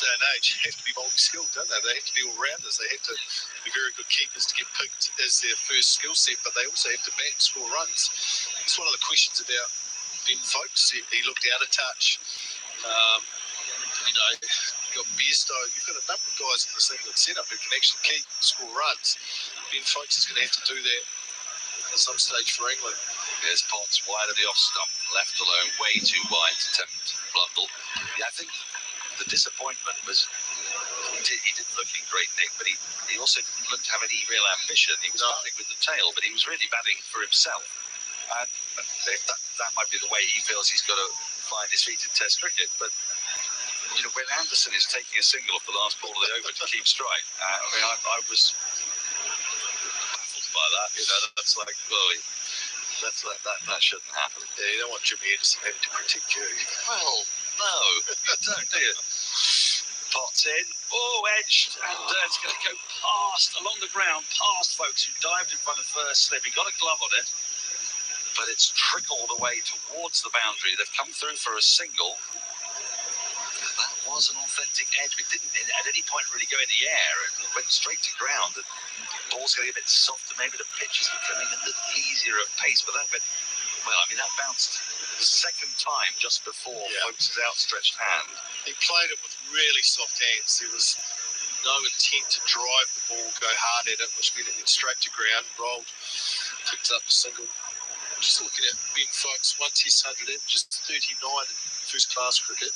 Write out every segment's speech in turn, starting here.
day and age have to be multi-skilled, don't they? They have to be all-rounders. They have to be very good keepers to get picked as their first skill set, but they also have to bat and score runs. It's one of the questions about Ben Folkes. He looked out of touch. You know, you've got Bairstow. You've got a number of guys in this England setup who can actually keep and score runs. Ben Folkes is going to have to do that at some stage for England. There's Potts wide of the off stump, left alone, way too wide to tempt Blundell. Yeah, I think the disappointment was he didn't look in great nick, but he also didn't look to have any real ambition. He was batting with the tail, but he was really batting for himself. And that might be the way he feels he's got to find his feet in Test cricket. But you know, when Anderson is taking a single off the last ball of the over to keep strike, I mean, I was baffled by that. You know, that's like, well, that shouldn't happen. Yeah, you don't want Jimmy Anderson having to critique you. Well, no, you don't, do you? Potts in, edged, and it's going to go along the ground, past folks who dived in front of first slip. He got a glove on it, but it's trickled away towards the boundary. They've come through for a single. That was an authentic edge. It didn't at any point really go in the air. It went straight to ground. The ball's getting a bit softer. Maybe the pitch is becoming a little easier of pace. But that bounced the second time just before Folkes' outstretched hand. He played it with really soft hands. There was no intent to drive the ball, go hard at it, which meant it went straight to ground, rolled, picked up a single. Just looking at Ben Folkes, 1 Test 100 in, just 39 in first-class cricket.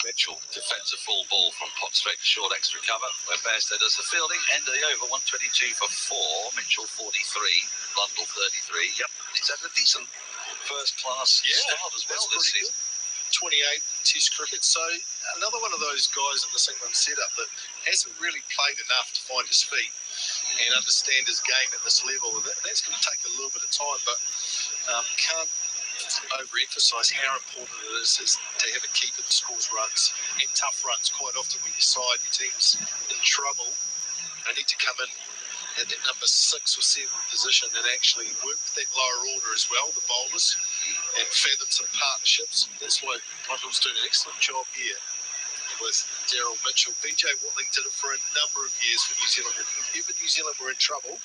Mitchell defends a full ball from Potts straight to short extra cover, where Bairstow does the fielding. End of the over, 122 for 4. Mitchell 43, Blundell 33. Yep, he's had a decent first-class start as well this season. 28 Test cricket, so another one of those guys in this England setup that hasn't really played enough to find his feet and understand his game at this level, and that's going to take a little bit of time, but can't overemphasise how important it is to have a keeper that scores runs and tough runs. Quite often when your team's in trouble, they need to come in at that number 6 or 7 position and actually work with that lower order as well, the bowlers, and fathom some partnerships. That's why Blundell's doing an excellent job here with Daryl Mitchell. BJ Watling did it for a number of years for New Zealand. If New Zealand were in trouble,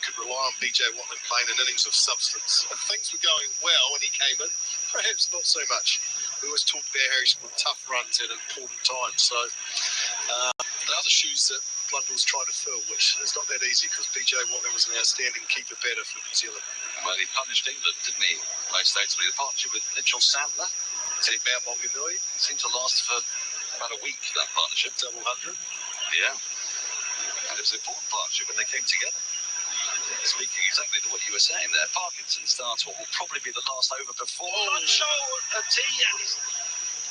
could rely on BJ Watling playing an innings of substance. If things were going well when he came in, perhaps not so much. We always talk about how he scored tough runs at important times. So the other shoes that Blundell's trying to fill, which is not that easy because BJ Watling was an outstanding keeper batter for New Zealand. Well, he punished England, didn't he? Most notably the partnership with Mitchell Santler. Team Mount Molinui. It seemed to last for about a week, that partnership. Double 100. Yeah. And it was an important partnership when they came together. Speaking exactly to what you were saying there, Parkinson starts what will probably be the last over before Luncho a tee, and he's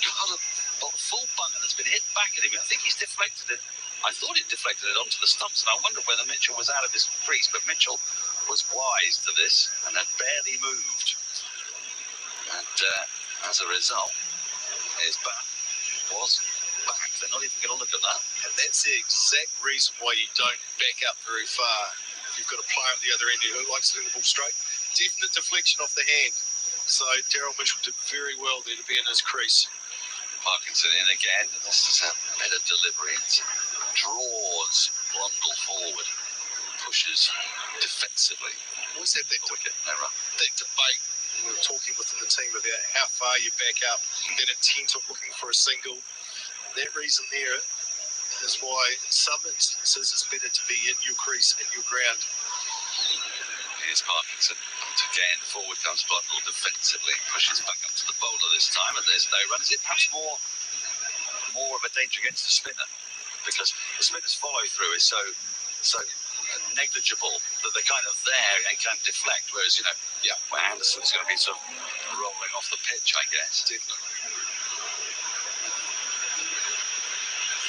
got a full bung and has been hit back at him. I think he's deflected it. I thought he deflected it onto the stumps, and I wondered whether Mitchell was out of his crease, but Mitchell was wise to this and had barely moved. And as a result, his bat was back. They're not even going to look at that. And that's the exact reason why you don't back up very far. You've got a player at the other end who likes to hit the ball straight. Definite deflection off the hand. So Daryl Mitchell did very well there to be in his crease. Parkinson in again. This is a better delivery. It draws Blundell forward, pushes defensively. Always have that wicket, no run. That debate we were talking within the team about how far you back up, that intent of looking for a single. That reason there is why in some instances it's better to be in your crease, in your ground. Here's Parkinson. Again, forward comes Blundell defensively, pushes back up to the bowler this time, and there's no run. Is it perhaps more of a danger against the spinner? Because the spinner's follow through is so negligible that they're kind of there and can deflect, whereas, where Anderson's going to be sort of rolling off the pitch, I guess. Definitely.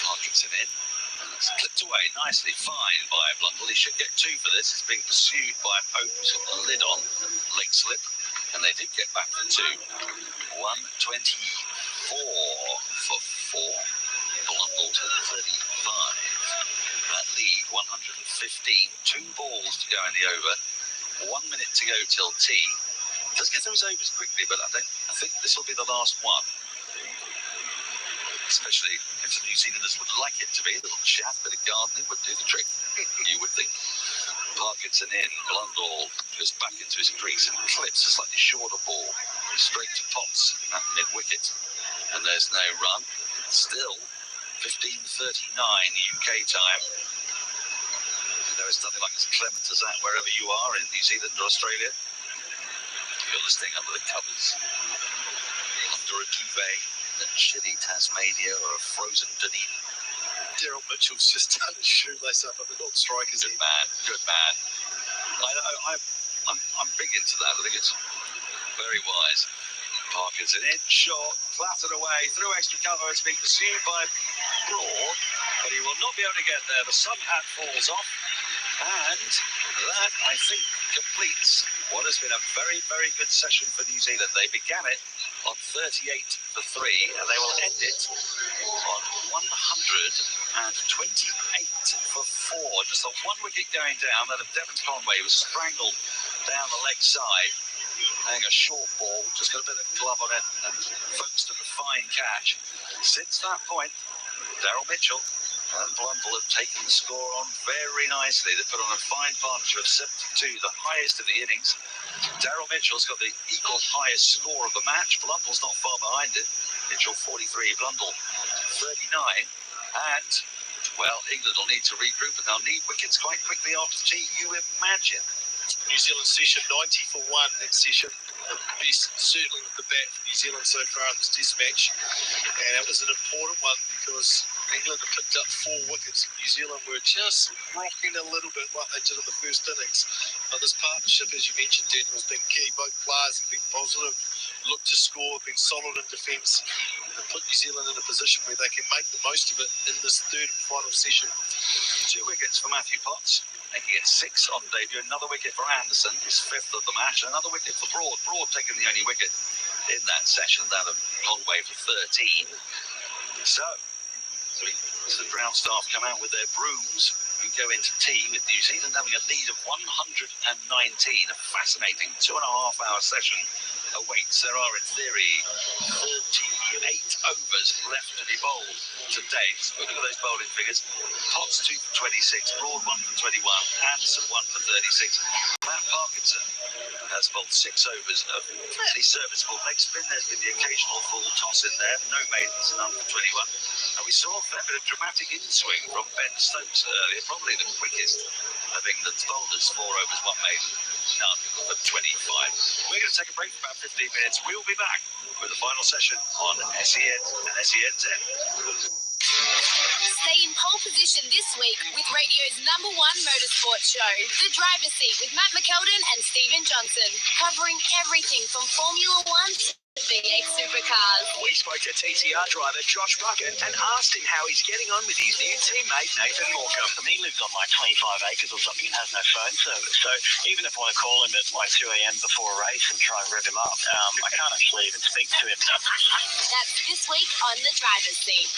Parkinson in. And it's clipped away nicely, fine by Blundell. He should get 2 for this. It's being pursued by Pope, a lid on, leg slip, and they did get back for 2. 124 for 4. Blundell to 35. That lead, 115. 2 balls to go in the over. 1 minute to go till tea. Does get those overs quickly, but I think this will be the last one. Especially if Most New Zealanders would like it to be. A little chat, bit of gardening would do the trick, you would think. Parkinson in, Blundell goes back into his crease and clips a slightly shorter ball straight to Potts at mid-wicket. And there's no run. Still 15:39 UK time. There is nothing like as clement as that wherever you are in New Zealand or Australia. You're listening under the covers, under a duvet in chilly Tasmania or a frozen Dunedin. Daryl Mitchell's just done his shoelace up at the North Strikers. Good man, good man. I'm big into that. I think it's very wise. Parkinson in, short, clattered away, through extra cover. It's being pursued by Broad, but he will not be able to get there. The sun hat falls off, and that, I think, completes what has been a very, very good session for New Zealand. They began it on 38 for 3, and they will end it on 128 for 4. Just a one wicket going down. That of Devon Conway was strangled down the leg side. Hang a short ball, just got a bit of glove on it, and folks took a fine catch. Since that point, Daryl Mitchell and Blundell have taken the score on very nicely. They put on a fine partnership of 72, the highest of the innings. Daryl Mitchell's got the equal highest score of the match. Blundell's not far behind it. Mitchell 43, Blundell 39, and, well, England will need to regroup, and they'll need wickets quite quickly after tea, you imagine. New Zealand session 90 for 1 that session. The best, certainly with the bat for New Zealand so far in this test match. And it was an important one because England had picked up 4 wickets. New Zealand were just rocking a little bit like they did in the first innings. But this partnership, as you mentioned, Daniel, has been key. Both players have been positive, looked to score, been solid in defence, and put New Zealand in a position where they can make the most of it in this third and final session. 2 wickets for Matthew Potts, making it 6 on debut. Another wicket for Anderson, his 5th of the match. And another wicket for Broad. Broad taking the only wicket in that session, that of Conway for 13. So the ground staff come out with their brooms. We go into tea with New Zealand having a lead of 119. A fascinating 2.5-hour session awaits. There are, in theory, 38 overs left to be bowled today. So look at those bowling figures. Potts 2 for 26, Broad 1 for 21, Anderson 1 for 36. Matt Parkinson has bowled 6 overs of fairly serviceable leg spin. There's been the occasional full toss in there. No maidens and none for 21. And we saw a fair bit of dramatic in-swing from Ben Stokes earlier. Probably the quickest of England's bowlers. 4 overs, 1 maiden, none for 25. We're going to take a break for about 15 minutes. We'll be back with the final session on SEN and SENZ. Stay in pole position this week with radio's #1 motorsport show, The Driver's Seat with Matt McKeldin and Stephen Johnson, covering everything from Formula 1 to VX supercars. We spoke to TCR driver Josh Bucket and asked him how he's getting on with his new teammate Nathan Morecambe. He lives on like 25 acres or something and has no phone service. So even if I want to call him at like 2 a.m. before a race and try and rev him up, I can't actually even speak to him. That's this week on The Driver's Seat.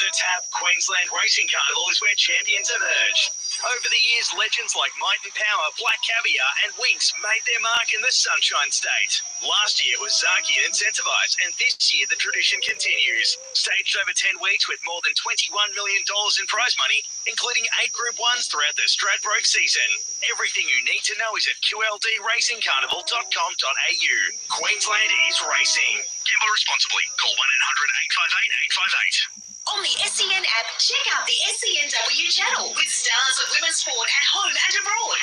The TAB Queensland Racing Carnival is where champions emerge. Over the years, legends like Might and Power, Black Caviar and Winx made their mark in the Sunshine State. Last year was Zaki and Incentivise, and this year the tradition continues. Staged over 10 weeks with more than $21 million in prize money, including 8 Group 1s throughout the Stradbroke season. Everything you need to know is at qldracingcarnival.com.au. Queensland is racing. Gamble responsibly. Call 1-800-858-858. On the SEN app, check out the SENW channel with stars of women's sport at home and abroad.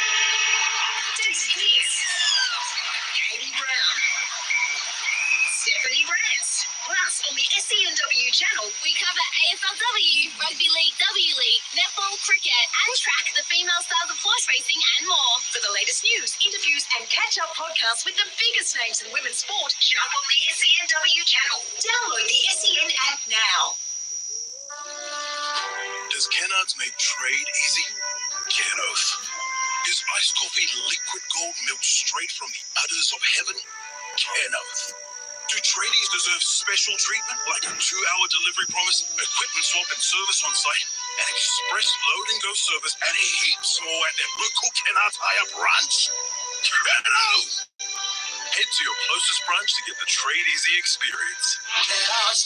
Daisy Pierce, Katie Brown, Stephanie Brance. Plus, on the SENW channel, We cover AFLW, Rugby League, W League, netball, cricket, and track the female stars of horse racing and more. for the latest news, interviews, and catch-up podcasts with the biggest names in women's sport, jump on the SENW channel. Download the SEN app now. Does Kennards make trade easy? Cannoth. Is iced coffee liquid gold milk straight from the udders of heaven? Cannoth. Do tradies deserve special treatment like a 2-hour delivery promise, equipment swap and service on site, and express load and go service and heaps more at their local Kennards hire branch? Cannoth! Head to your closest branch to get the Trade Easy experience. Oh, a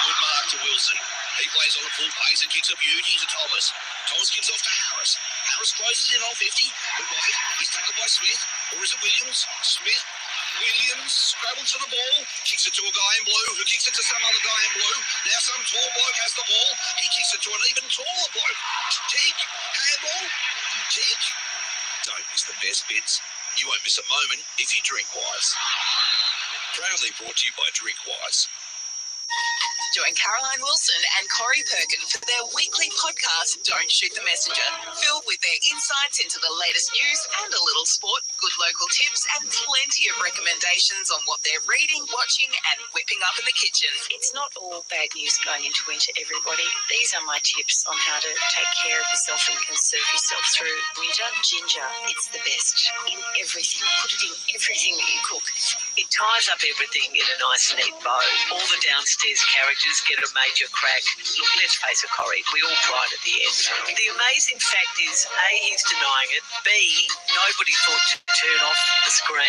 good mark to Wilson. He plays on a full pace and kicks a beauty to Thomas. Thomas gives off to Harris. Harris closes in on 50. But wait, he's tackled by Smith. Or is it Williams? Williams scrabbles to the ball. Kicks it to a guy in blue who kicks it to some other guy in blue. Now some tall bloke has the ball. He kicks it to an even taller bloke. Kick. Handball. Kick. Don't miss the best bits. You won't miss a moment if you drink Wise. Proudly brought to you by Drink Wise. Join Caroline Wilson and Corey Perkin for their weekly podcast, Don't Shoot the Messenger, filled with their insights into the latest news and a little sport, good local tips, and plenty of recommendations on what they're reading, watching, and whipping up in the kitchen. It's not all bad news going into winter, everybody. These are my tips on how to take care of yourself and conserve yourself through winter. Ginger, it's the best in everything. Put it in everything that you cook. It ties up everything in a nice neat bow. All the downstairs characters get a major crack. Look, let's face it, Corey, we all cried at the end. The amazing fact is, A, he's denying it. B, nobody thought to turn off the screen.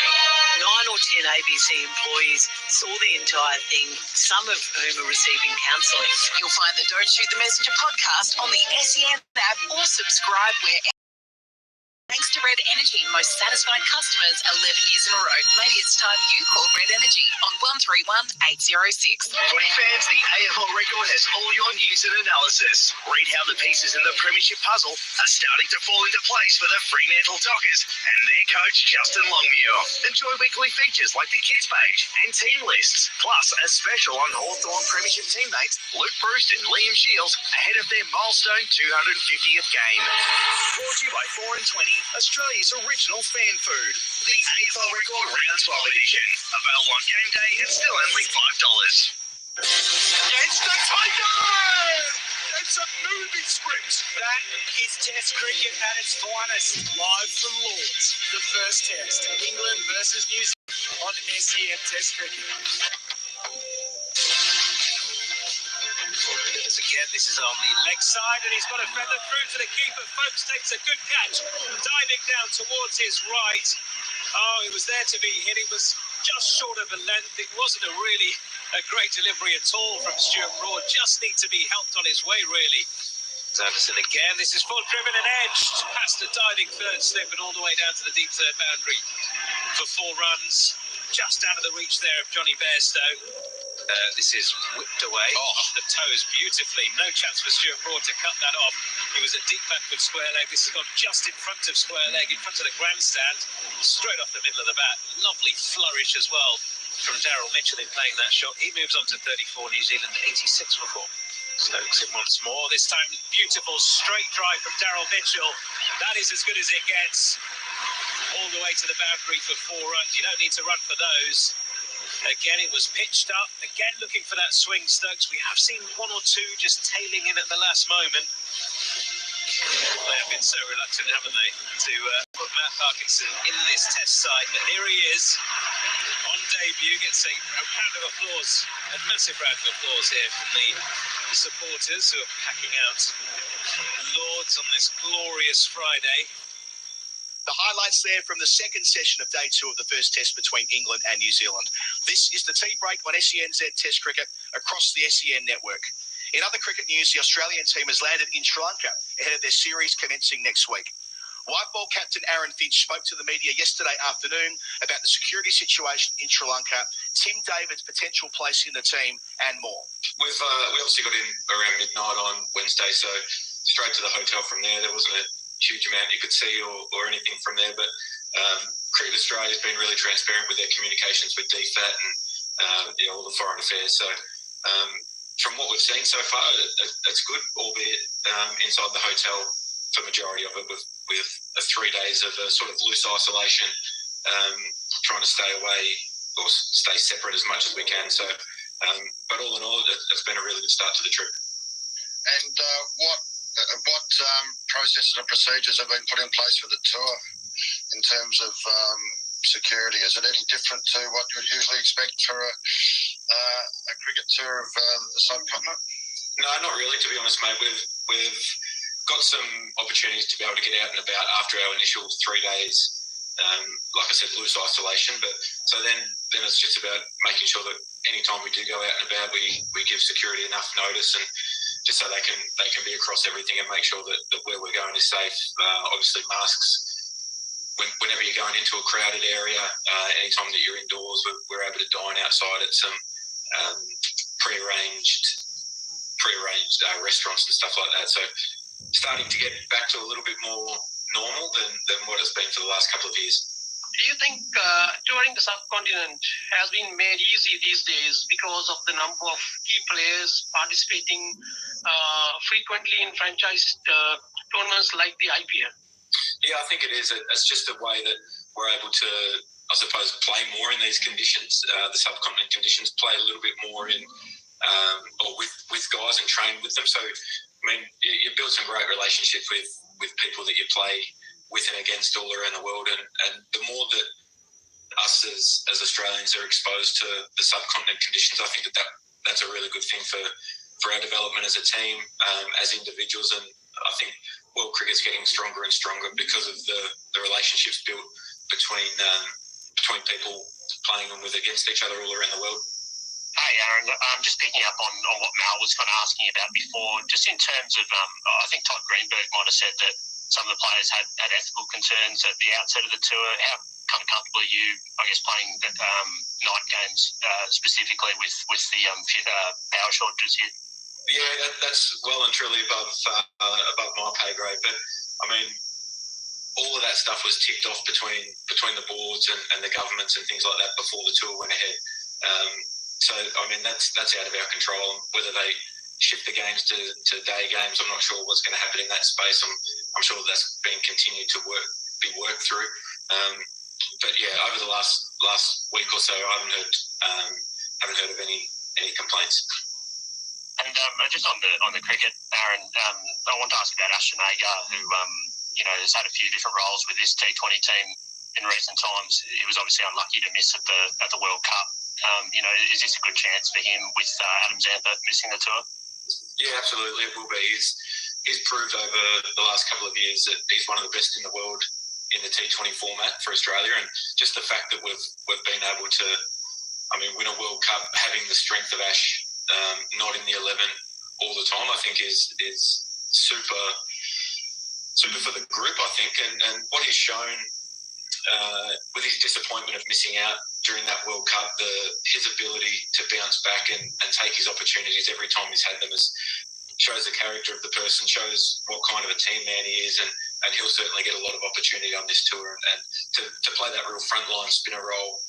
9 or 10 ABC employees saw the entire thing, some of whom are receiving counselling. You'll find the Don't Shoot the Messenger podcast on the SEN app or subscribe where. Thanks to Red Energy, most satisfied customers 11 years in a row. Maybe it's time you called Red Energy on 131806. Footy fans, the AFL record has all your news and analysis. Read how the pieces in the Premiership puzzle are starting to fall into place for the Fremantle Dockers and their coach, Justin Longmuir. Enjoy weekly features like the Kids page and team lists, plus a special on Hawthorn Premiership teammates Luke Bruce and Liam Shields ahead of their milestone 250th game. Brought to you by 4 and 20. Australia's original fan food. The AFL Record Round 12 edition. Available on game day and still only $5. It's the Tigers! It's a movie script. That is Test cricket at its finest. Live from Lords, the first test. England versus New Zealand on SEN Test cricket. Again, this is on the leg side, and he's got a feather through to the keeper. Folks takes a good catch, diving down towards his right. Oh, it was there to be hit. It was just short of a length. It wasn't a great delivery at all from Stuart Broad. Just need to be helped on his way, really. Anderson again. This is full driven and edged past the diving third slip and all the way down to the deep third boundary for 4 runs. Just out of the reach there of Johnny Bairstow. This is whipped away off the toes beautifully. No chance for Stuart Broad to cut that off. It was a deep backward square leg. This has gone just in front of square leg, in front of the grandstand, straight off the middle of the bat. Lovely flourish as well from Daryl Mitchell in playing that shot. He moves on to 34, New Zealand 86 for 4. Stokes it once more. This time, beautiful straight drive from Daryl Mitchell. That is as good as it gets. All the way to the boundary for 4 runs. You don't need to run for those. Again, it was pitched up. Again, looking for that swing, Stokes. We have seen 1 or 2 just tailing in at the last moment. They have been so reluctant, haven't they, to put Matt Parkinson in this test side. But here he is on debut. Gets a round of applause, a massive round of applause here from the supporters who are packing out Lords on this glorious Friday. The highlights there from the second session of day 2 of the first test between England and New Zealand. This is the tea break on SENZ Test Cricket across the SEN network. In other cricket news, the Australian team has landed in Sri Lanka ahead of their series commencing next week. White ball captain Aaron Finch spoke to the media yesterday afternoon about the security situation in Sri Lanka, Tim David's potential place in the team, and more. We obviously got in around midnight on Wednesday, so straight to the hotel from there. There wasn't a huge amount you could see or anything from there, but Cricket Australia has been really transparent with their communications with DFAT and all the foreign affairs. So from what we've seen so far, it's good, albeit inside the hotel for majority of it with 3 days of a sort of loose isolation, trying to stay away or stay separate as much as we can. So, but all in all, it's been a really good start to the trip. And what processes and procedures have been put in place for the tour in terms of security? Is it any different to what you would usually expect for a cricket tour of the subcontinent? No, not really, to be honest, mate. We've got some opportunities to be able to get out and about after our initial 3 days like I said, loose isolation. But so then it's just about making sure that anytime we do go out and about, we give security enough notice, and just so they can be across everything and make sure that where we're going is safe. Obviously, masks. Whenever you're going into a crowded area, anytime that you're indoors, we're able to dine outside at some prearranged restaurants and stuff like that. So starting to get back to a little bit more normal than what it's been for the last couple of years. Do you think touring the subcontinent has been made easy these days because of the number of key players participating frequently in franchise tournaments like the IPL? Yeah, I think it is. It's just a way that we're able to, I suppose, play more in these conditions. The subcontinent conditions play a little bit more in, or with guys and train with them. So, I mean, you build some great relationship with people that you play with and against all around the world. And the more that us as Australians are exposed to the subcontinent conditions, I think that's a really good thing for our development as a team, as individuals. And I think world cricket's getting stronger and stronger because of the relationships built between people playing them with against each other all around the world. Hi, Aaron. I'm just picking up on what Mal was kind of asking about before, just in terms of, I think Todd Greenberg might have said that some of the players had ethical concerns at the outset of the tour. How kind of comfortable are you, I guess, playing night games specifically with the power shortages here? Yeah, that's well and truly above my pay grade. But I mean, all of that stuff was ticked off between the boards and the governments and things like that before the tour went ahead. So I mean, that's out of our control. Whether they shift the games to day games, I'm not sure what's going to happen in that space. I'm sure that's being continued to be worked through. But yeah, over the last week or so, I haven't heard of any complaints. And just on the cricket, Aaron, I want to ask about Ashton Agar, who has had a few different roles with this T20 team in recent times. He was obviously unlucky to miss at the World Cup. Is this a good chance for him with Adam Zampa missing the tour? Yeah, absolutely, it will be. He's proved over the last couple of years that he's one of the best in the world in the T20 format for Australia, and just the fact that we've been able to, win a World Cup having the strength of Ash. Not in the 11 all the time, I think is super for the group, I think, and what he's shown with his disappointment of missing out during that World Cup, his ability to bounce back and take his opportunities every time he's had them shows the character of the person, shows what kind of a team man he is, and he'll certainly get a lot of opportunity on this tour and to play that real frontline spinner role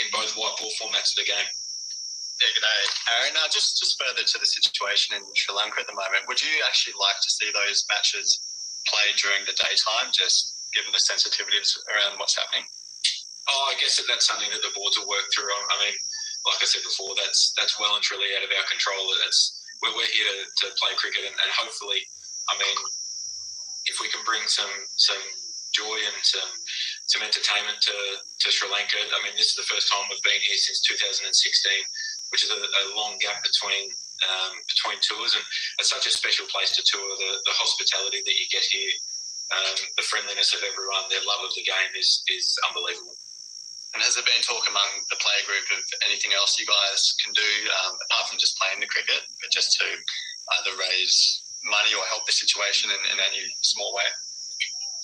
in both white ball formats of the game. Yeah, good day, Aaron. Just further to the situation in Sri Lanka at the moment, would you actually like to see those matches played during the daytime, just given the sensitivities around what's happening? I guess that's something that the boards will work through. I mean, like I said before, that's well and truly out of our control. We're here to play cricket, and hopefully, if we can bring some joy and some entertainment to Sri Lanka. This is the first time we've been here since 2016. Which is a long gap between tours, and it's such a special place to tour. The hospitality that you get here, the friendliness of everyone, their love of the game is unbelievable. And has there been talk among the player group of anything else you guys can do apart from just playing the cricket, but just to either raise money or help the situation in any small way?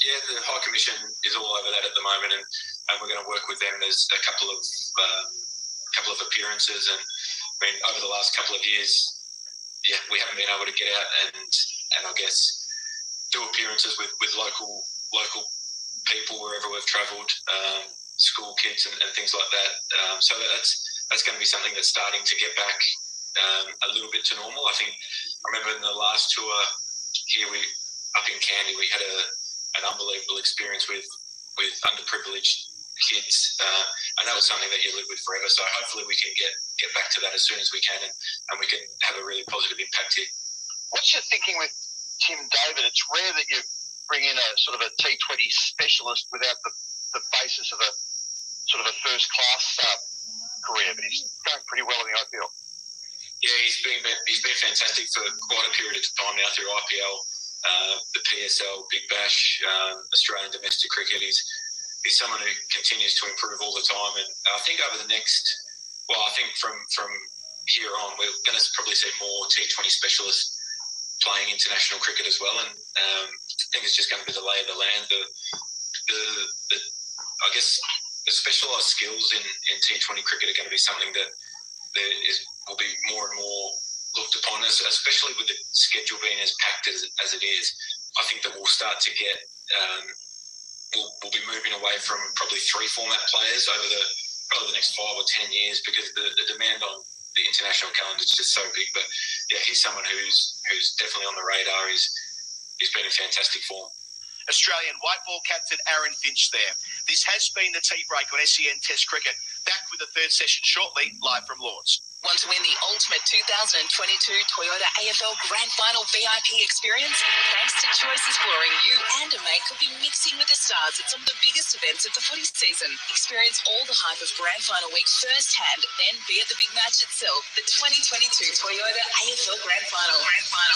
Yeah, the High Commission is all over that at the moment, and we're going to work with them. There's a couple of appearances, and over the last couple of years, we haven't been able to get out and I guess do appearances with local people wherever we've travelled, school kids and things like that. So that's going to be something that's starting to get back a little bit to normal. I remember in the last tour here, up in Kandy, we had an unbelievable experience with underprivileged kids, and that was something that you live with forever. So hopefully we can get back to that as soon as we can, and we can have a really positive impact here. What's your thinking with Tim David? It's rare that you bring in a sort of a T20 specialist without the basis of a sort of a first class career, but he's going pretty well in the IPL. Yeah, he's been fantastic for quite a period of time now through IPL, the PSL, Big Bash, Australian domestic cricket. he's someone who continues to improve all the time. And I think over the next, I think from here on, we're going to probably see more T20 specialists playing international cricket as well. And I think it's just going to be the lay of the land. I guess the specialised skills in T20 cricket are going to be something that will be more and more looked upon, especially with the schedule being as packed as it is. I think that we'll start to get, we'll be moving away from probably 3 format players over the next 5 or 10 years, because the demand on the international calendar is just so big. But yeah, he's someone who's definitely on the radar. He's been in fantastic form. Australian white ball captain Aaron Finch there. This has been the tea break on SEN Test Cricket. Back with the third session shortly, live from Lords. Want to win the ultimate 2022 Toyota AFL Grand Final VIP experience? Thanks to Choices Flooring, you and a mate could be mixing with the stars at some of the biggest events of the footy season. Experience all the hype of Grand Final week firsthand, then be at the big match itself, the 2022 Toyota AFL Grand Final.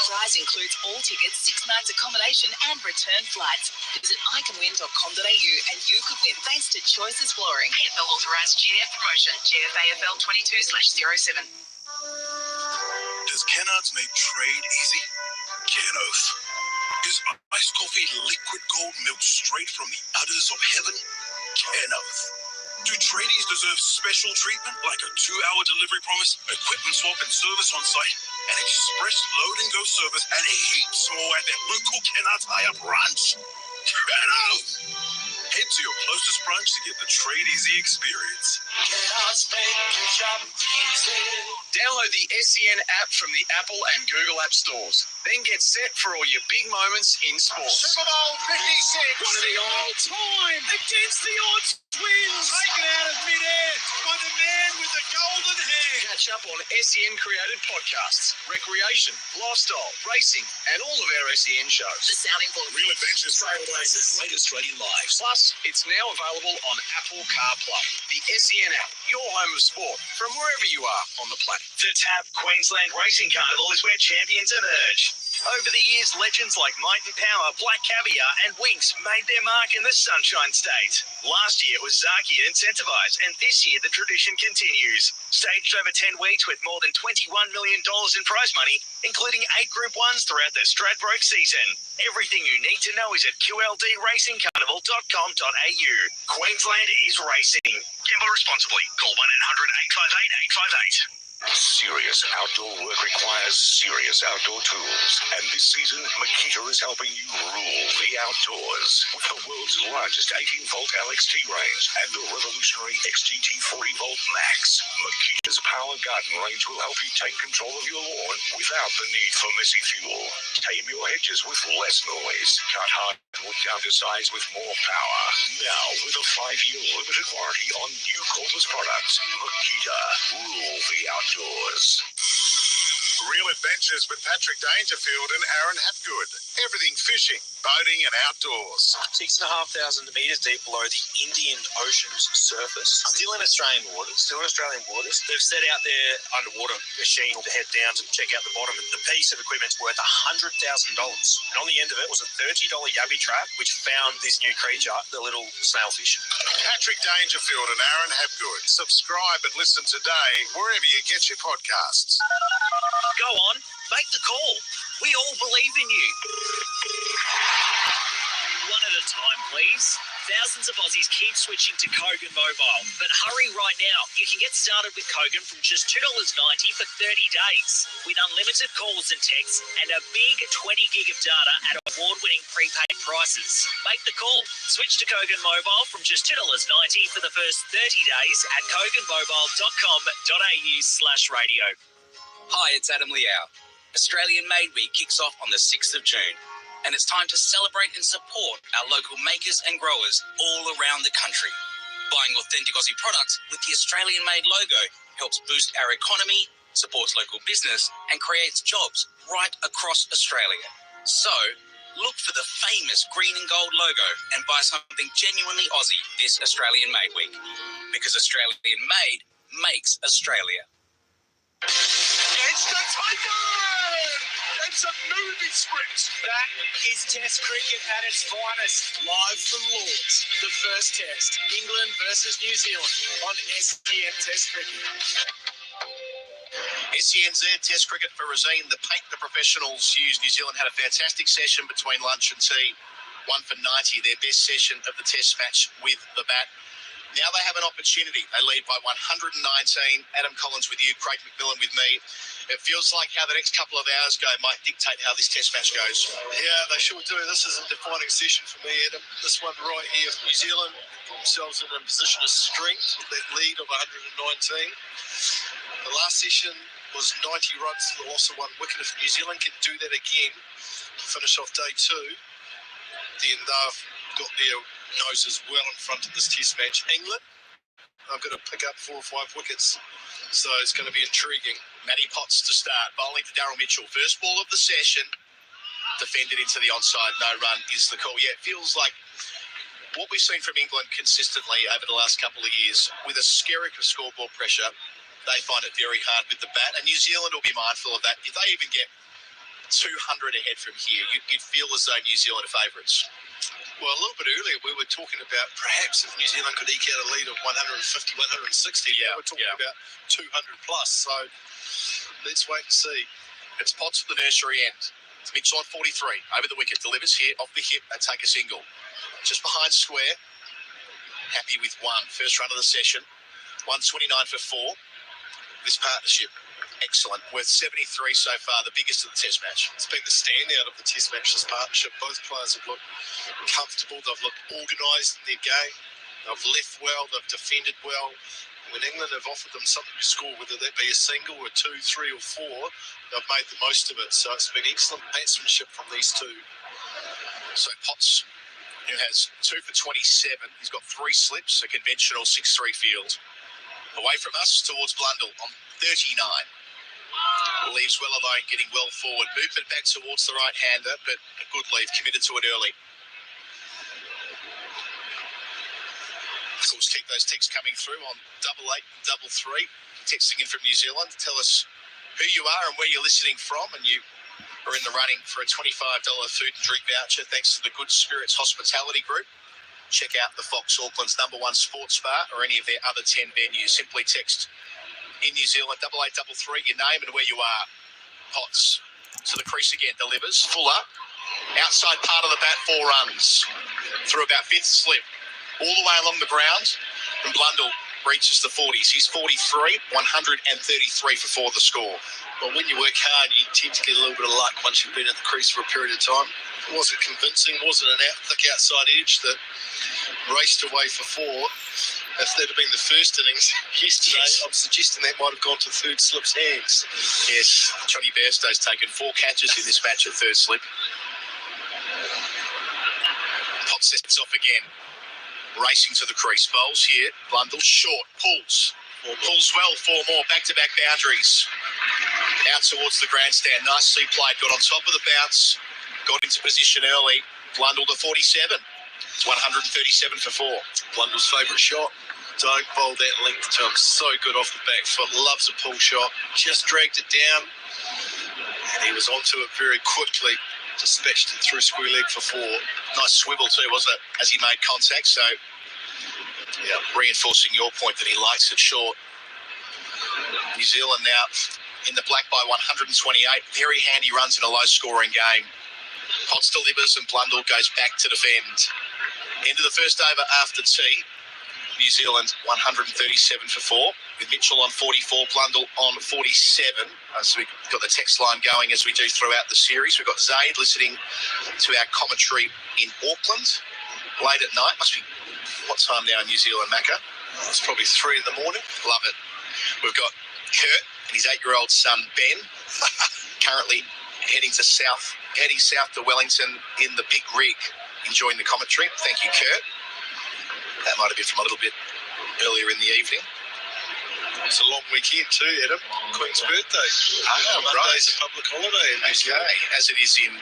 Prize includes all tickets, 6 nights accommodation and return flights. Visit iCanWin.com.au and you could win thanks to Choices Flooring. AFL authorised GF promotion, GFAFL 22/07. Does Kennards make trade easy? Ken Oath. Is iced coffee liquid gold milk straight from the udders of heaven? Ken Oath. Do tradies deserve special treatment like a 2-hour delivery promise, equipment swap and service on site, an express load and go service, and heaps more at their local Kennards higher branch? Ken Oath. Head to your closest branch to get the trade easy experience. Download the SEN app from the Apple and Google App Stores. Then get set for all your big moments in sports. Super Bowl 56. One of the all-time against the odds wins. Taken out of midair by the man with the golden hair. Catch up on SEN-created podcasts, recreation, lifestyle, racing, and all of our SEN shows. The Sounding Board. Real Adventures, Trailblazers, Late Australian Lives. Plus, it's now available on Apple CarPlay. The SEN app, your home of sport, from wherever you are on the planet. The TAB Queensland Racing Carnival is where champions emerge. Over the years, legends like Might and Power, Black Caviar and Winx made their mark in the Sunshine State. Last year it was Zaki and Incentivize, and this year the tradition continues. Staged over 10 weeks with more than $21 million in prize money, including 8 Group 1s throughout the Stradbroke season. Everything you need to know is at qldracingcarnival.com.au. Queensland is racing. Gamble responsibly. Call 1-800-858-858. Serious outdoor work requires serious outdoor tools. And this season, Makita is helping you rule the outdoors with the world's largest 18-volt LXT range and the revolutionary XGT 40-volt Max. Makita's Power Garden range will help you take control of your lawn without the need for messy fuel. Tame your hedges with less noise. Cut hardwood down to size with more power. Now with a 5-year limited warranty on new cordless products. Makita, rule the outdoors. Real Adventures with Patrick Dangerfield and Aaron Hapgood. Everything fishing, boating and outdoors. 6,500 metres deep below the Indian Ocean's surface. Still in Australian waters. They've set out their underwater machine to head down to check out the bottom. The piece of equipment's worth $100,000. And on the end of it was a $30 yabby trap, which found this new creature, the little snailfish. Patrick Dangerfield and Aaron Hapgood. Subscribe and listen today wherever you get your podcasts. Go on, make the call. We all believe in you. One at a time, please. Thousands of Aussies keep switching to Kogan Mobile. But hurry right now. You can get started with Kogan from just $2.90 for 30 days. With unlimited calls and texts and a big 20 gig of data at award-winning prepaid prices. Make the call. Switch to Kogan Mobile from just $2.90 for the first 30 days at koganmobile.com.au/radio. Hi, it's Adam Liao. Australian Made Week kicks off on the 6th of June, and it's time to celebrate and support our local makers and growers all around the country. Buying authentic Aussie products with the Australian Made logo helps boost our economy, supports local business, and creates jobs right across Australia. So, look for the famous green and gold logo and buy something genuinely Aussie this Australian Made Week, because Australian Made makes Australia. It's the Typhoon! It's It's a movie script. That is Test cricket at its finest. Live from Lords, the first Test, England versus New Zealand on SEN Test Cricket. SENZ Test Cricket for Rosine. The paint the professionals use. New Zealand had a fantastic session between lunch and tea. 1 for 90, their best session of the Test match with the bat. Now they have an opportunity. They lead by 119. Adam Collins with you, Craig McMillan with me. It feels like how the next couple of hours go might dictate how this Test match goes. Yeah, they sure do. This is a defining session for me, Adam. This one right here, New Zealand put themselves in a position of strength with that lead of 119. The last session was 90 runs to the loss of 1 wicket. If New Zealand can do that again to finish off day 2, then they've got their noses well in front of this Test match. England, they've got to pick up 4 or 5 wickets, so it's going to be intriguing. Matty Potts to start, bowling to Daryl Mitchell. First ball of the session, defended into the onside, no run is the call. Yeah, it feels like what we've seen from England consistently over the last couple of years, with a skerrick of scoreboard pressure, they find it very hard with the bat, and New Zealand will be mindful of that. If they even get 200 ahead from here, you'd feel as though New Zealand are favourites. Well, a little bit earlier, we were talking about perhaps if New Zealand could eke out a lead of 150, 160. Yeah, we're talking about 200 plus. So let's wait and see. It's Potts at the nursery end. It's Mitchell on 43. Over the wicket, delivers here off the hip and take a single. Just behind square. Happy with 1. First run of the session. 129 for 4. This partnership, excellent. Worth 73 so far, the biggest of the Test match. It's been the standout of the Test match, this partnership. Both players have looked comfortable. They've looked organised in their game. They've left well. They've defended well. When England have offered them something to score, whether that be a single or 2, 3 or 4, they've made the most of it. So it's been excellent batsmanship from these two. So Potts, who has 2 for 27, he's got 3 slips, a conventional 6-3 field. Away from us towards Blundell on 39. Leaves well alone, getting well forward. Movement back towards the right-hander, but a good leave, committed to it early. Of course, keep those texts coming through on 88 33. Texting in from New Zealand. Tell us who you are and where you're listening from, and you are in the running for a $25 food and drink voucher thanks to the Good Spirits Hospitality Group. Check out the Fox Auckland's #1 sports bar or any of their other 10 venues. Simply text in New Zealand 8833 your name and where you are. Potts to the crease again, delivers. Fuller, outside part of the bat, 4 runs. Through about 5th slip, all the way along the ground, and Blundell reaches the 40s. He's 43, 133 for 4 the score. Well, when you work hard, you tend to get a little bit of luck once you've been at the crease for a period of time. It wasn't convincing, wasn't an thick outside edge that raced away for 4. If that had been the first innings yesterday, yes, I'm suggesting that might have gone to third slip's hands. Yes, Johnny Bairstow's taken 4 catches in this match at third slip. Pop sets off again. Racing to the crease. Bowls here. Blundell short. Pulls. Pulls well. 4 more. Back-to-back boundaries. Out towards the grandstand. Nicely played. Got on top of the bounce. Got into position early. Blundell to 47. It's 137 for 4. Blundell's favourite shot. Don't bowl that length to him. So good off the back foot. Loves a pull shot. Just dragged it down. And he was onto it very quickly. Dispatched it through square leg for 4. Nice swivel too, wasn't it, as he made contact. So, yeah, reinforcing your point that he likes it short. New Zealand now in the black by 128. Very handy runs in a low-scoring game. Potts delivers and Blundell goes back to defend. End of the first over after tea. New Zealand 137 for 4, with Mitchell on 44, Blundell on 47. So we've got the text line going as we do throughout the series. We've got Zaid listening to our commentary in Auckland late at night. Must be, what time now in New Zealand, Macca? It's probably 3 in the morning. Love it. We've got Kurt and his 8-year-old son, Ben, currently heading south to Wellington in the big rig, enjoying the commentary. Thank you, Kurt. That might have been from a little bit earlier in the evening. It's a long weekend too, Adam. Queen's birthday. Monday's a public holiday. Okay, as it is in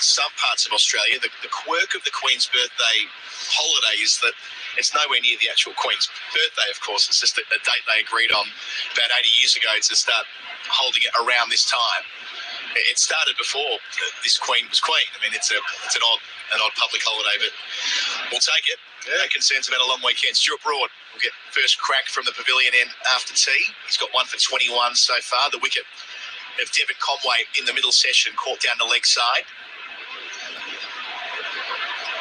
some parts of Australia, the quirk of the Queen's birthday holiday is that it's nowhere near the actual Queen's birthday, of course. It's just a date they agreed on about 80 years ago to start holding it around this time. It started before this Queen was Queen. I mean, it's an odd public holiday, but we'll take it. No concerns about a long weekend. Stuart Broad will get first crack from the pavilion end after tea. He's got 1 for 21 so far. The wicket of Devon Conway in the middle session caught down the leg side.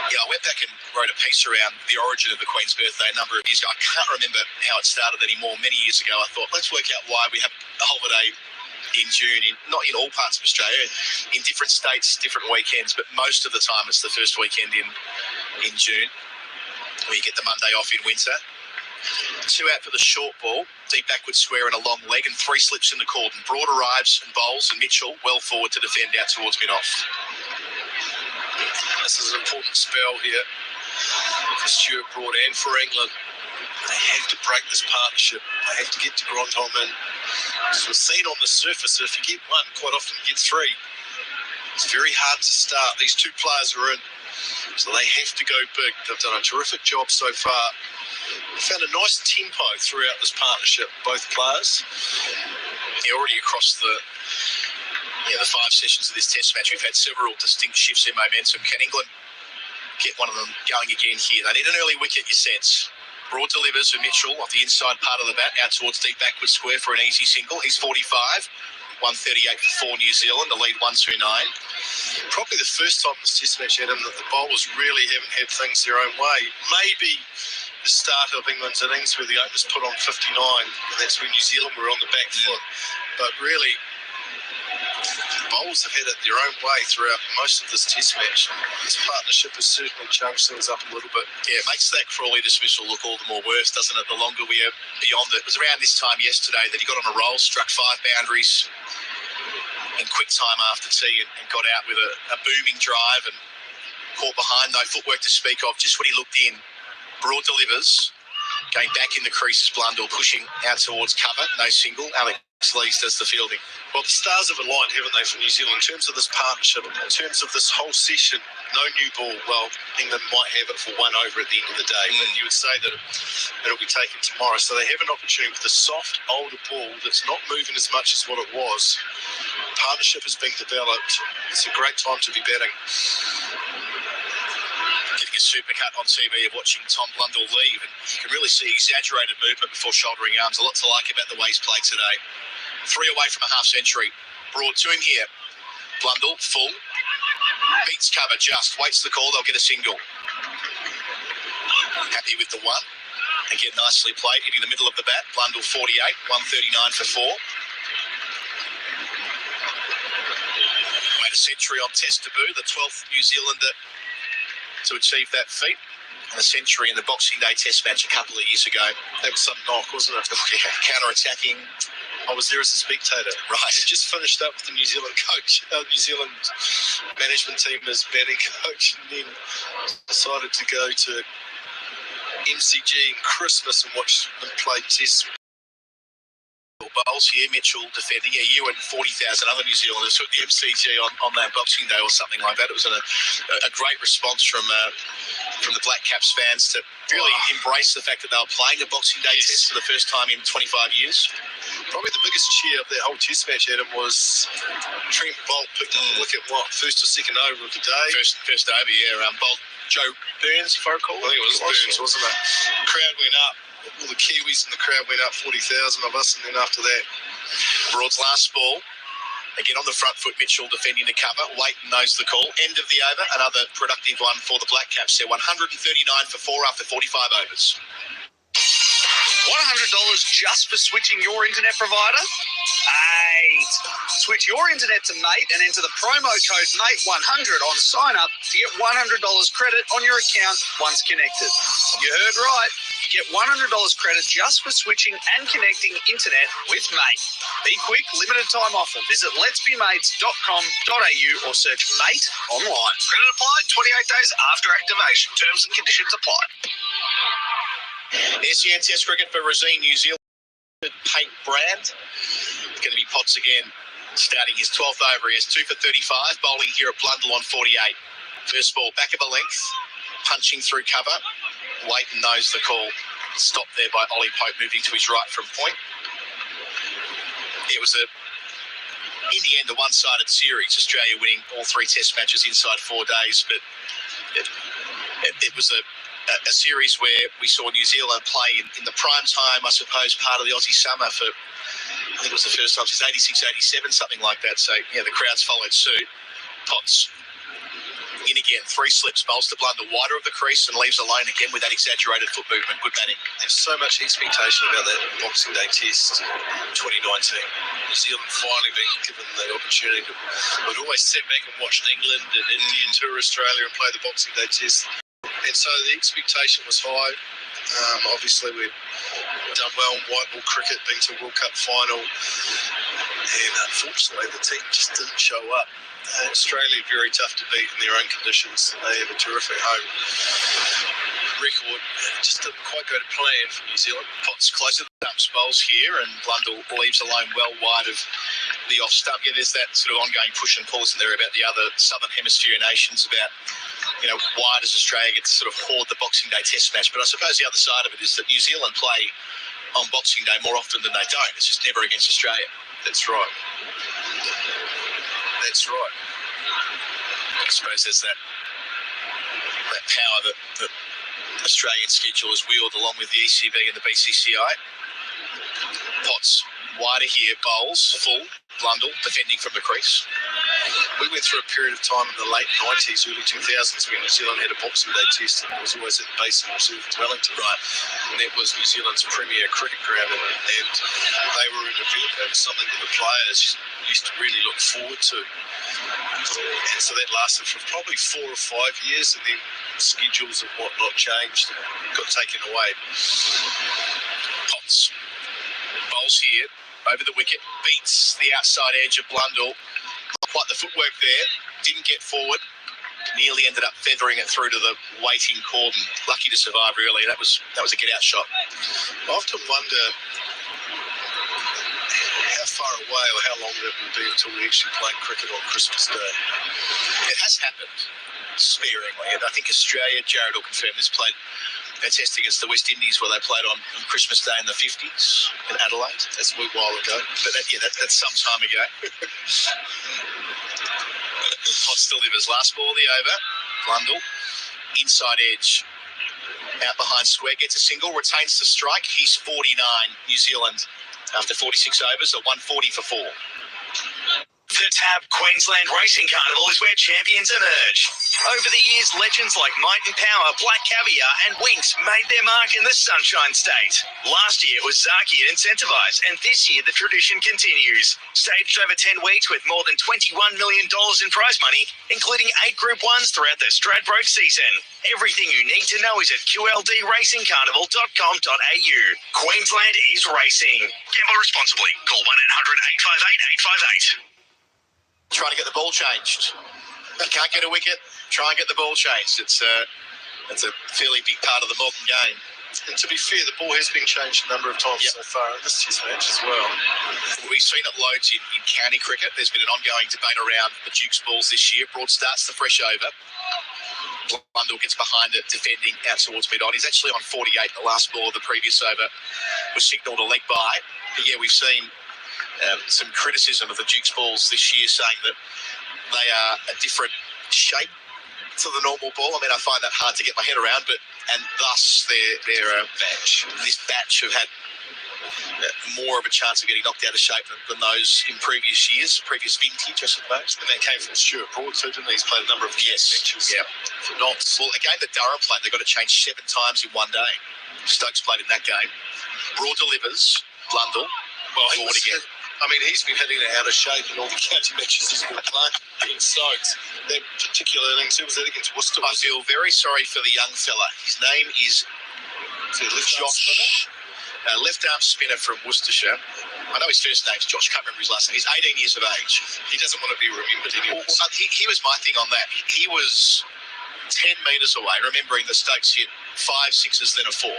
Yeah, I went back and wrote a piece around the origin of the Queen's birthday a number of years ago. I can't remember how it started anymore. Many years ago, I thought, let's work out why we have a holiday in June, not in all parts of Australia, in different states, different weekends, but most of the time it's the first weekend in June, where you get the Monday off in winter. 2 out for the short ball, deep backward square and a long leg, and 3 slips in the cordon. Broad arrives and bowls, and Mitchell well forward to defend out towards mid-off. This is an important spell here for Stuart Broad and for England. They have to break this partnership. They have to get to Grandhomme in. As we've seen on the surface, if you get one, quite often you get 3. It's very hard to start. These 2 players are in, so they have to go big. They've done a terrific job so far. We found a nice tempo throughout this partnership, both players. Already across the 5 sessions of this test match, we've had several distinct shifts in momentum. Can England get one of them going again here? They need an early wicket, you sense. Broad delivers for Mitchell off the inside part of the bat, out towards deep backward square for an easy single. He's 45, 138 for New Zealand, the lead 129. Probably the first time this test match, Adam, that the bowlers really haven't had things their own way. Maybe the start of England's innings where the openers put on 59, and that's when New Zealand were on the back foot. But really, the bowlers have had it their own way throughout most of this test match. This partnership has certainly changed things up a little bit. Yeah, it makes that Crawley dismissal look all the more worse, doesn't it, the longer we are beyond it. It was around this time yesterday that he got on a roll, struck 5 boundaries in quick time after tea and got out with a booming drive and caught behind, no footwork to speak of, just when he looked in. Broad delivers, going back in the crease is Blundell, pushing out towards cover, no single. Alex Lees does the fielding. Well, the stars have aligned, haven't they, for New Zealand? In terms of this partnership, in terms of this whole session, no new ball. Well, England might have it for 1 over at the end of the day, but you would say that it'll be taken tomorrow. So they have an opportunity with a soft, older ball that's not moving as much as what it was. Partnership has been developed. It's a great time to be batting. Getting a supercut on TV of watching Tom Blundell leave, and you can really see exaggerated movement before shouldering arms. A lot to like about the way he's played today. 3 away from a half century. Broad to him here. Blundell full. Beats cover just. Waits the call. They'll get a single. Happy with the 1. Again, nicely played. Hitting the middle of the bat. Blundell 48. 139 for 4. Made a century on Test debut. The 12th New Zealander to achieve that feat, and a century in the Boxing Day Test match a couple of years ago. That was some knock, wasn't it? Yeah, counter-attacking. I was there as a spectator. Right. It just finished up with the New Zealand coach, New Zealand management team as batting coach, and then decided to go to MCG in Christmas and watch them play Test. Bowls here, Mitchell defending. Yeah, you and 40,000 other New Zealanders took the MCG on that Boxing Day or something like that. It was a great response from the Black Caps fans to really embrace the fact that they were playing a Boxing Day Test for the first time in 25 years. Probably the biggest cheer of that whole Test match, Adam, was Trent Boult picked up a wicket, first or second over of the day? First over, yeah. Boult, Joe Burns, if I recall. I think it was Burns, wasn't it? The crowd went up. All the Kiwis in the crowd went up, 40,000 of us, and then after that, Broad's last ball. Again on the front foot, Mitchell defending the cover. Leighton knows the call. End of the over. Another productive one for the Black Caps. They're 139 for 4 after 45 overs. $100 just for switching your internet provider? Mate. Switch your internet to Mate and enter the promo code MATE100 on sign up to get $100 credit on your account once connected. You heard right. Get $100 credit just for switching and connecting internet with Mate. Be quick, limited time offer. Visit letsbemates.com.au or search Mate online. Credit applied 28 days after activation. Terms and conditions apply. SEN Test cricket for Rosine, New Zealand. Paint Brand. It's going to be Potts again, starting his 12th over. He has 2 for 35, bowling here at Blundell on 48. First ball, back of a length, punching through cover. Leighton knows the call. Stopped there by Ollie Pope, moving to his right from point. It was a in the end, a one-sided series, Australia winning all 3 test matches inside 4 days. But it was a series where we saw New Zealand play in the prime time, I suppose, part of the Aussie summer for, I think it was the first time since 86, 87, something like that. So, the crowds followed suit. Potts in again, 3 slips, bowls to Blundell wider of the crease and leaves alone again with that exaggerated foot movement. Good batting. There's so much expectation about that Boxing Day Test 2019. New Zealand finally being given the opportunity to. We'd always sit back and watched England and India tour Australia and play the Boxing Day Test. And so the expectation was high. Obviously, we've done well in white ball cricket, been to a World Cup final. And unfortunately, the team just didn't show up. Australia very tough to beat in their own conditions. They have a terrific home record. It just didn't quite go to plan for New Zealand. Potts closer to the stumps, bowls here, and Blundell leaves alone well wide of the off stump. There's that sort of ongoing push and pull, isn't there, about the other Southern Hemisphere nations about, why does Australia get to sort of hoard the Boxing Day Test match? But I suppose the other side of it is that New Zealand play on Boxing Day more often than they don't. It's just never against Australia. That's right. That's right. I suppose there's that power that Australian schedule has wheeled along with the ECB and the BCCI. Potts wider here, bowls full. Blundell defending from the crease. We went through a period of time in the late 90s, early 2000s when New Zealand had a Boxing Day Test, and it was always at the base of Reserve in Wellington. Right. And that was New Zealand's premier cricket ground, and they were an event. It was something that the players used to really look forward to. And so that lasted for probably 4 or 5 years, and then schedules and whatnot changed and got taken away. Potts bowls here over the wicket, beats the outside edge of Blundell. Not quite the footwork there, didn't get forward, nearly ended up feathering it through to the waiting cordon. Lucky to survive, really. That was a get-out shot. I often wonder how far away or how long that will be until we actually play cricket on Christmas Day. It has happened sparingly, and I think Australia, Jared will confirm this, played their test against the West Indies where they played on Christmas Day in the 50s in Adelaide. That's a wee while ago. But that's some time ago. Potts delivers. Last ball of the over. Blundell, inside edge. Out behind square, gets a single, retains the strike. He's 49, New Zealand. After 46 overs, a 140 for 4. The TAB Queensland Racing Carnival is where champions emerge. Over the years, legends like Might and Power, Black Caviar and Winx made their mark in the Sunshine State. Last year it was Zaki and Incentivize, and this year the tradition continues. Staged over 10 weeks with more than $21 million in prize money, including 8 Group 1s throughout the Stradbroke season. Everything you need to know is at qldracingcarnival.com.au. Queensland is racing. Gamble responsibly. Call 1-800-858-858. Trying to get the ball changed. If you can't get a wicket, try and get the ball changed. It's a fairly big part of the modern game. And to be fair, the ball has been changed a number of times so far in this Test match as well. We've seen it loads in county cricket. There's been an ongoing debate around the Duke's balls this year. Broad starts the fresh over. Blundell gets behind it, defending out towards mid-on. He's actually on 48. The last ball of the previous over was signalled a leg by. But we've seen some criticism of the Duke's balls this year, saying that they are a different shape to the normal ball. I mean, I find that hard to get my head around, and thus they're this batch have had more of a chance of getting knocked out of shape than those in previous years, previous vintage, I suppose. And that came from Stuart Broad too, didn't he? He's played a number of matches. Yeah. For Notts. Well, a game that Durham played, they got to change 7 times in one day. Stokes played in that game. Broad delivers. Blundell. Well, he's been hitting it out of shape in all the county matches he's been playing in Stokes. That particular innings, who was that against Worcester? I feel very sorry for the young fella. His name is Josh. Left arm spinner from Worcestershire. I know his first name's Josh, can't remember his last name. He's 18 years of age. He doesn't want to be remembered anymore. Here was my thing on that. He was 10 metres away, remembering the Stokes hit 5 sixes, then a 4.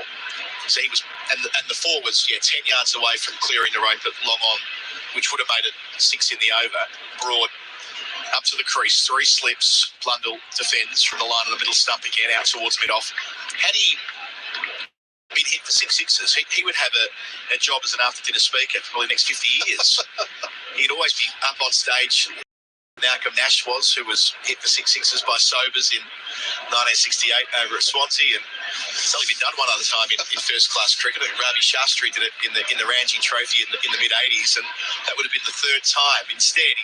So he was, and the 4 was 10 yards away from clearing the rope at long on, which would have made it 6 in the over. Broad up to the crease, 3 slips. Blundell defends from the line of the middle stump again, out towards mid-off. Had he been hit for 6 sixes, he would have a job as an after-dinner speaker for probably the next 50 years. He'd always be up on stage. Malcolm Nash was, who was hit for 6 sixes by Sobers in 1968 over at Swansea, and it's only been done one other time in first-class cricket. And Ravi Shastri did it in the Ranji Trophy in the mid-'80s, and that would have been the third time. Instead,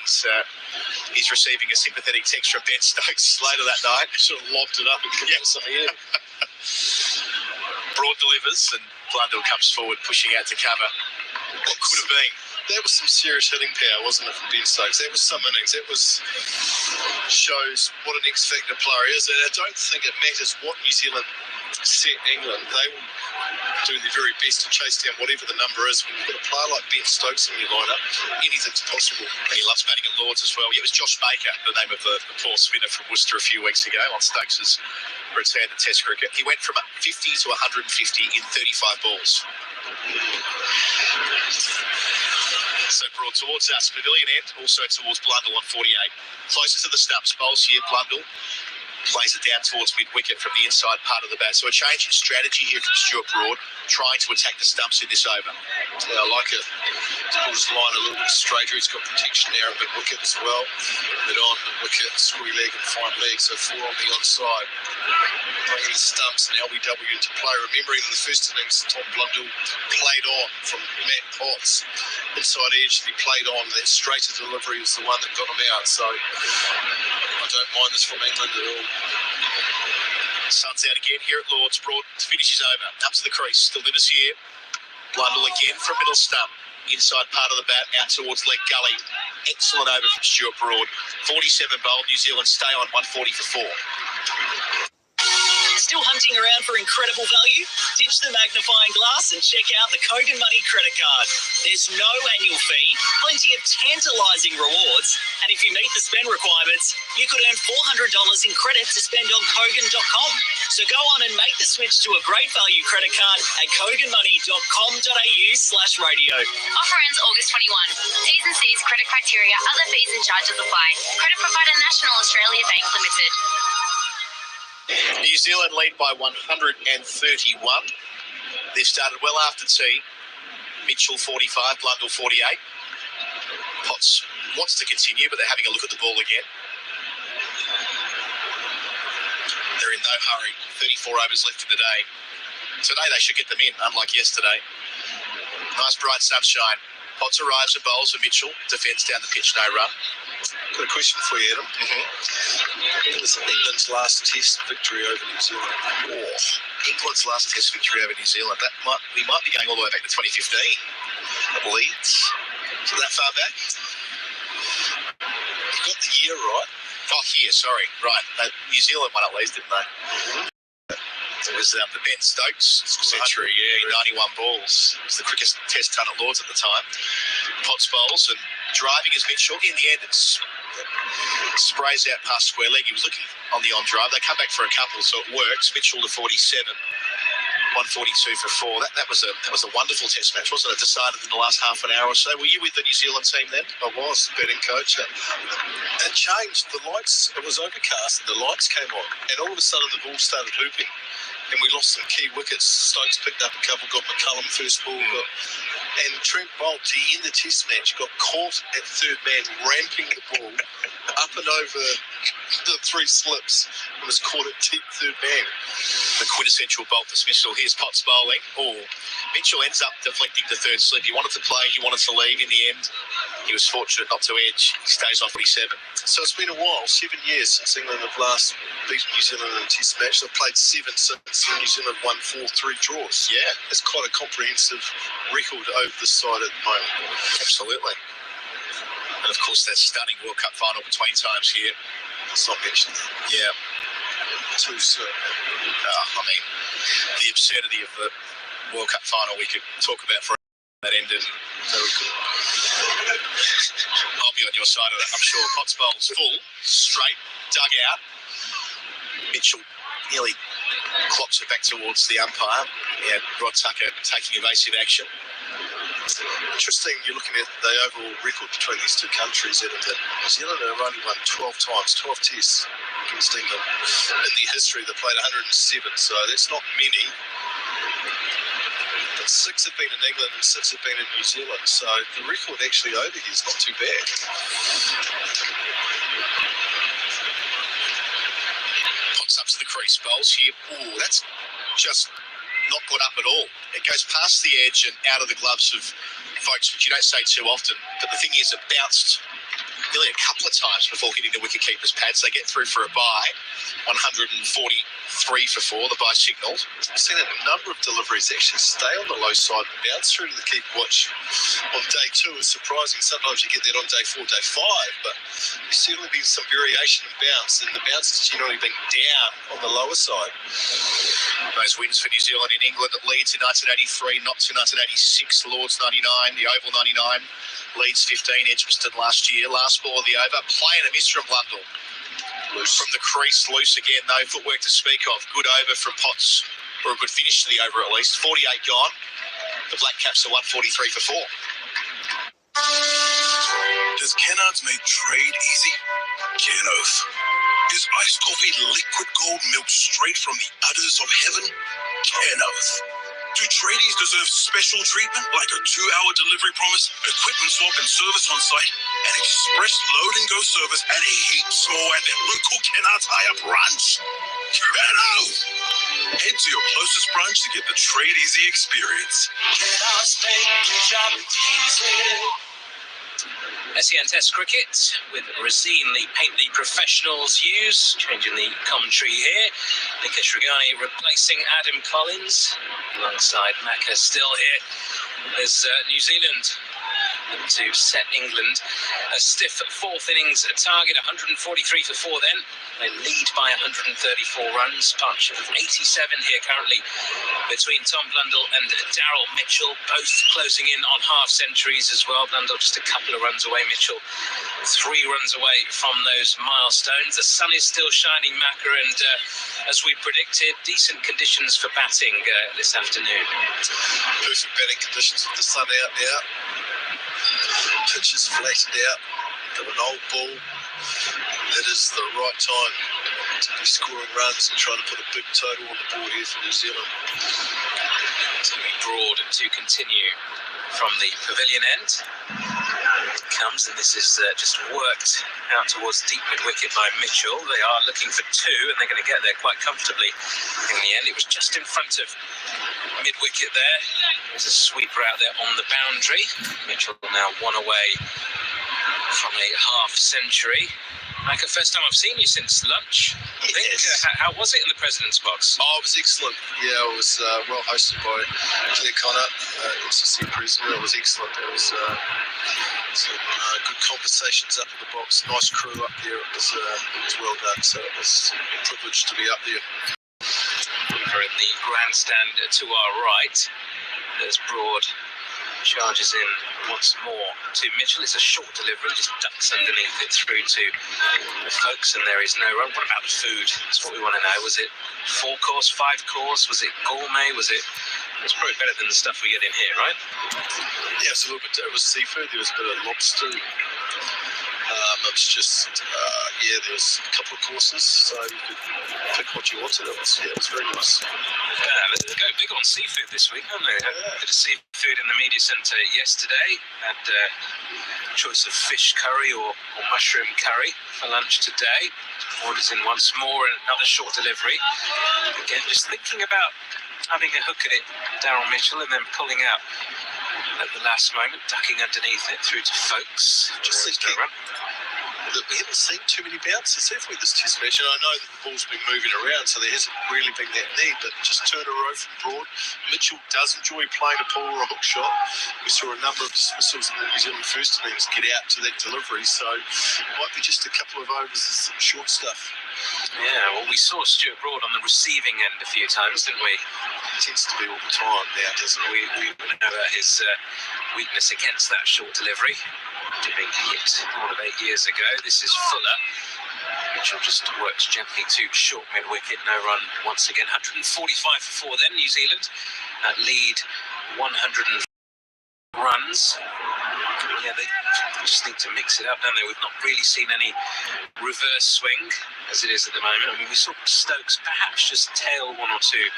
he's receiving a sympathetic text from Ben Stokes later that night. He sort of lobbed it up and given it some air. Broad delivers, and Blundell comes forward, pushing out to cover. What could have been? That was some serious hitting power, wasn't it, from Ben Stokes? That was some innings. That shows what an X-factor player is. And I don't think it matters what New Zealand set England. They will do their very best to chase down whatever the number is. When you've got a player like Ben Stokes in your lineup, anything's possible. And he loves batting at Lords as well. It was Josh Baker, the name of the poor spinner from Worcester a few weeks ago, on Stokes' return to Test cricket. He went from 50 to 150 in 35 balls. So Broad towards us, pavilion end, also towards Blundell on 48. Closest to the stumps, bowls here, Blundell plays it down towards mid-wicket from the inside part of the bat. So a change in strategy here from Stuart Broad, trying to attack the stumps in this over. Yeah, I like it. To pull his line a little bit straighter. He's got protection there, a bit wicket as well. Mid on, wicket, square leg and fine leg, so 4 on the onside. Bringing the stumps and LBW into play. Remembering in the first innings, Tom Blundell played on from Matt Potts. Inside edge, he played on. That straighter delivery was the one that got him out. So I don't mind this from England at all. Sun's out again here at Lords. Broad finishes over. Up to the crease. Delivers here. Blundell again from middle stump. Inside part of the bat. Out towards leg gully. Excellent over from Stuart Broad. 47 bowled. New Zealand stay on 140 for 4. Still hunting around for incredible value? Ditch the magnifying glass and check out the Kogan Money credit card. There's no annual fee, plenty of tantalising rewards, and if you meet the spend requirements, you could earn $400 in credit to spend on Kogan.com. So go on and make the switch to a great value credit card at koganmoney.com.au/radio. Offer ends August 21. T's and C's, credit criteria, other fees and charges apply. Credit provider National Australia Bank Limited. New Zealand lead by 131. They've started well after tea. Mitchell 45, Blundell 48. Potts wants to continue, but they're having a look at the ball again. They're in no hurry. 34 overs left in the day. Today they should get them in, unlike yesterday. Nice bright sunshine. Potts arrives and bowls for Mitchell. Defends down the pitch, no run. Got a question for you, Adam. When was England's last Test victory over New Zealand? Oh, England's last Test victory over New Zealand. We might be going all the way back to 2015 at Leeds. Is it that far back? You got the year right. Oh, here, sorry. Right. New Zealand won at Leeds, didn't they? It was the Ben Stokes century, 91 balls. It was the quickest Test done at Lords at the time. Potts bowls and driving is Mitchell. In the end, it sprays out past square leg. He was looking on the on drive. They come back for a couple, so it works. Mitchell to 47, 142 for 4. That was a wonderful Test match, wasn't it? Decided in the last half an hour or so. Were you with the New Zealand team then? I was betting coach. It changed. The lights. It was overcast. And the lights came on, and all of a sudden the ball started hooping. And we lost some key wickets. Stokes picked up a couple, got McCullum first ball, and Trent Bolt, to end the Test match, got caught at third man, ramping the ball up and over the 3 slips, and was caught at third man. The quintessential Bolt dismissal. Here's Potts bowling. Oh, Mitchell ends up deflecting the third slip. He wanted to play, he wanted to leave. In the end, he was fortunate not to edge. He stays on 47. So it's been a while, 7 years since England have last beaten New Zealand in a Test match. They've played 7 since New Zealand won 4-3 draws. Yeah. It's quite a comprehensive record over this side at the moment. Absolutely. And of course, that stunning World Cup final between times here. Let's not mention that. Yeah. Too soon. I mean, the absurdity of the World Cup final we could talk about for that ended. Very good. I'll be on your side of that, I'm sure. Potts bowls full, straight, dug out. Mitchell nearly clocks it back towards the umpire. Yeah, Rod Tucker taking evasive action. Interesting, you're looking at the overall record between these two countries, Adam, that New Zealand have only won 12 times, 12 tests against England. In their history, they played 107, so that's not many. But 6 have been in England and 6 have been in New Zealand. So the record actually over here is not too bad. Pots up to the crease, bowls here. Ooh, that's just not put up at all. It goes past the edge and out of the gloves of folks, which you don't say too often. But the thing is, it bounced nearly a couple of times before hitting the wicketkeeper's pads. They get through for a bye. 143 for 4, the bye signalled. I've seen a number of deliveries actually stay on the low side and bounce through to the keeper, which on day 2 is surprising. Sometimes you get that on day 4, day 5, but there's certainly been some variation in bounce, and the bounce has generally been down on the lower side. Those wins for New Zealand in England at Leeds in 1983, Notts in 1986, Lords 99, the Oval 99, Leeds 15, Edgbaston last year. Last ball of the over, play and a miss from Blundell. Loose from the crease, loose again, no footwork to speak of. Good over from Potts, or a good finish to the over at least. 48 gone. The Black Caps are 143 for 4. Does Kennard's make trade easy? Ken Oath. Is iced coffee liquid gold milk straight from the udders of heaven? Ken Oath. Do tradies deserve special treatment like a 2-hour delivery promise, equipment swap and service on site, and express load and go service and heaps more at their local Kennard's Hire branch? Ken Oath. Head to your closest branch to get the trade easy experience. Kennard's make your job easy. SEN Test Cricket with Razine, the paint the professionals use, changing the commentary here. Nikesh Regani replacing Adam Collins alongside Macca still here. There's New Zealand to set England a stiff 4th innings target, 143 for 4 then. They lead by 134 runs, partnership of 87 here currently between Tom Blundell and Daryl Mitchell, both closing in on half centuries as well. Blundell just a couple of runs away, Mitchell 3 runs away from those milestones. The sun is still shining, Macca, and as we predicted, decent conditions for batting this afternoon. Perfect batting conditions with the sun out now. Pitch is flattened out. Got an old ball. It is the right time to be scoring runs and trying to put a big total on the board here for New Zealand. To be Broad to continue from the pavilion end. It comes, and this is just worked out towards deep mid-wicket by Mitchell. They are looking for 2, and they're going to get there quite comfortably in the end. It was just in front of mid-wicket there. There's a sweeper out there on the boundary. Mitchell now 1 away from a half century. Micah, first time I've seen you since lunch. I think. How was it in the President's Box? Oh, it was excellent. Yeah, it was well hosted by Claire Connor, MCC President. It was excellent. There was some good conversations up in the box. Nice crew up there. It was well done. So it was a privilege to be up there. We're in the grandstand to our right. There's Broad. Charges in once more to Mitchell. It's a short delivery, just ducks underneath it through to the folks, and there is no run. What about the food? That's what we want to know. Was it 4-course, 5-course? Was it gourmet? Was it? It's probably better than the stuff we get in here, right? Yeah, it was a little bit. It was seafood. There was a bit of lobster. It was just there was a couple of courses, so you could pick what you wanted. It was very nice. Yeah, they go big on seafood this week, haven't they? Had a bit of seafood in the media centre yesterday. Had choice of fish curry or mushroom curry for lunch today. Orders in once more, and another short delivery. Again, just thinking about having a hook at it, Daryl Mitchell, and then pulling out at the last moment, ducking underneath it through to folks. Just thinking that we haven't seen too many bounces, have we, this test match? And I know that the ball's been moving around, so there hasn't really been that need, but just turn a row from Broad. Mitchell does enjoy playing a pull or a hook shot. We saw a number of dismissals in the New Zealand first innings get out to that delivery, so it might be just a couple of overs and some short stuff. Yeah, well, we saw Stuart Broad on the receiving end a few times, didn't we? It tends to be all the time now, doesn't it? We know about his weakness against that short delivery. Being hit more than 8 years ago. This is Fuller. Mitchell just works gently to short mid-wicket. No run once again. 145 for 4 then. New Zealand lead 100 runs. Yeah, they just need to mix it up, don't they? We've not really seen any reverse swing as it is at the moment. I mean, we saw Stokes perhaps just tail one or two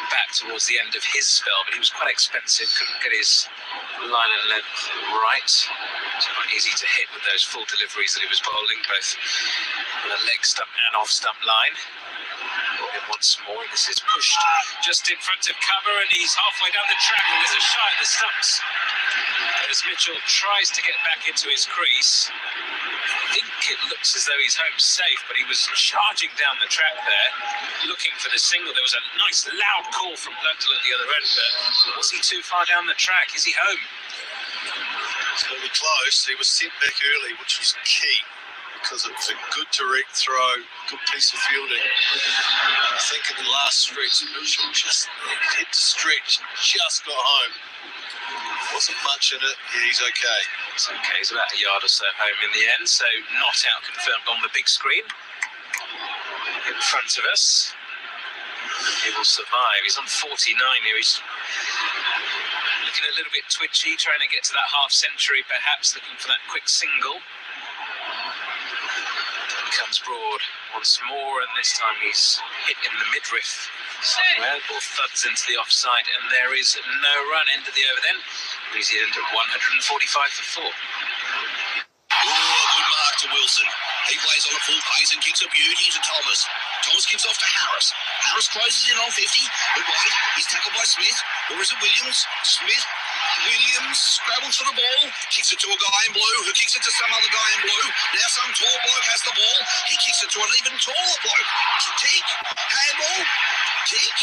back towards the end of his spell, but he was quite expensive, couldn't get his line and length right. It's quite easy to hit with those full deliveries that he was bowling, both on the leg stump and off stump line. And once more, and this is pushed just in front of cover, and he's halfway down the track, and there's a shot at the stumps as Mitchell tries to get back into his crease. I think it looks as though he's home safe, but he was charging down the track there, looking for the single. There was a nice loud call from Blundell at the other end, but was he too far down the track? Is he home? It's going to be close. He was sent back early, which was key, because it was a good direct throw, good piece of fielding. I think in the last stretch, Mitchell just had to stretch, just got home. Wasn't much in it. Yeah, he's okay. It's okay. He's about a yard or so home in the end, so not out confirmed on the big screen in front of us. He will survive. He's on 49 here. He's looking a little bit twitchy, trying to get to that half century, perhaps looking for that quick single. Comes broad once more, and this time he's hit in the midriff somewhere. Ball thuds into the offside, and there is no run. End of the over then. New Zealand at 145 for 4. Good mark to Wilson. He plays on a full pace and kicks a beauty to Thomas. Thomas gives off to Harris. Harris closes in on 50. But wait, he's tackled by Smith. Or is it Williams? Williams scrabbles for the ball. Kicks it to a guy in blue, who kicks it to some other guy in blue. Now some tall bloke has the ball. He kicks it to an even taller bloke. Kick. Handball. Kick.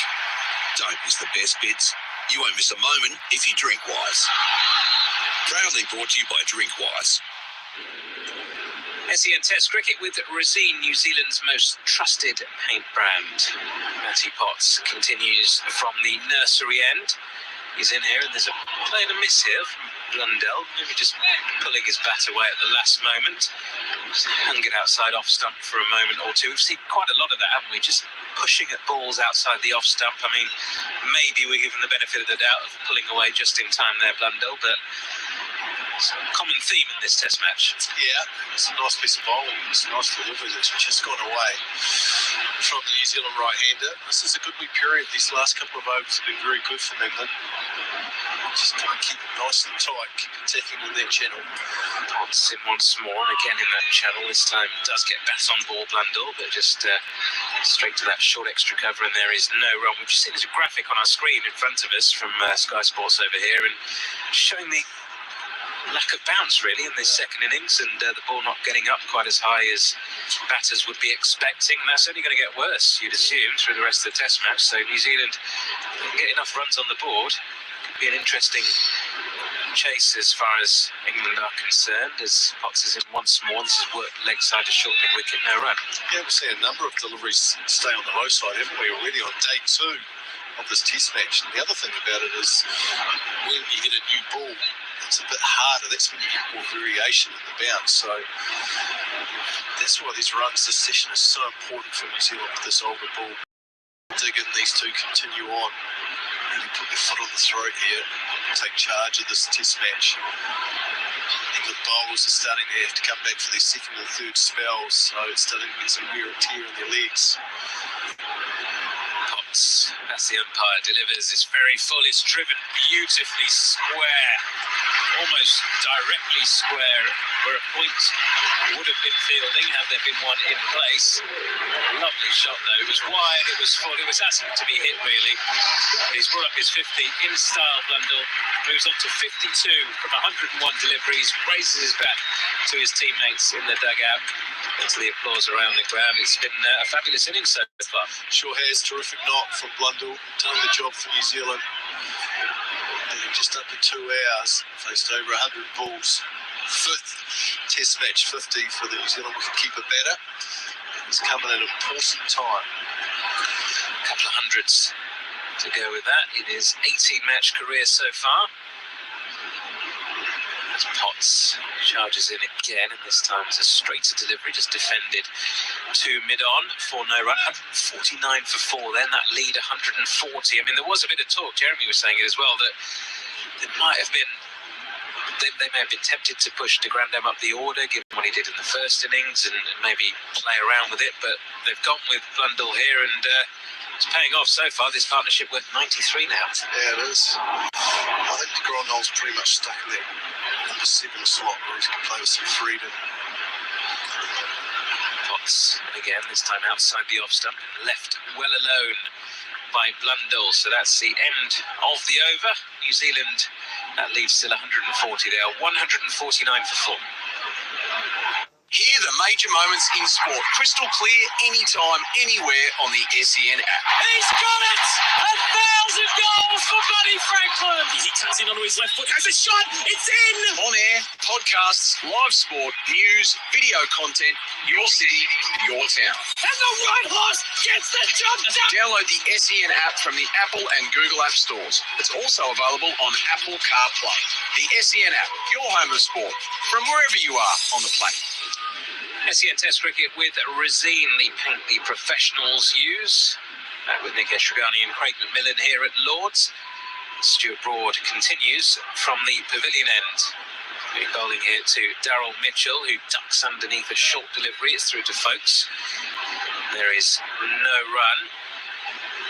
Don't miss the best bits. You won't miss a moment if you drink Wise. Proudly brought to you by Drink Wise. SEN Test Cricket with Resine, New Zealand's most trusted paint brand. Matty Potts continues from the nursery end. He's in here, and there's a play and a miss here from Blundell. Maybe just pulling his bat away at the last moment. Just hung it outside off stump for a moment or two. We've seen quite a lot of that, haven't we? Just pushing at balls outside the off stump. I mean, maybe we're given the benefit of the doubt of pulling away just in time there, Blundell, but it's a common theme in this test match. Yeah, it's a nice piece of bowling. It's a nice delivery that's just gone away from the New Zealand right-hander. This is a good week period. These last couple of overs have been very good from England. Just got to keep it nice and tight, keep attacking in that channel. Potts in once more, and again in that channel. This time does get bats on ball, Blundell, but just straight to that short extra cover, and there is no run. We've just seen there's a graphic on our screen in front of us from Sky Sports over here, and showing the lack of bounce really in this second innings, and the ball not getting up quite as high as batters would be expecting. And that's only going to get worse, you'd assume, through the rest of the test match. So New Zealand get enough runs on the board. Could be an interesting chase as far as England are concerned, as Potts is in once more. This is worked leg side to short mid wicket, no run. Yeah, we've seen a number of deliveries stay on the low side, haven't we, already on day 2 of this test match. And the other thing about it is when you hit a new ball, it's a bit harder. That's when you get more variation in the bounce. So that's why these runs this session is so important for New Zealand with this older ball. Dig in, these two continue on. Really put their foot on the throat here. Take charge of this test match. England bowlers are starting to have to come back for their second and third spells, so it's starting to get some wear and tear in their legs. Potts, as the umpire delivers, is very full. It's driven beautifully square, almost directly square, where a point would have been fielding had there been one in place. Lovely shot though. It was wide, it was full, it was asking to be hit really. But he's brought up his 50 in style. Blundell moves on to 52 from 101 deliveries, raises his bat to his teammates in the dugout. Into the applause around the ground. It's been a fabulous innings so far. Sure has. Terrific knock from Blundell. Done the job for New Zealand. And just under 2 hours, faced over 100 balls. 5th test match, 50 for the New Zealand wicketkeeper batter. It's coming at an important time. A couple of hundreds to go with that. It is 18-match career so far. As Potts charges in again, and this time is a straighter delivery, just defended to mid-on for no run. 149 for 4 then, that lead 140. I mean, there was a bit of talk, Jeremy was saying it as well, that it might have been they may have been tempted to push de Grandam up the order, given what he did in the first innings, and maybe play around with it, but they've gone with Blundell here, and it's paying off so far. This partnership worth 93 now. Yeah, it is. I think de Grandam's pretty much stuck in that number 7 slot where he can play with some freedom. Potts, and again, this time outside the off stump, left well alone by Blundell. So that's the end of the over. New Zealand, that leaves still 140. They are 149 for 4. Hear the major moments in sport crystal clear anytime, anywhere on the SEN app. He's got it! 1,000 goals for Buddy Franklin! He cuts in onto his left foot, has a shot, it's in! On air, podcasts, live sport, news, video content, your city, your town. And the right horse gets the job done! Download the SEN app from the Apple and Google App Stores. It's also available on Apple CarPlay. The SEN app, your home of sport, from wherever you are on the planet. SEN Test Cricket with Resine, the paint the professionals use. Back with Nick Estragani and Craig McMillan here at Lords. Stuart Broad continues from the pavilion end. Bowling here to Daryl Mitchell, who ducks underneath a short delivery. It's through to Folkes. There is no run.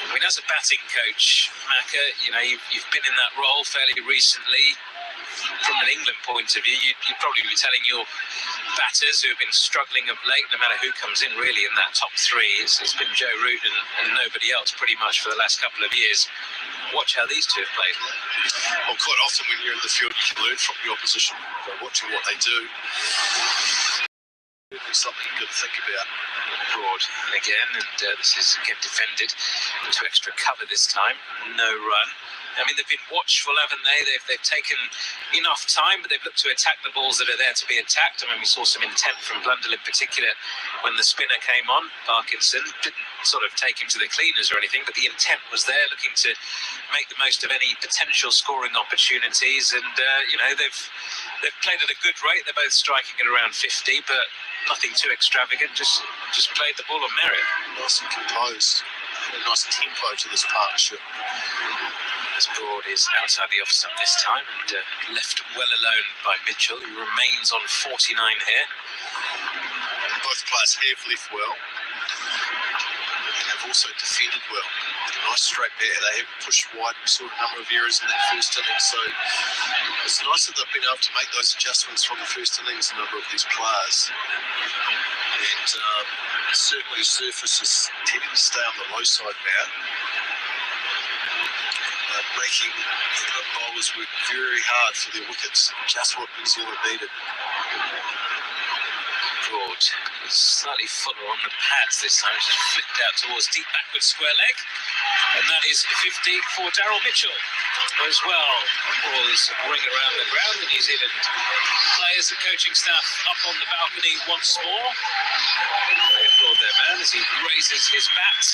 I mean, as a batting coach, Macca, you know, you've been in that role fairly recently. From an England point of view, you'd probably be telling your batters who have been struggling of late, no matter who comes in really in that top 3, it's been Joe Root and nobody else pretty much for the last couple of years. Watch how these two have played. Well, quite often when you're in the field, you can learn from the opposition by watching what they do. It's something you've got to think about. Broad again, and this is again defended to extra cover this time. No run. I mean, they've been watchful, haven't they? They've taken enough time, but they've looked to attack the balls that are there to be attacked. I mean, we saw some intent from Blundell in particular when the spinner came on. Parkinson didn't sort of take him to the cleaners or anything, but the intent was there, looking to make the most of any potential scoring opportunities. And, you know, they've played at a good rate. They're both striking at around 50, but nothing too extravagant, just played the ball on merit. Nice and composed. A nice tempo to this partnership. As Broad is outside the off stump this time and left well alone by Mitchell, who remains on 49 here. Both players have left well and have also defended well. Nice straight back. They have pushed wide. We saw a number of errors in that first innings, so it's nice that they've been able to make those adjustments from the first innings, a number of these players. And certainly the surface is tending to stay on the low side now, making England bowlers work very hard for their wickets, just what New Zealand needed. Broad is slightly fuller on the pads this time. It's just flipped out towards deep backward square leg, and that is 50 for Daryl Mitchell as well. The ball is ring around the ground. The New Zealand players and coaching staff up on the balcony once more. They applaud their man as he raises his bat.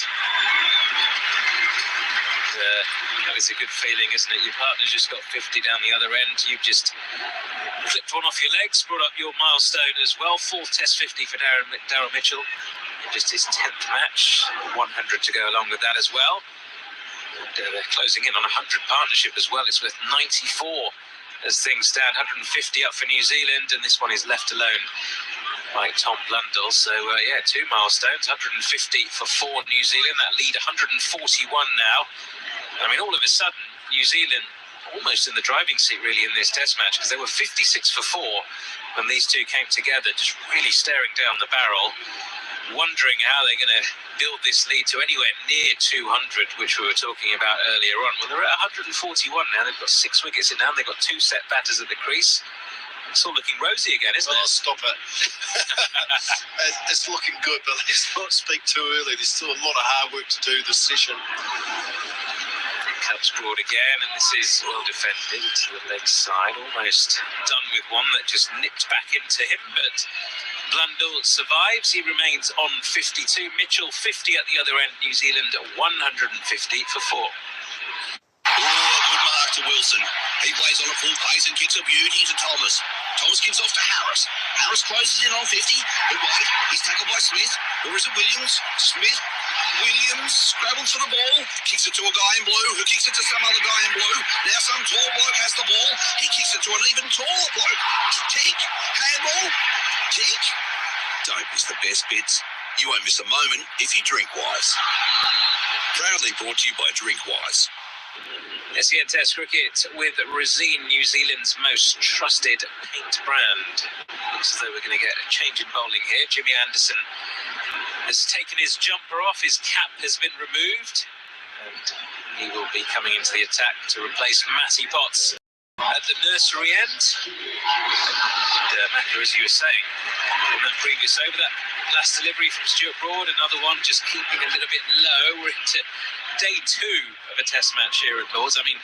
That is a good feeling, isn't it? Your partner's just got 50 down the other end. You've just clipped one off your legs, brought up your milestone as well. 4th Test 50 for Daryl Mitchell. Just his 10th match. 100 to go along with that as well. And they're closing in on a 100 partnership as well. It's worth 94 as things stand. 150 up for New Zealand, and this one is left alone by Tom Blundell. So, yeah, 2 milestones. 150 for 4 New Zealand. That lead 141 now. I mean, all of a sudden, New Zealand almost in the driving seat, really, in this Test match, because they were 56 for 4 when these two came together, just really staring down the barrel, wondering how they're going to build this lead to anywhere near 200, which we were talking about earlier on. Well, they're at 141 now. They've got 6 wickets in hand. They've got 2 set batters at the crease. It's all looking rosy again, isn't it? Oh, stop it. It's looking good, but let's not speak too early. There's still a lot of hard work to do this session. Cups Broad again, and this is well defended to the leg side. Almost done with one that just nipped back into him, but Blundell survives. He remains on 52. Mitchell 50 at the other end. New Zealand 150 for 4. Oh, good mark to to Wilson. He plays on at full pace and kicks a beauty to Thomas. Thomas gives off to Harris. Harris closes in on 50. But wait, he's tackled by Smith. Or is it Williams? Williams scrabbles for the ball. Kicks it to a guy in blue who kicks it to some other guy in blue. Now some tall bloke has the ball. He kicks it to an even taller bloke. Kick. Handball. Kick. Don't miss the best bits. You won't miss a moment if you drink Wise. Proudly brought to you by Drink Wise. SEN Test Cricket with Resine, New Zealand's most trusted paint brand. Looks as though we're going to get a change in bowling here. Jimmy Anderson has taken his jumper off, his cap has been removed, and he will be coming into the attack to replace Matty Potts at the nursery end. And Macca, as you were saying, in that previous over, that last delivery from Stuart Broad, another one just keeping a little bit low. We're into day 2 of a test match here at Lord's. I mean,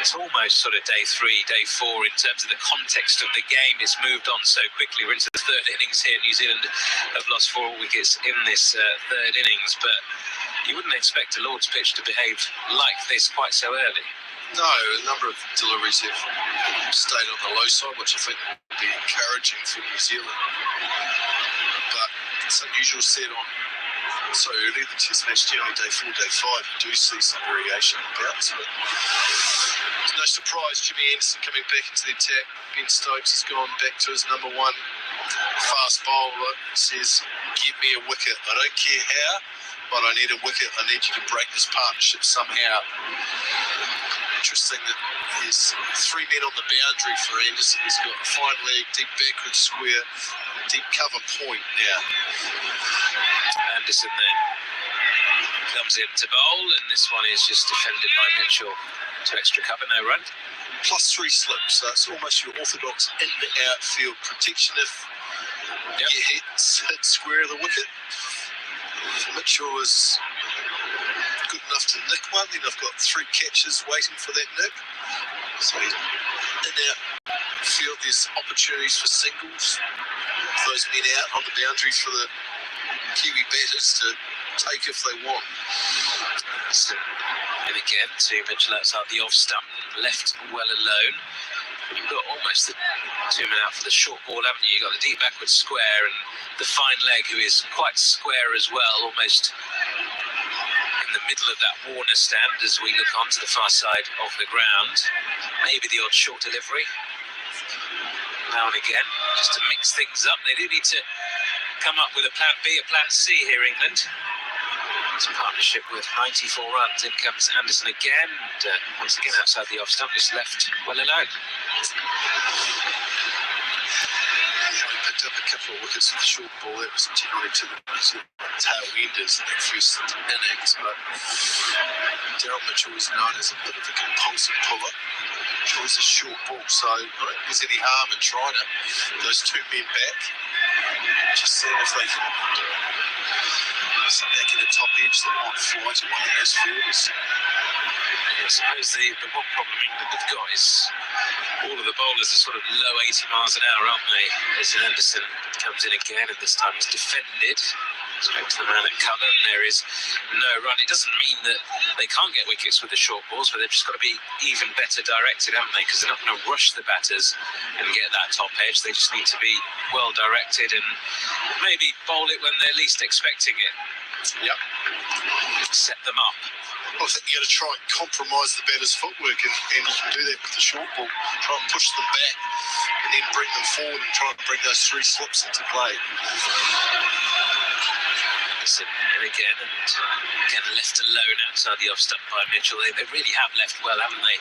it's almost sort of day 3, day 4 in terms of the context of the game. It's moved on so quickly. We're into the third innings here. New Zealand have lost 4 wickets in this third innings, but you wouldn't expect a Lord's pitch to behave like this quite so early. No, a number of deliveries have stayed on the low side, which I think would be encouraging for New Zealand. But it's unusual set on so early. The test match, generally day 4, day 5, you do see some variation in bouts. But there's no surprise, Jimmy Anderson coming back into the attack. Ben Stokes has gone back to his number 1 fast bowler. Says, get me a wicket. I don't care how, but I need a wicket. I need you to break this partnership somehow. Interesting that there's 3 men on the boundary for Anderson. He's got a fine leg, deep backward square, and a deep cover point now. Anderson then comes in to bowl, and this one is just defended by Mitchell to extra cover, no run. +3 slips, so it's almost your orthodox in the outfield protection if you hit square of the wicket. Mitchell is good enough to nick one, then I've got 3 catches waiting for that nick. So in our field there's opportunities for singles. Those men out on the boundary for the Kiwi batters to take if they want. And again to Mitchell outside the off stump, left well alone. You've got almost the 2 men out for the short ball, haven't you? You've got the deep backward square and the fine leg, who is quite square as well, almost in the middle of that Warner stand as we look onto the far side of the ground. Maybe the odd short delivery now and again, just to mix things up. They do need to come up with a plan B, a plan C here, England. It's a partnership with 94 runs. In comes Anderson again, and once again outside the off stump, just left well alone. He picked up a couple of wickets with the short ball. That was generally to the tail enders in that first innings, but Daryl Mitchell is known as a bit of a compulsive puller. Choice a short ball, so I don't think there's any harm in trying it. Those 2 men back, just seeing if they can somehow get a top edge that might fly to one of those fielders. Yeah, I suppose the one problem England have got is all of the bowlers are sort of low 80 miles an hour, aren't they? As Anderson comes in again, and this time he's defended. Spoke to the man at cover, and there is no run. It doesn't mean that they can't get wickets with the short balls, but they've just got to be even better directed, haven't they? Because they're not going to rush the batters and get that top edge. They just need to be well directed and maybe bowl it when they're least expecting it. Yep. Set them up. I think you got to try and compromise the batter's footwork, and you can do that with the short ball. Try and push them back, and then bring them forward and try and bring those 3 slips into play. And again left alone outside the off stump by Mitchell. They really have left well, haven't they?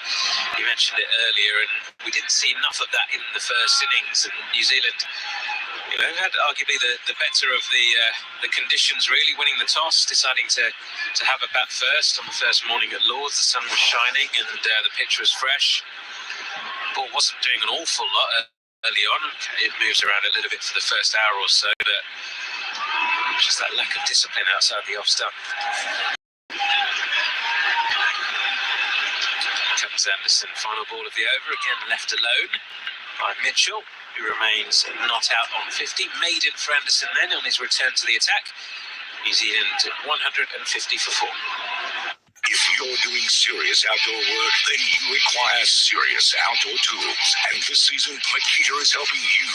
You mentioned it earlier, and we didn't see enough of that in the first innings. And New Zealand, had arguably the better of the conditions, really, winning the toss, deciding to have a bat first on the first morning at Lord's. The sun was shining and the pitch was fresh. Ball wasn't doing an awful lot early on. It moves around a little bit for the first hour or so, but just that lack of discipline outside the off stump. Comes Anderson, final ball of the over, again left alone by Mitchell, who remains not out on 50. Maiden for Anderson then on his return to the attack. New Zealand 150 for 4. If you're doing serious outdoor work, then you require serious outdoor tools. And this season, Makita is helping you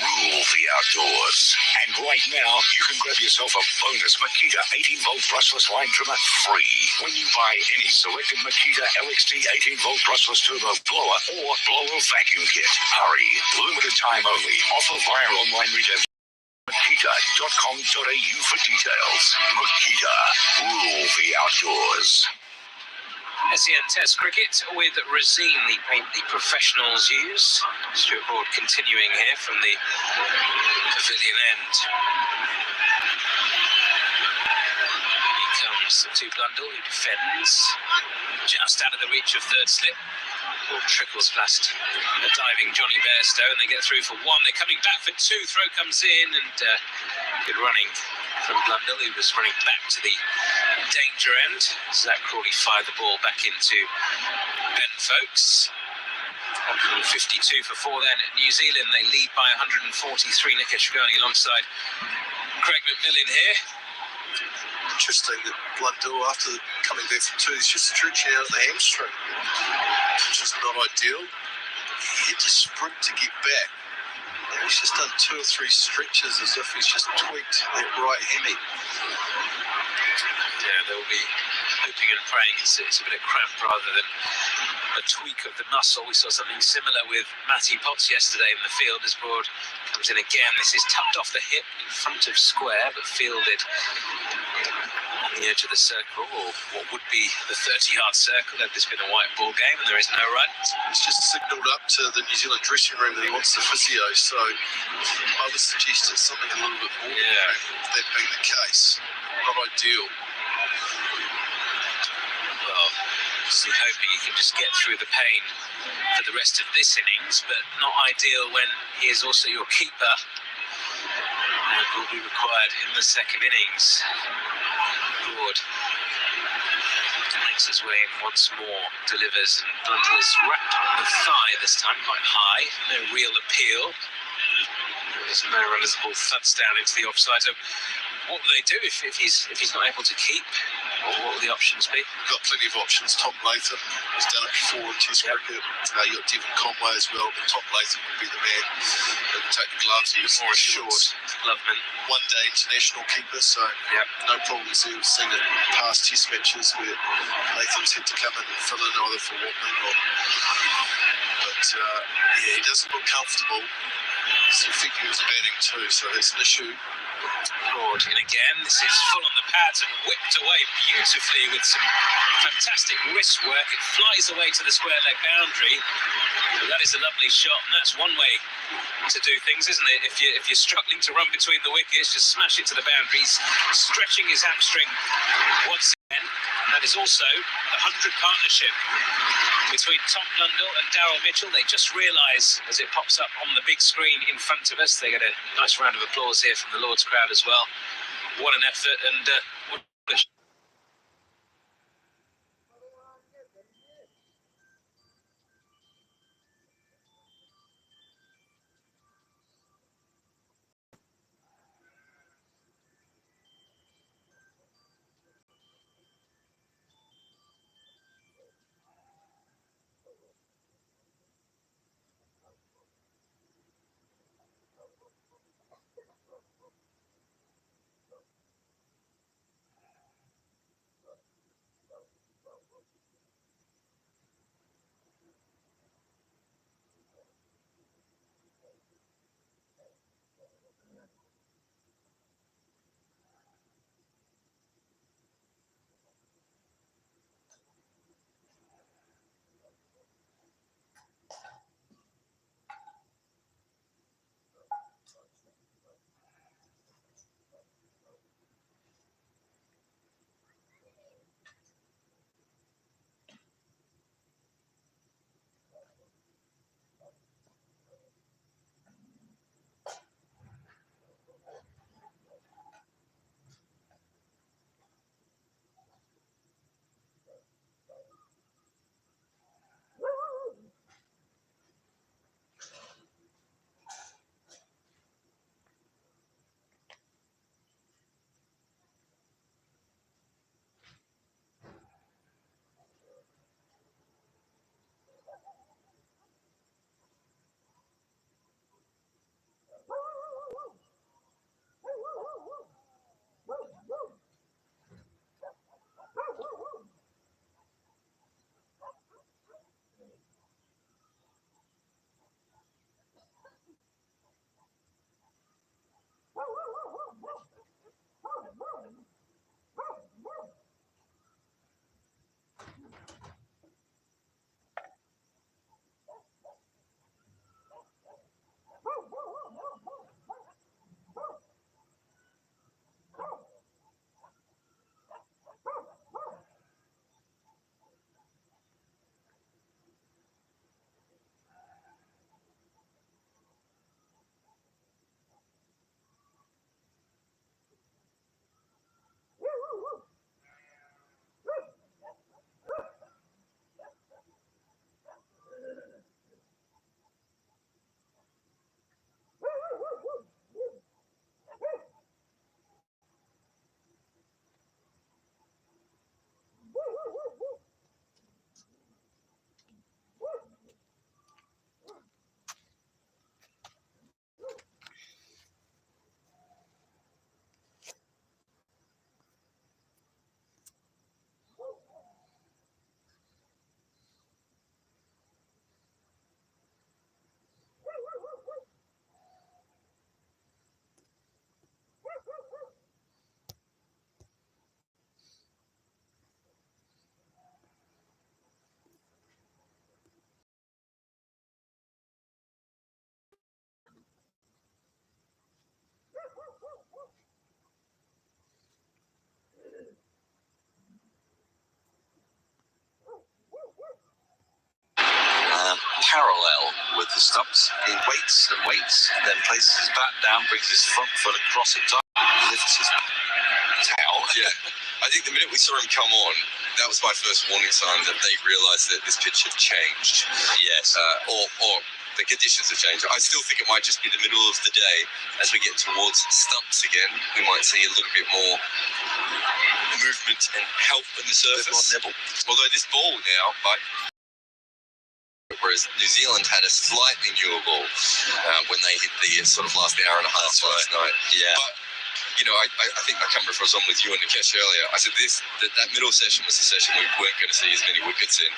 rule the outdoors. And right now, you can grab yourself a bonus Makita 18-volt brushless line trimmer free when you buy any selected Makita LXT 18-volt brushless turbo blower or blower vacuum kit. Hurry. Limited time only. Offer via online retail. Makita.com.au for details. Makita. Rule the outdoors. SEN Test Cricket with Razine, the paint the professionals use. Stuart Broad continuing here from the pavilion end. He comes to Blundell, who defends just out of the reach of third slip. Ball trickles past a diving Johnny Bairstow, and they get through for one. They're coming back for two. Throw comes in, and good running from Blundell, who was running back to the danger end. Zach Crawley fired the ball back into Ben Folkes. 152 for four then at New Zealand. They lead by 143. Nikesh going alongside Craig McMillan here. Interesting that Blundell, after coming back from two, he's just stretching out the hamstring, which is not ideal. He had to sprint to get back. Now he's just done 2 or 3 stretches as if he's just tweaked that right hammy. Yeah, they'll be hoping and praying it's a bit of cramp rather than a tweak of the muscle. We saw something similar with Matty Potts yesterday in the field as Broad comes in again. This is tucked off the hip in front of square, but fielded on the edge of the circle, or what would be the 30-yard circle had this been a white ball game, and there is no run. He's just signalled up to the New Zealand dressing room that he wants the physio, so I would suggest it's something a little bit more. Yeah. That being the case, not ideal. Well, obviously hoping he can just get through the pain for the rest of this innings, but not ideal when he is also your keeper and will be required in the second innings. Broad makes his way in once more, delivers, and Blundell is wrapped on the thigh this time, quite high, no real appeal. There's no run as the ball thuds down into the offside. So what will they do if he's not able to keep? Or what will the options be? Got plenty of options. Tom Latham has done it before in Test cricket. You got Devon Conway as well, but Tom Latham would be the man that would take the gloves. He's more assured. Loveman. One-day international keeper, so no problems there. We've seen it in past Test matches where Latham's had to come in and fill in either for Watman or... But, he doesn't look comfortable. He's effective as batting too, so that's an issue. Broad in again. This is full on the pads and whipped away beautifully with some fantastic wrist work. It flies away to the square leg boundary. That is a lovely shot, and that's one way to do things, isn't it? If you're struggling to run between the wickets, just smash it to the boundaries, stretching his hamstring once again. And that is also the 100 partnership between Tom Blundell and Daryl Mitchell. They just realise as it pops up on the big screen in front of us. They get a nice round of applause here from the Lord's crowd as well. What an effort, and what a parallel with the stumps. He waits and waits, and then places his bat down, brings his front foot across it, lifts his towel. Yeah. I think the minute we saw him come on, that was my first warning sign that they realised that this pitch had changed. Yes. Or the conditions have changed. I still think it might just be the middle of the day. As we get towards stumps again, we might see a little bit more movement and help in the surface. Although this ball now, whereas New Zealand had a slightly newer ball when they hit the sort of last hour and a half last night. Yeah. But, you know, I think I can't remember if I was on with you and Nikesh earlier. I said that middle session was the session we weren't going to see as many wickets in.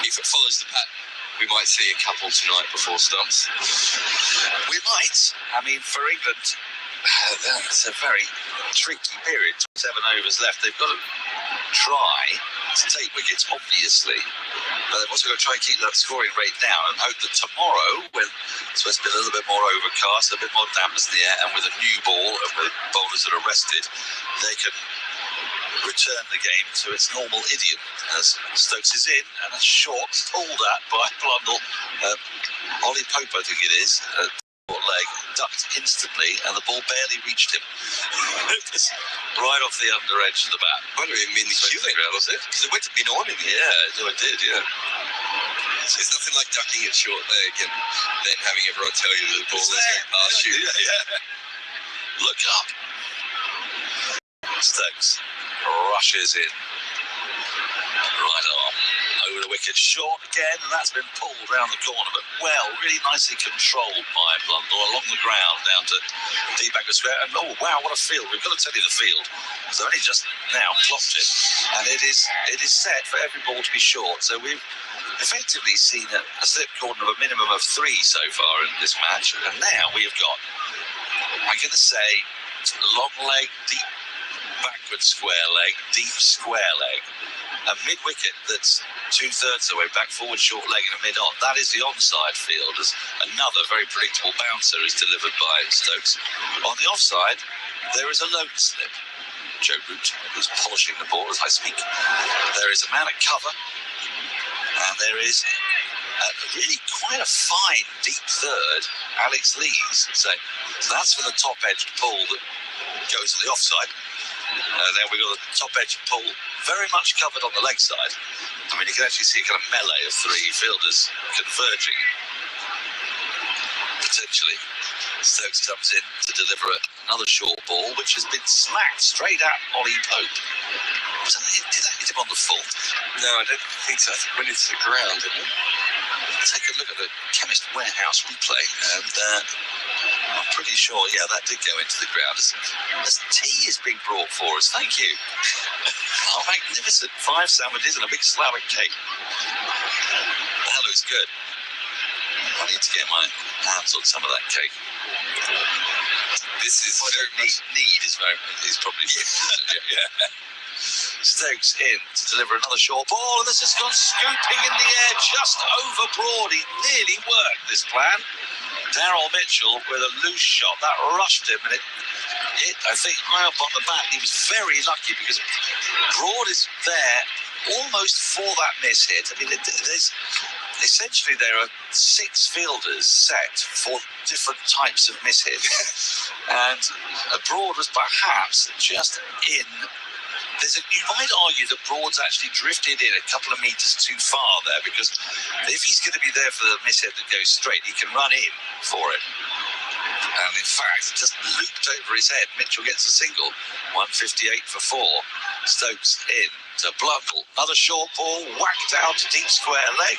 If it follows the pattern, we might see a couple tonight before stumps. We might. I mean, for England, that's a very tricky period. 7 overs left. They've got to try to take wickets, obviously, but they've also got to try and keep that scoring rate down and hope that tomorrow, when it's supposed to be a little bit more overcast, a bit more dampness in the air, and with a new ball and with bowlers that are rested, they can return the game to its normal idiom. As Stokes is in, and a short pulled at by Blundell. Ollie Pope, I think it is. Leg ducked instantly, and the ball barely reached him. It was right off the under edge of the bat. Might have been the queuing, was it? Because it went to mid on him. Yeah, it did, yeah. So it's nothing like ducking at short leg and then having everyone tell you that the ball is going past you. Yeah. Look up. Stokes rushes in. Right arm over the wicket, short again, and that's been pulled round the corner, but really nicely controlled by Blundell along the ground down to deep back of square. And oh wow, what a field! We've got to tell you the field. So only just now clocked it, and it is set for every ball to be short. So we've effectively seen a slip cordon of a minimum of 3 so far in this match, and now we have got, I'm going to say, long leg, deep backward square leg, deep square leg, a mid-wicket that's 2/3 of the way back, forward short leg and a mid-on. That is the onside field, as another very predictable bouncer is delivered by Stokes. On the offside, there is a lone slip. Joe Root is polishing the ball as I speak. There is a man at cover, and there is really quite a fine deep third, Alex Lees. So that's for the top-edged pull that goes to the offside. Then we've got the top-edged pull very much covered on the leg side. I mean, you can actually see a kind of melee of 3 fielders converging. Potentially, Stokes comes in to deliver another short ball, which has been smacked straight at Ollie Pope. Did that hit him on the full? No, I don't think so. I think it went into the ground, didn't it? Take a look at the Chemist Warehouse replay, and I'm pretty sure, that did go into the ground. As tea is being brought for us, thank you. Oh, magnificent. 5 sandwiches and a big slab of cake. That looks good. I need to get my hands on some of that cake. This is is probably yeah. Stokes in to deliver another short ball, and this has gone scooping in the air just over Broad. He nearly worked this plan. Darryl Mitchell with a loose shot that rushed him, and it hit, I think, high up on the bat. He was very lucky because Broad is there almost for that miss hit. I mean, there's essentially there are 6 fielders set for different types of miss hits, and Broad was perhaps just in. You might argue that Broad's actually drifted in a couple of metres too far there, because if he's going to be there for the miss hit that goes straight, he can run in for it. And in fact, it just looped over his head. Mitchell gets a single. 158 for 4. Stokes in to Blundell. Another short ball whacked out to deep square leg.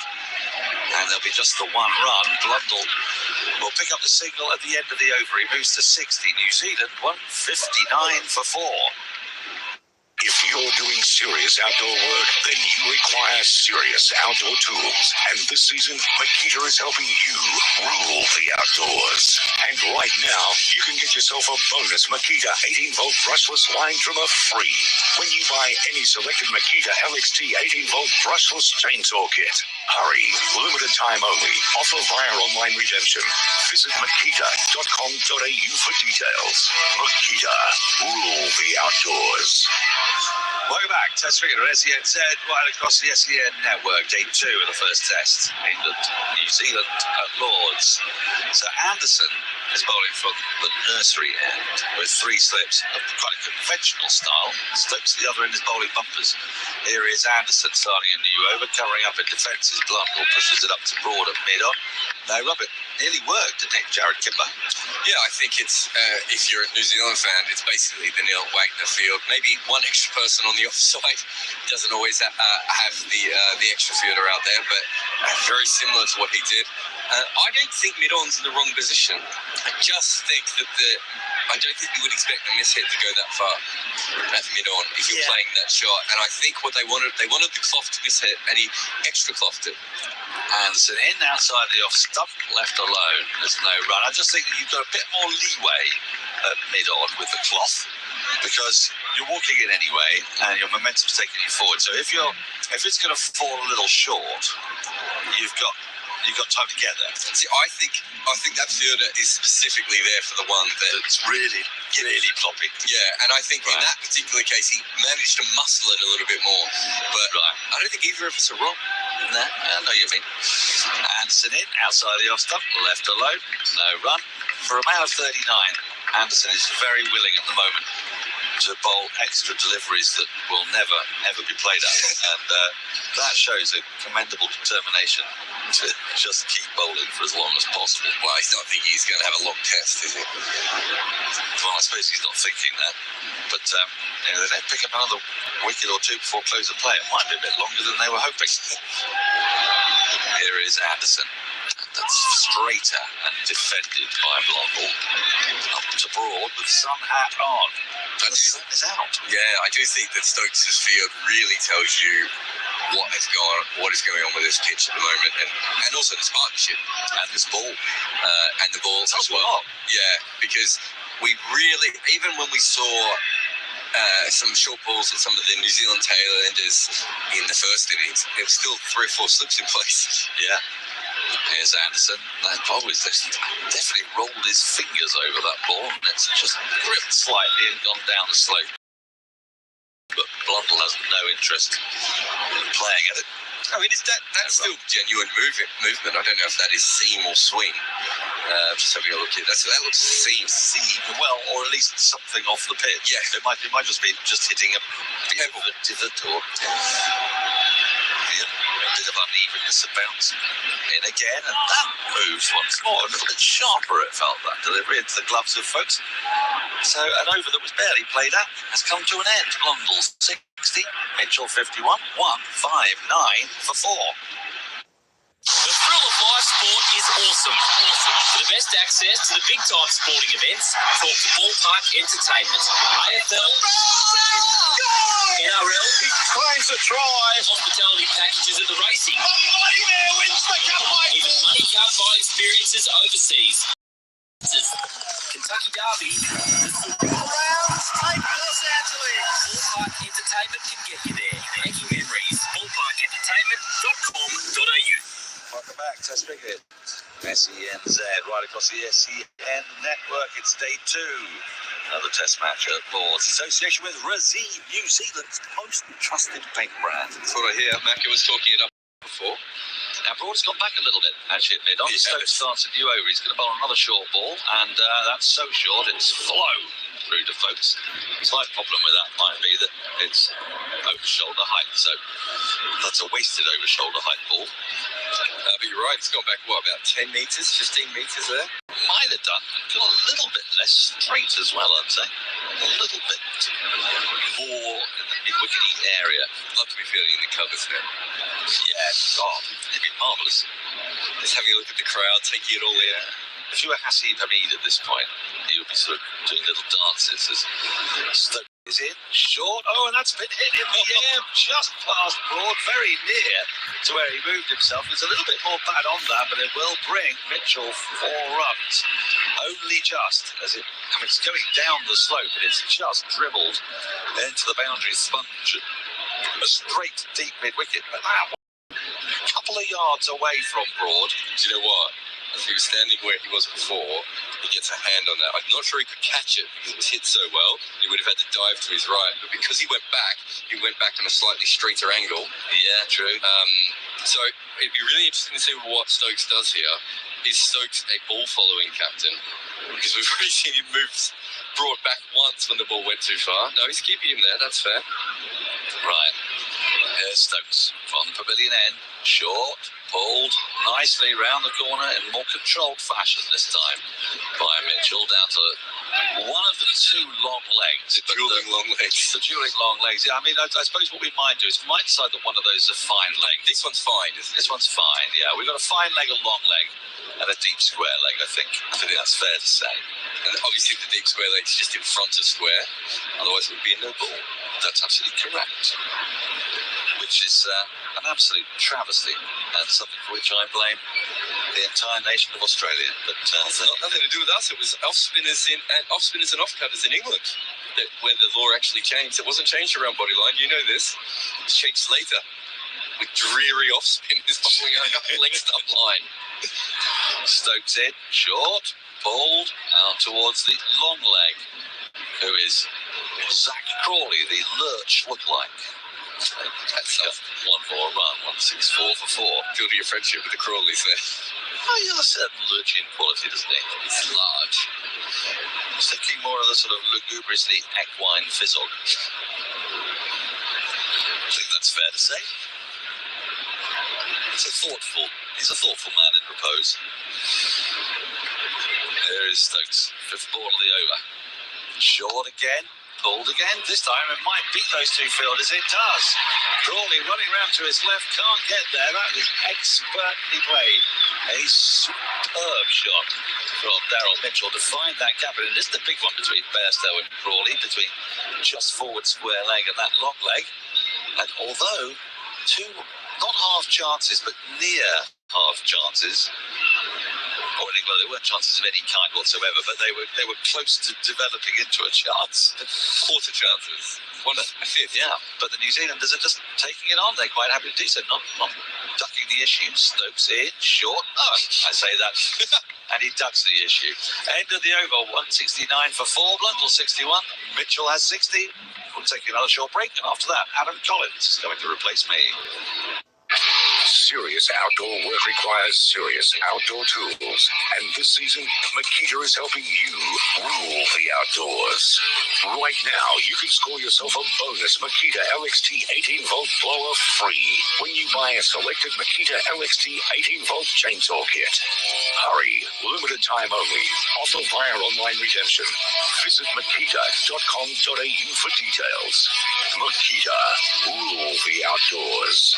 And there'll be just the 1 run. Blundell will pick up the single at the end of the over. He moves to 60. New Zealand 159 for 4. If you're doing serious outdoor work, then you require serious outdoor tools. And this season, Makita is helping you rule the outdoors. And right now, you can get yourself a bonus Makita 18-volt brushless line trimmer free when you buy any selected Makita LXT 18-volt brushless chainsaw kit. Hurry, limited time only. Offer via online redemption. Visit makita.com.au for details. Makita, rule the outdoors. Welcome back. Test cricket on SENZ, right across the SEN network. Day 2 of the first test. England, New Zealand at Lords. So Anderson is bowling from the nursery end with 3 slips of quite a conventional style. Stokes at the other end is bowling bumpers. Here is Anderson starting a new over, covering up in defence. His Blundell pushes it up to Broad at mid-on. No rub it. Nearly worked, didn't it, Jared Kimber? Yeah, I think it's, if you're a New Zealand fan, it's basically the Neil Wagner field. Maybe one extra person on the offside. Doesn't always have the extra fielder out there, but very similar to what he did. I don't think mid-on's in the wrong position. I just think that I don't think you would expect a mishit to go that far at mid-on if you're playing that shot. And I think what they wanted the cloth to mishit, and he extra clothed it. Anderson in outside the off stump, left alone. There's no run. I just think that you've got a bit more leeway at mid-on with the cloth, because you're walking in anyway and your momentum's taking you forward. So if it's going to fall a little short, you've got time to get there. See, I think that fielder is specifically there for the one that's really floppy. Yeah, and I think in that particular case he managed to muscle it a little bit more. But I don't think either of us are wrong. No, I know you mean. Anderson in outside the off stump, left alone, no run. For a man of 39, Anderson is very willing at the moment to bowl extra deliveries that will never, ever be played at. And that shows a commendable determination to just keep bowling for as long as possible. Well, he's not thinking he's going to have a long test, is he? Well, I suppose he's not thinking that. But they pick up another wicket or 2 before close of play. It might be a bit longer than they were hoping. Here is Anderson. That's straighter and defended by Blundell. Up to Broad with sun hat on. And the sun is out. Yeah, I do think that Stokes' field really tells you what is going on with this pitch at the moment, and also this partnership and this ball and the ball as well. Yeah, because we really, even when we saw some short balls at some of the New Zealand tailenders in the first innings, there was still 3 or 4 slips in place. Yeah. Here's Anderson. That ball is definitely rolled his fingers over that ball, and it's just gripped slightly and gone down the slope. But Blundell has no interest in playing at it. I mean, that's still genuine movement. I don't know if that is seam or swing. Just having a look at that. So that looks seam, well, or at least something off the pitch. Yeah, it might just be just hitting a divot or a bit of unevenness of bounce. In again, and that moves once more. A little bit sharper, it felt, that delivery into the gloves of folks. So an over that was barely played at has come to an end. Blundell 60, Mitchell 51, 159 for 4. The thrill of live sport is awesome. For the best access to the big time sporting events, talk to Ballpark Entertainment. AFL, NRL, he claims a try. Hospitality packages at the racing. The Money Bear wins the cup by even Money Cup by experiences overseas. Kentucky Derby. Rounds take Los Angeles. Ballpark Entertainment can get you there. Making memories. Ballparkentertainment.com.au. Welcome back, Test Cricket. SENZ, right across the SEN network. It's day 2. Another test match at Lords. Association with Razee, New Zealand's most trusted paint brand. Thought I hear Macca was talking it up before. Now, Broad's gone back a little bit, actually, at mid-on. Stokes starts a new over. He's going to bowl another short ball, and that's so short, it's flow through to folks. Slight problem with that might be that it's over shoulder height, so that's a wasted over shoulder height ball. But you're right, it's gone back, about 10 metres, 15 metres there? Might have done. Got a little bit less straight as well, I'd say. A little bit more in the mid-wickety area. Love to be feeling in the covers now. Yeah, God, it'd be marvellous. Just having a look at the crowd, taking it all in. If you were Hasib Hamid at this point, you would be sort of doing little dances as Stokes is in, short. Oh, and that's been hit in the air, just past Broad, very near to where he moved himself. There's a little bit more bad on that, but it will bring Mitchell 4 runs. Only just, it's going down the slope, and it's just dribbled into the boundary sponge. A straight, deep mid-wicket. But a couple of yards away from Broad. Do you know what? If he was standing where he was before, he gets a hand on that. I'm not sure he could catch it because it was hit so well. He would have had to dive to his right, but because he went back on a slightly straighter angle. Yeah, true. So it'd be really interesting to see what Stokes does here. Is Stokes a ball following captain? Because we've already seen him move brought back once when the ball went too far. No, he's keeping him there. That's fair. Right. Here's Stokes from the pavilion end. Short, pulled nicely round the corner in more controlled fashion this time by Mitchell down to one of the two long legs. The dueling long legs. The dueling long legs. Yeah, I mean, I suppose what we might do is we might decide that one of those is a fine leg. This one's fine, isn't it? This one's fine, yeah. We've got a fine leg, a long leg, and a deep square leg, I think. I think that's fair to say. And obviously the deep square leg's just in front of square. Otherwise it would be a no ball. That's absolutely correct. Which is an absolute travesty, and something for which I blame the entire nation of Australia. But it's got nothing to do with us. It was off spinners and off cutters in England where the law actually changed. It wasn't changed around bodyline. You know this. It's changed later with dreary off spinners following a leg stump line. Stokes in, short, pulled out towards the long leg, who is Zach Crawley, the lurch look-like. That's one more run, 164 for 4. Building your friendship with the Crawleys there. Oh, he has a certain lurching quality, doesn't he? He's large. He's thinking more of the sort of lugubriously equine fizzle. I think that's fair to say. He's a thoughtful man in repose. There is Stokes, fifth ball of the over. Short again. Pulled again. This time it might beat those two fielders. It does. Crawley running round to his left. Can't get there. That is expertly played. A superb shot from Daryl Mitchell to find that gap. And this is the big one between Bairstow and Crawley, between just forward square leg and that long leg. And although two, not half chances, but near half chances, well, they weren't chances of any kind whatsoever, but they were close to developing into a chance. Quarter chances. One a fifth. Yeah, but the New Zealanders are just taking it on. They're quite happy to do so, not ducking the issue. Stokes in, short. Oh, I say that. And he ducks the issue. End of the over, 169 for 4, Blundell 61. Mitchell has 60. We'll take another short break, and after that, Adam Collins is going to replace me. Serious outdoor work requires serious outdoor tools. And this season, Makita is helping you rule the outdoors. Right now, you can score yourself a bonus Makita LXT 18-volt blower free when you buy a selected Makita LXT 18-volt chainsaw kit. Hurry, limited time only. Offer via online redemption. Visit makita.com.au for details. Makita, rule the outdoors.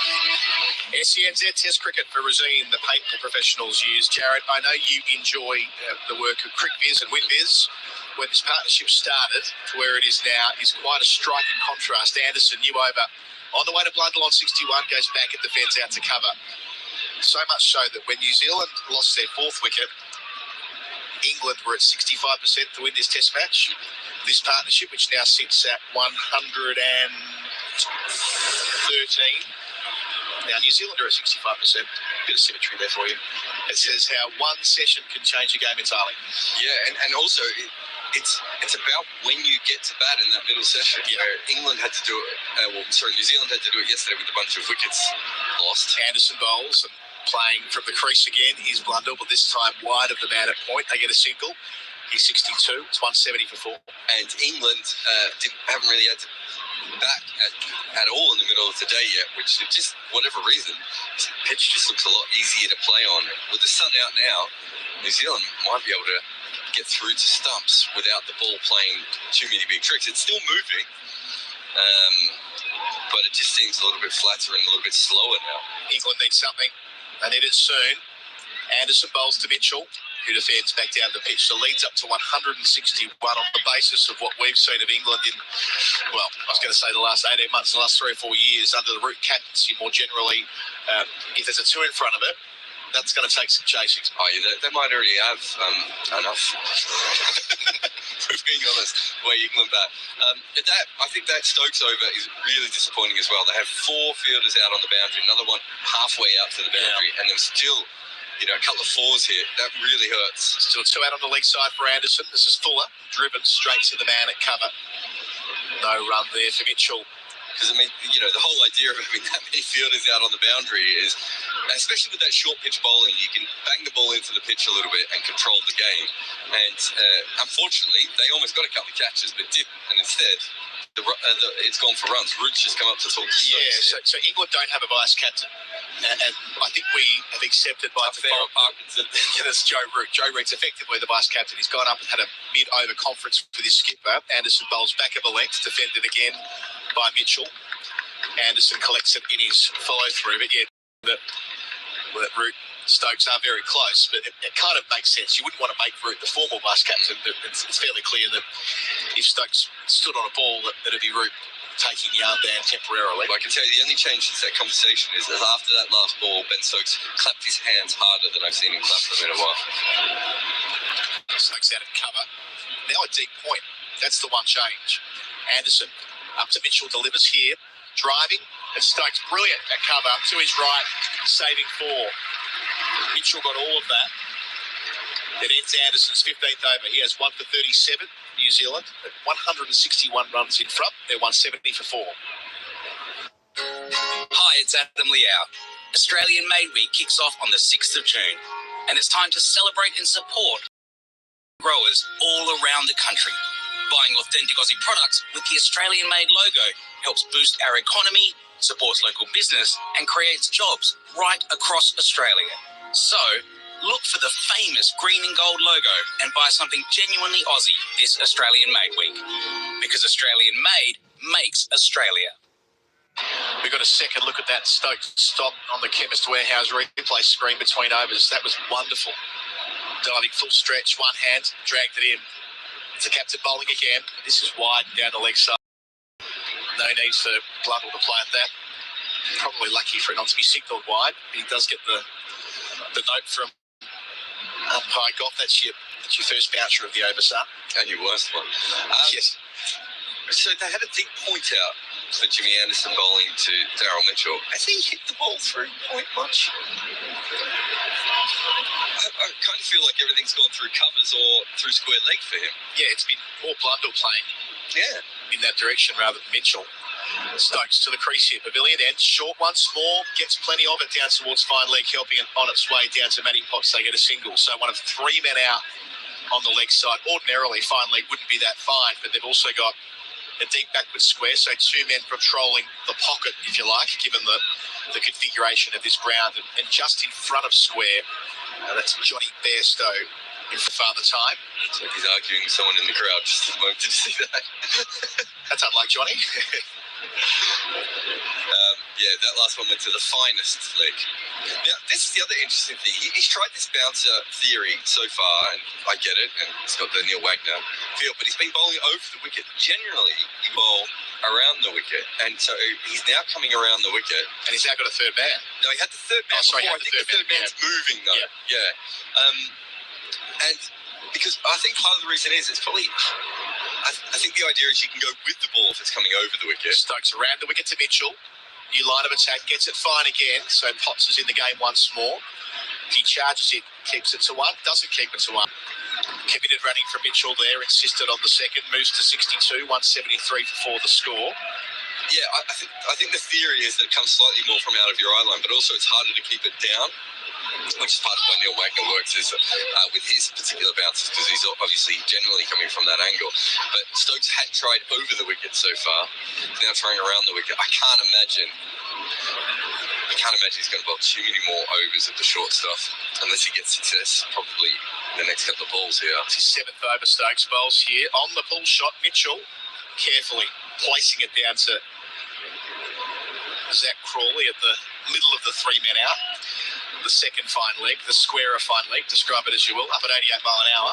SENZ Test Cricket for Rosine, the paper professionals use. Jared, I know you enjoy the work of CricViz and WinViz. When this partnership started to where it is now is quite a striking contrast. Anderson, you over on the way to Blundell on 61, goes back at the fence out to cover. So much so that when New Zealand lost their fourth wicket, England were at 65% to win this Test match. This partnership, which now sits at 113. Now, New Zealand are at 65%. Bit of symmetry there for you. It says how one session can change a game entirely. Yeah, and also it's about when you get to bat in that middle session. Yeah. Where England had to do it. New Zealand had to do it yesterday with a bunch of wickets lost. Anderson bowls and playing from the crease again. He's Blundell, but this time wide of the man at point. They get a single. He's 62. It's 170 for 4. And England haven't really had to bat at all in the middle of the day yet, which just, whatever reason, the pitch just looks a lot easier to play on. With the sun out now, New Zealand might be able to get through to stumps without the ball playing too many big tricks. It's still moving, but it just seems a little bit flatter and a little bit slower now. England needs something. They need it soon. Anderson bowls to Mitchell, who defends back down the pitch. So leads up to 161 on the basis of what we've seen of England in, well, I was going to say the last 18 months, the last 3 or 4 years under the Root captaincy more generally. If there's a 2 in front of it, that's going to take some chasing. Oh, yeah, they might already have enough. For being honest, the way England bat. I think that Stokes over is really disappointing as well. They have 4 fielders out on the boundary, another one halfway out to the boundary, and they're still a couple of fours here. That really hurts. Still 2 out on the leg side for Anderson. This is Fuller, driven straight to the man at cover. No run there for Mitchell. Because, the whole idea of having that many fielders out on the boundary is, especially with that short pitch bowling, you can bang the ball into the pitch a little bit and control the game. And unfortunately, they almost got a couple of catches, but didn't. And instead, it's gone for runs. Root's just come up to talk to Stokes. So England don't have a vice captain. And I think we have accepted by default that's Joe Root. Joe Root's effectively the vice captain. He's gone up and had a mid-over conference with his skipper. Anderson bowls back of a length, defended again by Mitchell. Anderson collects it in his follow-through. But that Root Stokes are very close, but it kind of makes sense. You wouldn't want to make Root the formal vice captain, but it's fairly clear that if Stokes stood on a ball, that'd be Root taking the armband temporarily. I can tell you the only change since that conversation is that after that last ball, Ben Stokes clapped his hands harder than I've seen him clap them in a while. Stokes out of cover. Now a deep point. That's the one change. Anderson up to Mitchell, delivers here, driving, and Stokes brilliant at cover to his right, saving 4. Mitchell got all of that. It ends Anderson's 15th over. He has 1 for 37, New Zealand, at 161 runs in front. They're 170 for 4. Hi, it's Adam Liao. Australian Made Week kicks off on the 6th of June, and it's time to celebrate and support growers all around the country. Buying authentic Aussie products with the Australian Made logo helps boost our economy, supports local business, and creates jobs right across Australia. So, look for the famous green and gold logo and buy something genuinely Aussie this Australian Made Week. Because Australian Made makes Australia. We got a second look at that Stokes stop on the Chemist Warehouse replay screen between overs. That was wonderful. Diving full stretch, one hand, dragged it in. It's the captain bowling again. This is wide down the leg side. No need for Blundell to play at that. Probably lucky for it not to be signalled wide. But he does get the note from umpire Goff. That's your first voucher of the over, son. And your worst one. Yes. So they had a deep point out for Jimmy Anderson bowling to Daryl Mitchell. Has he hit the ball through point much? I kind of feel like everything's gone through covers or through square leg for him. Yeah, it's been more Blundell playing in that direction rather than Mitchell. Stokes to the crease here. Pavilion end. Short once more. Gets plenty of it down towards fine leg, helping it on its way down to Matty Potts. They get a single. So one of 3 men out on the leg side. Ordinarily, fine leg wouldn't be that fine, but they've also got a deep backward square. So 2 men patrolling the pocket, if you like, given the configuration of this ground. And just in front of square, that's Johnny Bairstow in for Father Time. It's like he's arguing with someone in the crowd just at the moment. Did you see that? That's unlike Johnny. That last one went to the finest leg. Now, this is the other interesting thing. He's tried this bouncer theory so far, and I get it, and it's got the Neil Wagner feel, but he's been bowling over the wicket. Generally, you bowl around the wicket, and so he's now coming around the wicket. And he's now got a third man. No, he had the third man before. I think the third man's moving, though. And because I think part of the reason is it's probably... I think the idea is you can go with the ball if it's coming over the wicket. Stokes around the wicket to Mitchell. New line of attack, gets it fine again. So Potts is in the game once more. He charges it, keeps it to 1, doesn't keep it to 1. Committed running from Mitchell there, insisted on the second, moves to 62, 173 for 4 the score. Yeah, I think the theory is that it comes slightly more from out of your eye line, but also it's harder to keep it down, which is part of why Neil Wagner works is with his particular bounces, because he's obviously generally coming from that angle. But Stokes had tried over the wicket so far. He's now trying around the wicket. I can't imagine he's going to bowl too many more overs of the short stuff, unless he gets success probably in the next couple of balls here. It's his 7th over. Stokes bowls here on the pull shot. Mitchell carefully placing it down to Zach Crawley at the middle of the 3 men out. The second fine leg, the square of fine leg, describe it as you will, up at 88 mile an hour.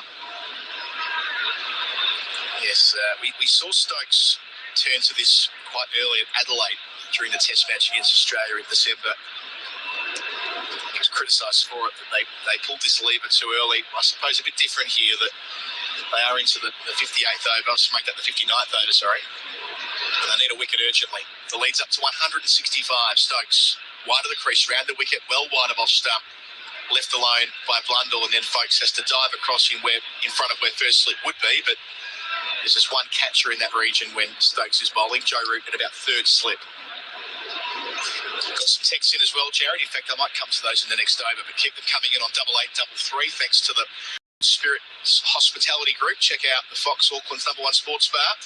Yes, we saw Stokes turn to this quite early at Adelaide during the Test match against Australia in December. He was criticised for it, that they pulled this lever too early. I suppose a bit different here that they are into the 58th over. I'll just make that the 59th over, sorry. And they need a wicket urgently. The lead's up to 165. Stokes wide of the crease, round the wicket, well wide of off stump. left alone by Blundell, and then Folks has to dive across him in front of where first slip would be, but there's just one catcher in that region when Stokes is bowling. Joe Root at about third slip. Got some texts in as well, Jared. In fact, I might come to those in the next over, but keep them coming in on 8833 thanks to the Spirit Hospitality Group. Check out the Fox Auckland's #1 sports bar.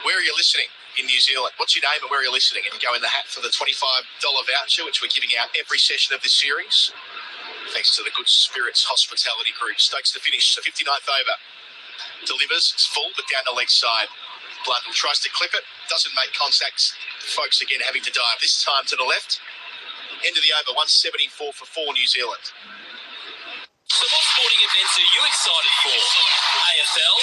Where are you listening in New Zealand? What's your name and where are you listening? And you go in the hat for the $25 voucher, which we're giving out every session of this series. Thanks to the Good Spirits Hospitality Group. Stokes to finish, the 59th over. Delivers, it's full, but down the leg side. Blundell tries to clip it, doesn't make contact. Folks again having to dive, this time to the left. End of the over, 174 for 4 New Zealand. So what sporting events are you excited for? AFL?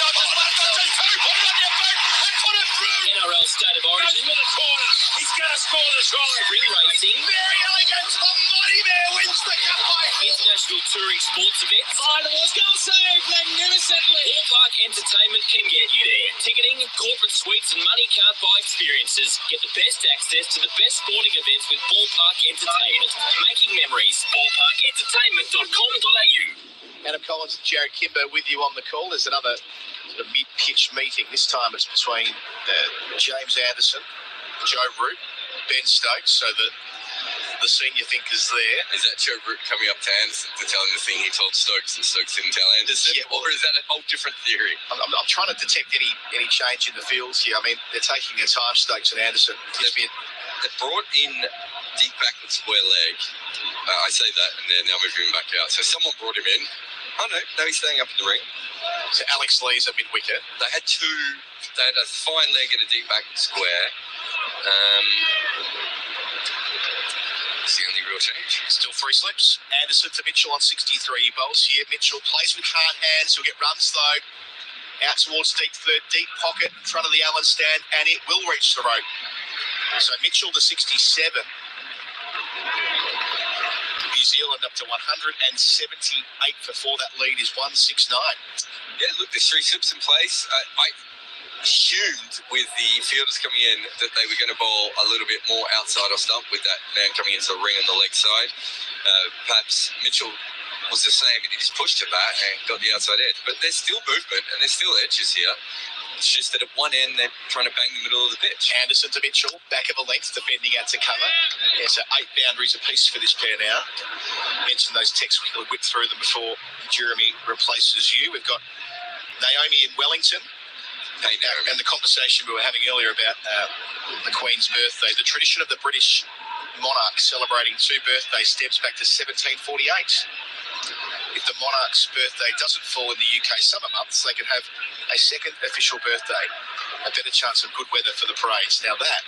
NRL State of Origin? He's going to score the try. Ring racing? Very elegant. The Mighty Bear wins the cup by 4. International touring sports events? Finals go save magnificently. Ballpark Entertainment can get you there. Ticketing, corporate suites and money can't buy experiences. Get the best access to the best sporting events with Ballpark Entertainment. Making memories. ballparkentertainment.com.au. Adam Collins and Jared Kimber with you on the call. There's another sort of mid-pitch meeting. This time it's between James Anderson, Joe Root, Ben Stokes, so the senior thinkers there. Is that Joe Root coming up to Anderson to tell him the thing he told Stokes and Stokes didn't tell Anderson? Yeah, well, or is that a whole different theory? I'm trying to detect any change in the fields here. I mean, they're taking their time, Stokes and Anderson. They brought in deep backward square leg. I say that, and they're now moving him back out. So someone brought him in. Oh, no, he's staying up in the ring. So Alex Lee's a mid-wicket. They had a fine leg and a deep back square. It's the only real change. Still 3 slips. Anderson to Mitchell on 63. He bowls here. Mitchell plays with hard hands. He'll get runs, though. Out towards deep third, deep pocket in front of the Allen stand, and it will reach the rope. So Mitchell to 67. New Zealand up to 178 for 4. That lead is 169. Yeah, look, there's 3 slips in place. I assumed with the fielders coming in that they were going to bowl a little bit more outside off stump with that man coming into the ring on the leg side. Perhaps Mitchell was the same, and he just pushed it back and got the outside edge. But there's still movement and there's still edges here. It's just that at one end they're trying to bang the middle of the pitch. Anderson to Mitchell, back of a length, defending out to cover. Yeah, so 8 boundaries apiece for this pair now. Mentioned those texts, we could whip through them before Jeremy replaces you. We've got Naomi in Wellington. And the conversation we were having earlier about the Queen's birthday, the tradition of the British monarch celebrating 2 birthdays stems back to 1748. If the monarch's birthday doesn't fall in the UK summer months, they can have a second official birthday, a better chance of good weather for the parades. Now that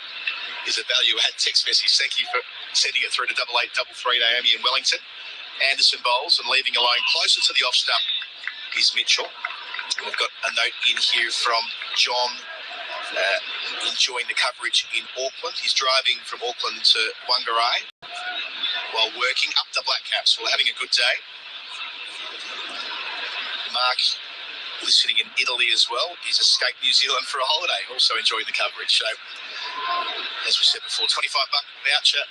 is a value-add text message. Thank you for sending it through to 8833 Naomi in Wellington. Anderson bowls and leaving alone closer to the off stump is Mitchell. We've got a note in here from John enjoying the coverage in Auckland. He's driving from Auckland to Whangarei while working up the Black Caps. Well, having a good day. Mark, listening in Italy as well. He's escaped New Zealand for a holiday, also enjoying the coverage. So, as we said before, $25 voucher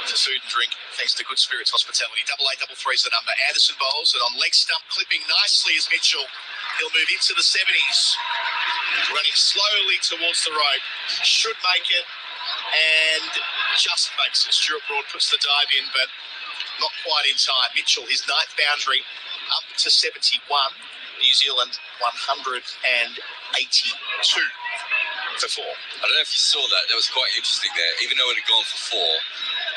for food and drink, thanks to Good Spirits Hospitality. 8833 is the number. Anderson bowls, and on leg stump, clipping nicely is Mitchell. He'll move into the 70s, running slowly towards the rope. Should make it, and just makes it. Stuart Broad puts the dive in, but not quite in time. Mitchell, his 9th boundary, up to 71. New Zealand, 182 for 4. I don't know if you saw that. That was quite interesting there. Even though it had gone for 4,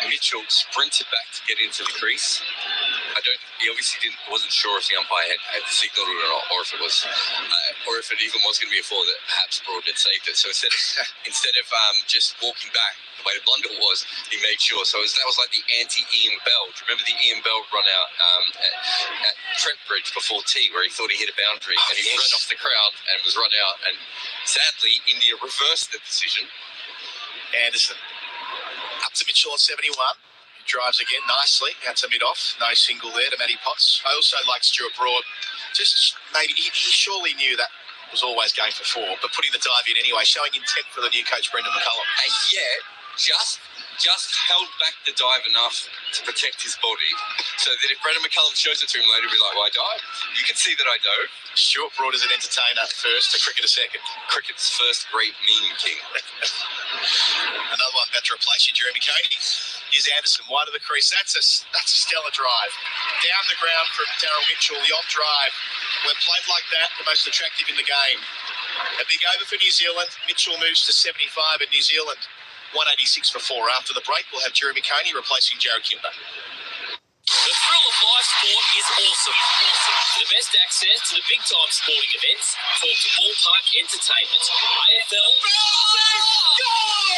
Mitchell sprinted back to get into the crease. He obviously wasn't sure if the umpire had signalled it or not, or if it was, or if it even was going to be a 4 that perhaps Broad had saved it. So instead of just walking back the way the Blundell was, he made sure. So that was like the anti-Ian Bell. Do you remember the Ian Bell run out at Trent Bridge before tea, where he thought he hit a boundary and he ran off the crowd and was run out? And sadly, India reversed the decision. Anderson up to Mitchell on 71. He drives again nicely out to mid-off. No single there to Matty Potts. I also like Stuart Broad. Just maybe he surely knew that was always going for 4, but putting the dive in anyway, showing intent for the new coach Brendan McCullum. And yet, just held back the dive enough to protect his body so that if Brendan McCullum shows it to him later, he'll be like, well, I died. You can see that I dove. Stuart Broad as an entertainer first, a cricketer second. Cricket's first great meme king. Another one about to replace you, Jeremy Coney. Here's Anderson, wide of the crease. That's a stellar drive. Down the ground from Daryl Mitchell, the on drive. When played like that, the most attractive in the game. A big over for New Zealand. Mitchell moves to 75 and New Zealand 186 for 4. After the break, we'll have Jeremy Coney replacing Jared Kimber. The thrill of live sport is awesome. For the best access to the big-time sporting events, talk to Ballpark Entertainment. AFL,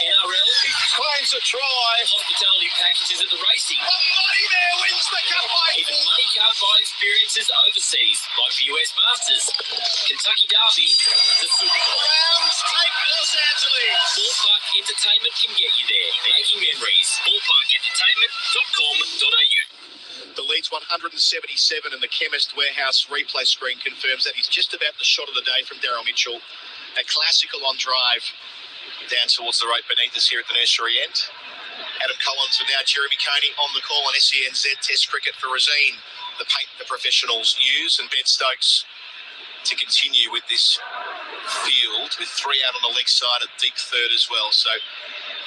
NRL, claims a try. Hospitality packages at the racing. Money there wins the cup by Even money can't buy experiences overseas, like the US Masters, Kentucky Derby, the Super Bowl. Rams take Los Angeles. Ballpark Entertainment can get you there. Making memories. BallparkEntertainment.com.au. The lead's 177 and the Chemist Warehouse replay screen confirms that he's just about the shot of the day from Daryl Mitchell. A classical on drive down towards the right beneath us here at the nursery end. Adam Collins and now Jeremy Coney on the call on SENZ Test Cricket for Rosine, the paint the professionals use, and Ben Stokes to continue with this field with 3 out on the leg side, a deep third as well. So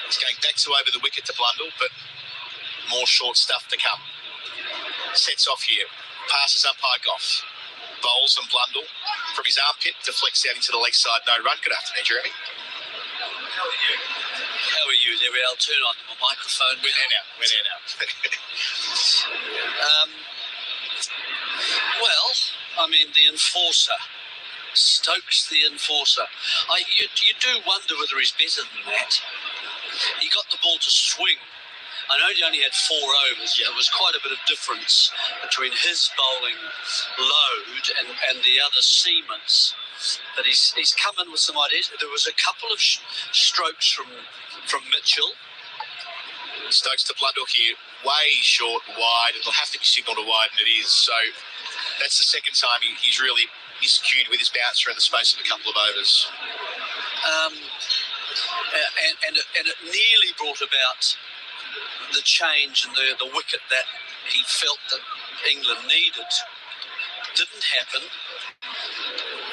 it's going back to over the wicket to Blundell, but more short stuff to come. Sets off here, passes umpire Goff, bowls and Blundell from his armpit, deflects out into the leg side, no run. Good afternoon, Jeremy. How are you? There we are. I'll turn on my microphone. We're there now. Well, I mean, the enforcer. Stokes the enforcer. You do wonder whether he's better than that. He got the ball to swing. I know he only had 4 overs. There was quite a bit of difference between his bowling load and the other seamers. But he's come in with some ideas. There was a couple of strokes from Mitchell. Stokes to Blundell here, way short, wide. It'll have to be signalled a wide, and it is. So that's the second time he's really miscued with his bouncer in the space of a couple of overs. And it nearly brought about the change in the wicket that he felt that England needed. Didn't happen.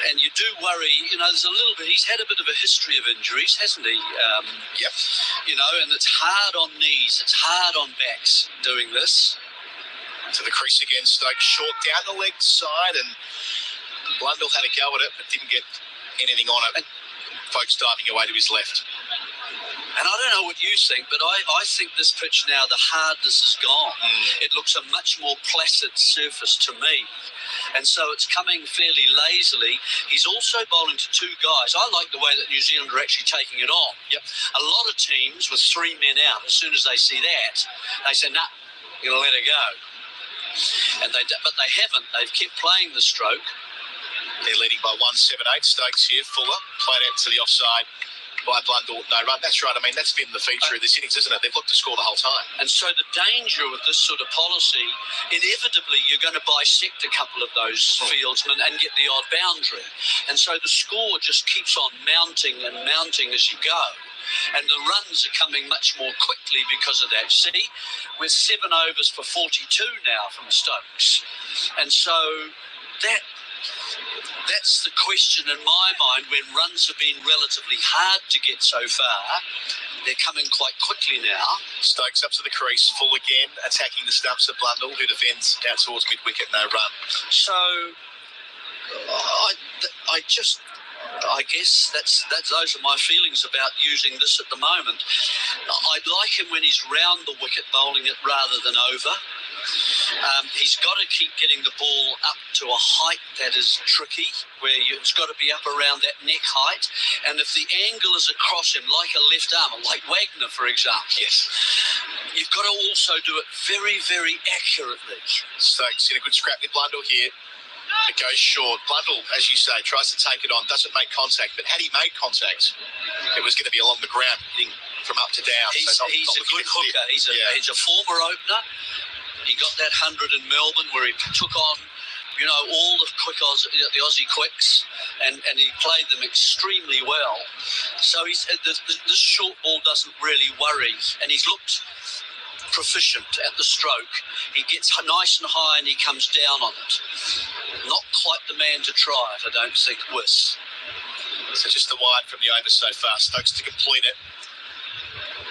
And you do worry, there's a little bit, he's had a bit of a history of injuries, hasn't he? Yep. And it's hard on knees, it's hard on backs doing this. To the crease again, Stokes short down the leg side, and Blundell had a go at it, but didn't get anything on it. Folks diving away to his left. And I don't know what you think, but I think this pitch now, the hardness is gone. It looks a much more placid surface to me. And so it's coming fairly lazily. He's also bowling to 2 guys. I like the way that New Zealand are actually taking it on. Yep. A lot of teams with 3 men out, as soon as they see that, they say, nah, you're going to let it go. But they haven't. They've kept playing the stroke. They're leading by 178. Stokes here, Fuller, played out to the offside by Blundell, no run. That's right. I mean, that's been the feature of this innings, isn't it? They've looked to score the whole time. And so the danger with this sort of policy, inevitably you're going to bisect a couple of those fieldsmen and get the odd boundary. And so the score just keeps on mounting and mounting as you go. And the runs are coming much more quickly because of that. See, we're 7 overs for 42 now from Stokes. And so that's the question in my mind. When runs have been relatively hard to get so far, they're coming quite quickly now. Stokes up to the crease, full again, attacking the stumps of Blundell, who defends out towards mid-wicket, no run. So I guess those are my feelings about using this at the moment. I'd like him when he's round the wicket, bowling it rather than over. He's got to keep getting the ball up to a height that is tricky, where it's got to be up around that neck height. And if the angle is across him, like a left arm, like Wagner, for example, yes, you've got to also do it very, very accurately. Stokes in a good scrap with Blundell here. It goes short. Blundell, as you say, tries to take it on, doesn't make contact. But had he made contact, it was going to be along the ground, hitting from up to down. He's a good hooker. He's a former opener. He got that 100 in Melbourne where he took on you know, all the the Aussie quicks, and he played them extremely well. So this short ball doesn't really worry, and he's looked proficient at the stroke. He gets nice and high and he comes down on it. Not quite the man to try it, I don't think, with. So just the wide from the over so far. Stokes to complete it.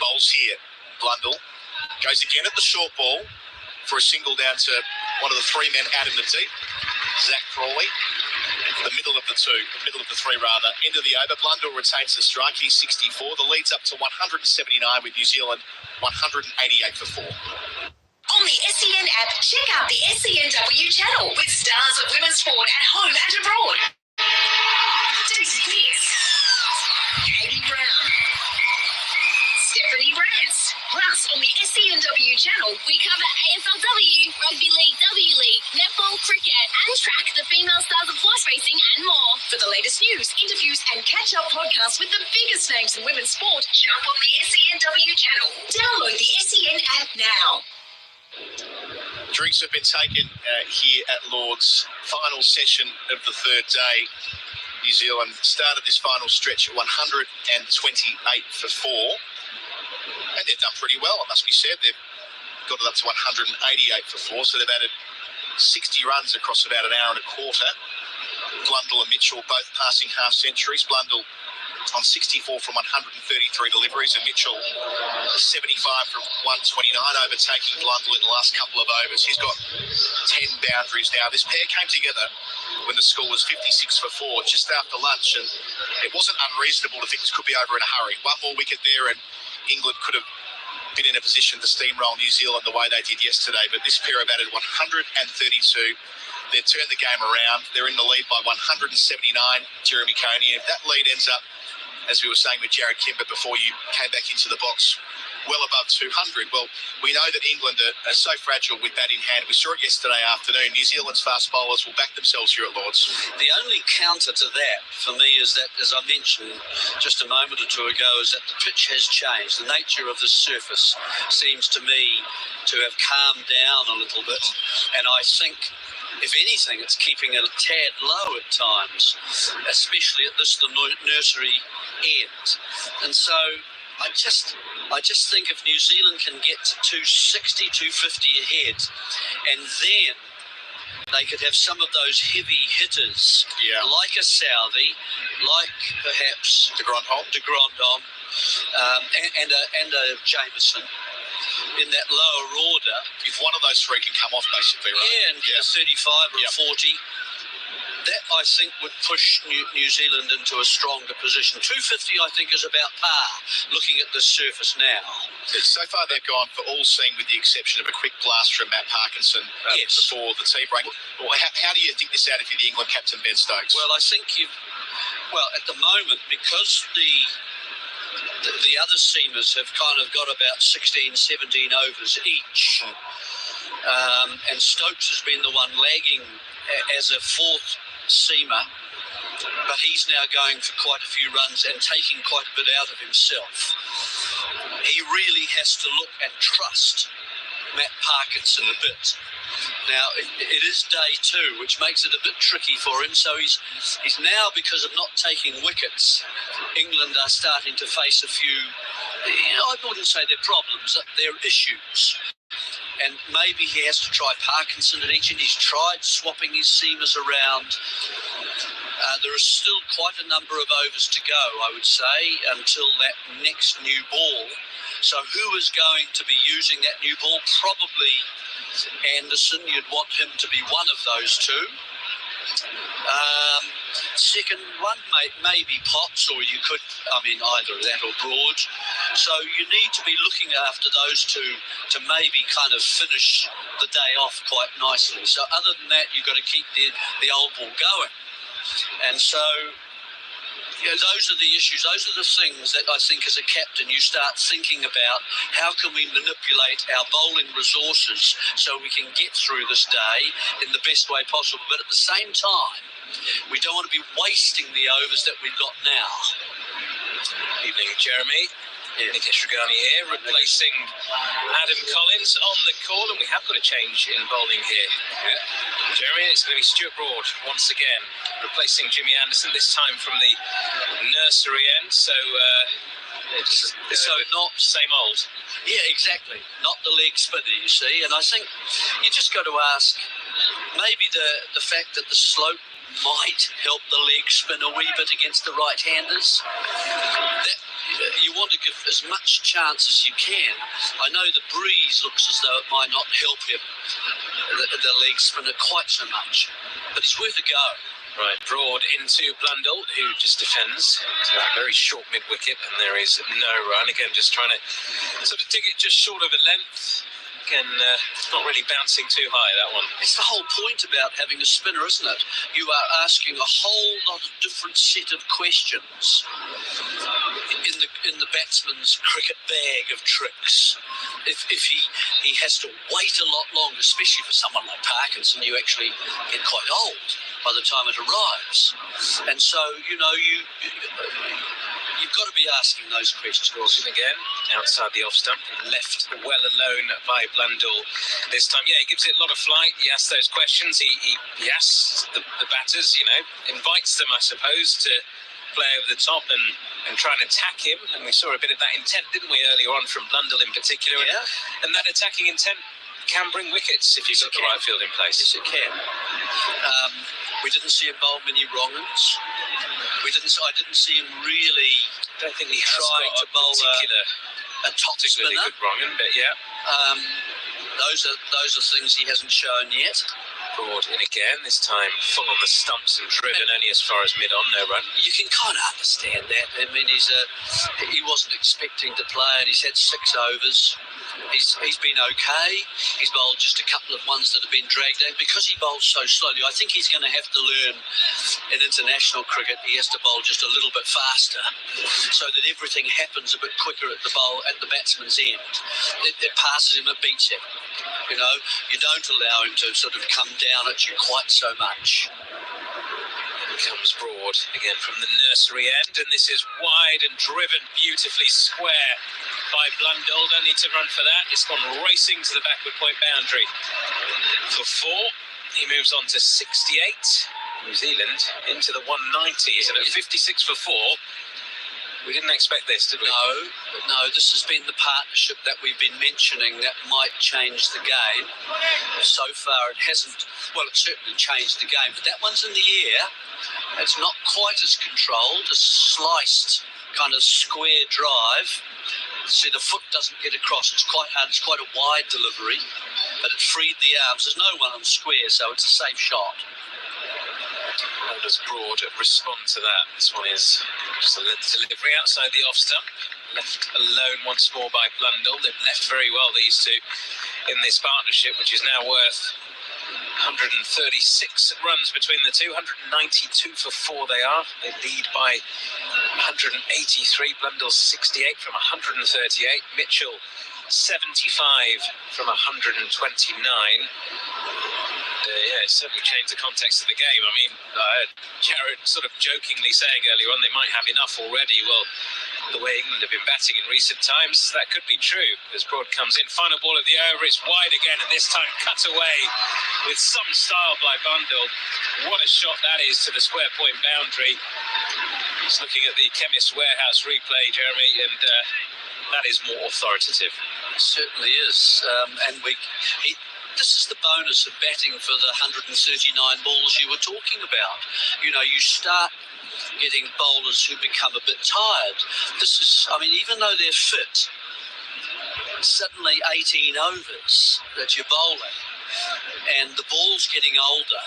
Bowls here. Blundell goes again at the short ball for a single down to one of the three men out in the deep. Zach Crawley. The middle of the three rather. End of the over. Blundell retains the strike. He's 64. The lead's up to 179 with New Zealand 188 for 4. On the SEN app, check out the SENW channel with stars of women's sport at home and abroad. Daisy Pierce, Katie Brown, Stephanie Brance. Plus, on the SENW channel, we cover AFLW, Rugby League, W League, netball, cricket, and track the female stars of horse racing and more. For the latest news, interviews, and catch-up podcasts with the biggest names in women's sport, jump on the SENW channel. Download the SEN app now. Drinks have been taken here at Lord's. Final session of the third day. New Zealand started this final stretch at 128 for 4. And they've done pretty well, it must be said. They've got it up to 188 for 4, so they've added 60 runs across about an hour and a quarter. Blundell and Mitchell both passing half centuries. Blundell on 64 from 133 deliveries, and Mitchell 75 from 129, overtaking Blundell in the last couple of overs. He's got 10 boundaries now. This pair came together when the score was 56 for 4 just after lunch, and it wasn't unreasonable to think this could be over in a hurry. One more wicket there and England could have been in a position to steamroll New Zealand the way they did yesterday, but this pair have added 132. They've turned the game around. They're in the lead by 179, Jeremy Coney. If that lead ends up, as we were saying with Jared Kimber before you came back into the box, well above 200. Well, we know that England are so fragile with bat in hand. We saw it yesterday afternoon. New Zealand's fast bowlers will back themselves here at Lord's. The only counter to that for me is that, as I mentioned just a moment or two ago, is that the pitch has changed. The nature of the surface seems to me to have calmed down a little bit, and I think, if anything, it's keeping it a tad low at times, especially at the nursery end. And so I just think if New Zealand can get to 260, 250 ahead, and then they could have some of those heavy hitters, like a Southey, like perhaps de Grandhomme, and a Jameson in that lower order. If one of those three can come off, basically, right? Yeah, and get a 35 or a 40. That, I think, would push New Zealand into a stronger position. 250, I think, is about par, looking at the surface now. So far, they've gone for all seam, with the exception of a quick blast from Matt Parkinson before the tea break. How do you think this out if you're the England captain, Ben Stokes? Well, I think at the moment, because the other seamers have kind of got about 16, 17 overs each, and Stokes has been the one lagging as a fourth seamer, but he's now going for quite a few runs and taking quite a bit out of himself. He really has to look and trust Matt Parkinson a bit. Now, it is day 2, which makes it a bit tricky for him. So he's now, because of not taking wickets, England are starting to face a few, I wouldn't say they're problems, they're issues. And maybe he has to try Parkinson at each end. He's tried swapping his seamers around. There is still quite a number of overs to go, I would say, until that next new ball. So who is going to be using that new ball? Probably Anderson. You'd want him to be one of those two. Second one, maybe Potts, or you could, either that or Broad. So you need to be looking after those two to maybe kind of finish the day off quite nicely. So other than that, you've got to keep the old ball going. And so those are the issues. Those are the things that I think as a captain you start thinking about. How can we manipulate our bowling resources so we can get through this day in the best way possible? But at the same time, we don't want to be wasting the overs that we've got now. Evening, Jeremy. Nick Estragani here, replacing Adam Collins on the call, and we have got a change in bowling here. Jeremy, it's going to be Stuart Broad once again, replacing Jimmy Anderson, this time from the nursery end. So, not same old. Yeah, exactly. Not the leg spinner, you see. And I think you just got to ask, maybe the fact that the slope might help the leg spin a wee bit against the right-handers. That you want to give as much chance as you can. I know the breeze looks as though it might not help him, the leg spinner, quite so much. But it's worth a go. Right, Broad into Blundell, who just defends. It's a very short mid-wicket, and there is no run. Again, just trying to sort of dig it just short of a length. Again, it's not really bouncing too high, that one. It's the whole point about having a spinner, isn't it? You are asking a whole lot of different set of questions in the batsman's cricket bag of tricks. If he has to wait a lot longer, especially for someone like Parkinson, you actually get quite old by the time it arrives. And so, you've got to be asking those questions. Wilson again, outside the off stump, and left well alone by Blundell this time. Yeah, he gives it a lot of flight. He asks those questions. He asks the batters, invites them, I suppose, to play over the top and try and attack him. And we saw a bit of that intent, didn't we, earlier on from Blundell in particular. Yeah. And that attacking intent can bring wickets if you've got the right field in place. Yes, it can. We didn't see him bowl many wrong-uns. I didn't see him really. I don't think he has trying got to bowl a top particularly spinner. good wrong-un, but yeah. Those are things he hasn't shown yet. Broad in again, this time full on the stumps and driven only as far as mid-on, no run. You can kind of understand that. I mean, he wasn't expecting to play, and he's had 6 overs. He's been okay. He's bowled just a couple of ones that have been dragged out because he bowls so slowly. I think he's going to have to learn in international cricket. He has to bowl just a little bit faster so that everything happens a bit quicker at the batsman's end. It passes him, it beats him. You don't allow him to sort of come down at you quite so much. Comes Broad again from the nursery end, and this is wide and driven beautifully square by Blundell. Don't need to run for that. It's gone racing to the backward point boundary for 4. He moves on to 68. New Zealand into the 190s, and at 56 for 4. We didn't expect this, did we? No, this has been the partnership that we've been mentioning that might change the game. So far it hasn't. Well, it certainly changed the game, but that one's in the air. It's not quite as controlled, a sliced kind of square drive. See, the foot doesn't get across. It's quite hard. It's quite a wide delivery, but it freed the arms. There's no one on square, so it's a safe shot. How does Broad respond to that? This one is just a delivery outside the off stump. Left alone once more by Blundell. They've left very well, these two, in this partnership, which is now worth 136 runs between the two. 192 for 4 they are. They lead by 183. Blundell 68 from 138. Mitchell 75 from 129. It certainly changed the context of the game. I mean, I heard Jared sort of jokingly saying earlier on they might have enough already. Well, the way England have been batting in recent times, that could be true as Broad comes in. Final ball of the over, it's wide again, and this time cut away with some style by Blundell. What a shot that is to the square point boundary. Just looking at the Chemist's Warehouse replay, Jeremy, and that is more authoritative. It certainly is. This is the bonus of batting for the 139 balls you were talking about. You start getting bowlers who become a bit tired. Even though they're fit, suddenly 18 overs that you're bowling, and the ball's getting older,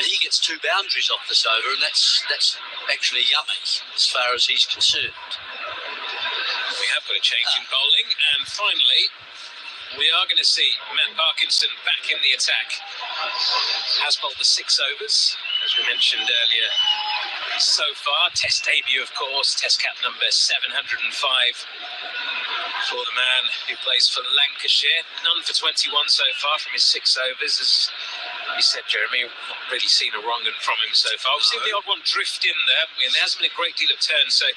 and he gets 2 boundaries off this over, and that's actually yummy as far as he's concerned. We have got a change in bowling, and finally we are going to see Matt Parkinson back in the attack. Has bowled the 6 overs, as we mentioned earlier. So far, Test debut, of course, Test cap number 705 for the man who plays for Lancashire. None for 21 so far from his 6 overs, as You said, Jeremy, not really seen a wrong 'un from him so far. We've seen the odd one drift in there, haven't we? And there hasn't been a great deal of turn, so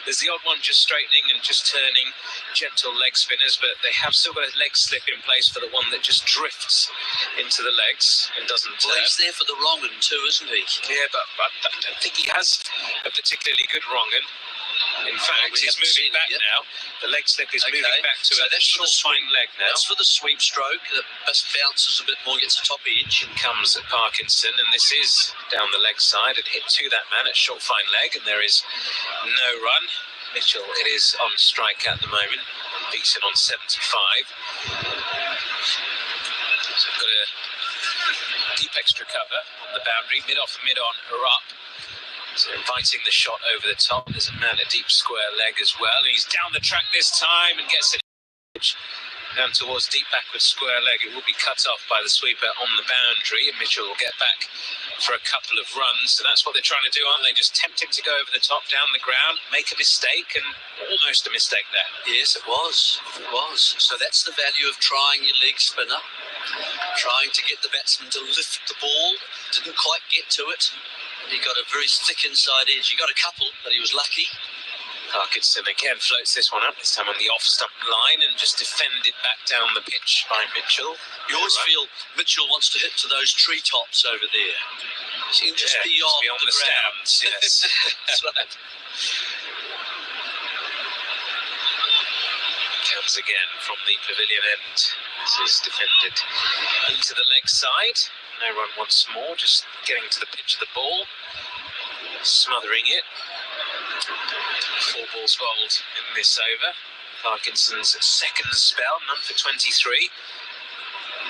there's the odd one just straightening and just turning, gentle leg spinners, but they have still got a leg slip in place for the one that just drifts into the legs and doesn't turn. Well, he's there for the wrong 'un too, isn't he? Yeah, but I don't think he has a particularly good wrong 'un. In fact, he's moving back now. The leg slip is moving back to a short, fine leg now. That's for the sweep stroke. The best bounces a bit more, gets a top edge. In comes Parkinson, and this is down the leg side and hit to that man at short, fine leg, and there is no run. Mitchell, it is on strike at the moment. Beaton on 75. So we've got a deep extra cover on the boundary, mid-off and mid-on are up. So inviting the shot over the top. There's a man, a deep square leg as well. And he's down the track this time and gets it down towards deep backward square leg. It will be cut off by the sweeper on the boundary, and Mitchell will get back for a couple of runs. So that's what they're trying to do, aren't they? Just tempt him to go over the top, down the ground, make a mistake, and almost a mistake there. Yes, it was. It was. So that's the value of trying your leg spinner. Trying to get the batsman to lift the ball. Didn't quite get to it. He got a very thick inside edge. He got a couple, but he was lucky. Parkinson again floats this one up, this time on the off-stump line, and just defended back down the pitch by Mitchell. You always feel Mitchell wants to hit to those treetops over there. Just beyond the stands, yes. That's right. Comes again from the pavilion end. This is defended into the leg side. No run once more, just getting to the pitch of the ball, smothering it. 4 balls bowled in this over. Parkinson's second spell, none for 23.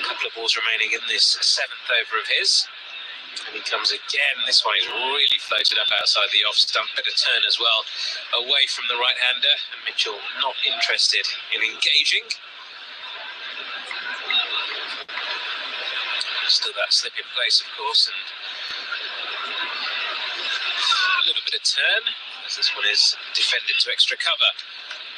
A couple of balls remaining in this 7th over of his. And he comes again. This one is really floated up outside the off stump. Better turn as well, away from the right-hander. And Mitchell not interested in engaging. Still that slip in place, of course, and a little bit of turn as this one is defended to extra cover.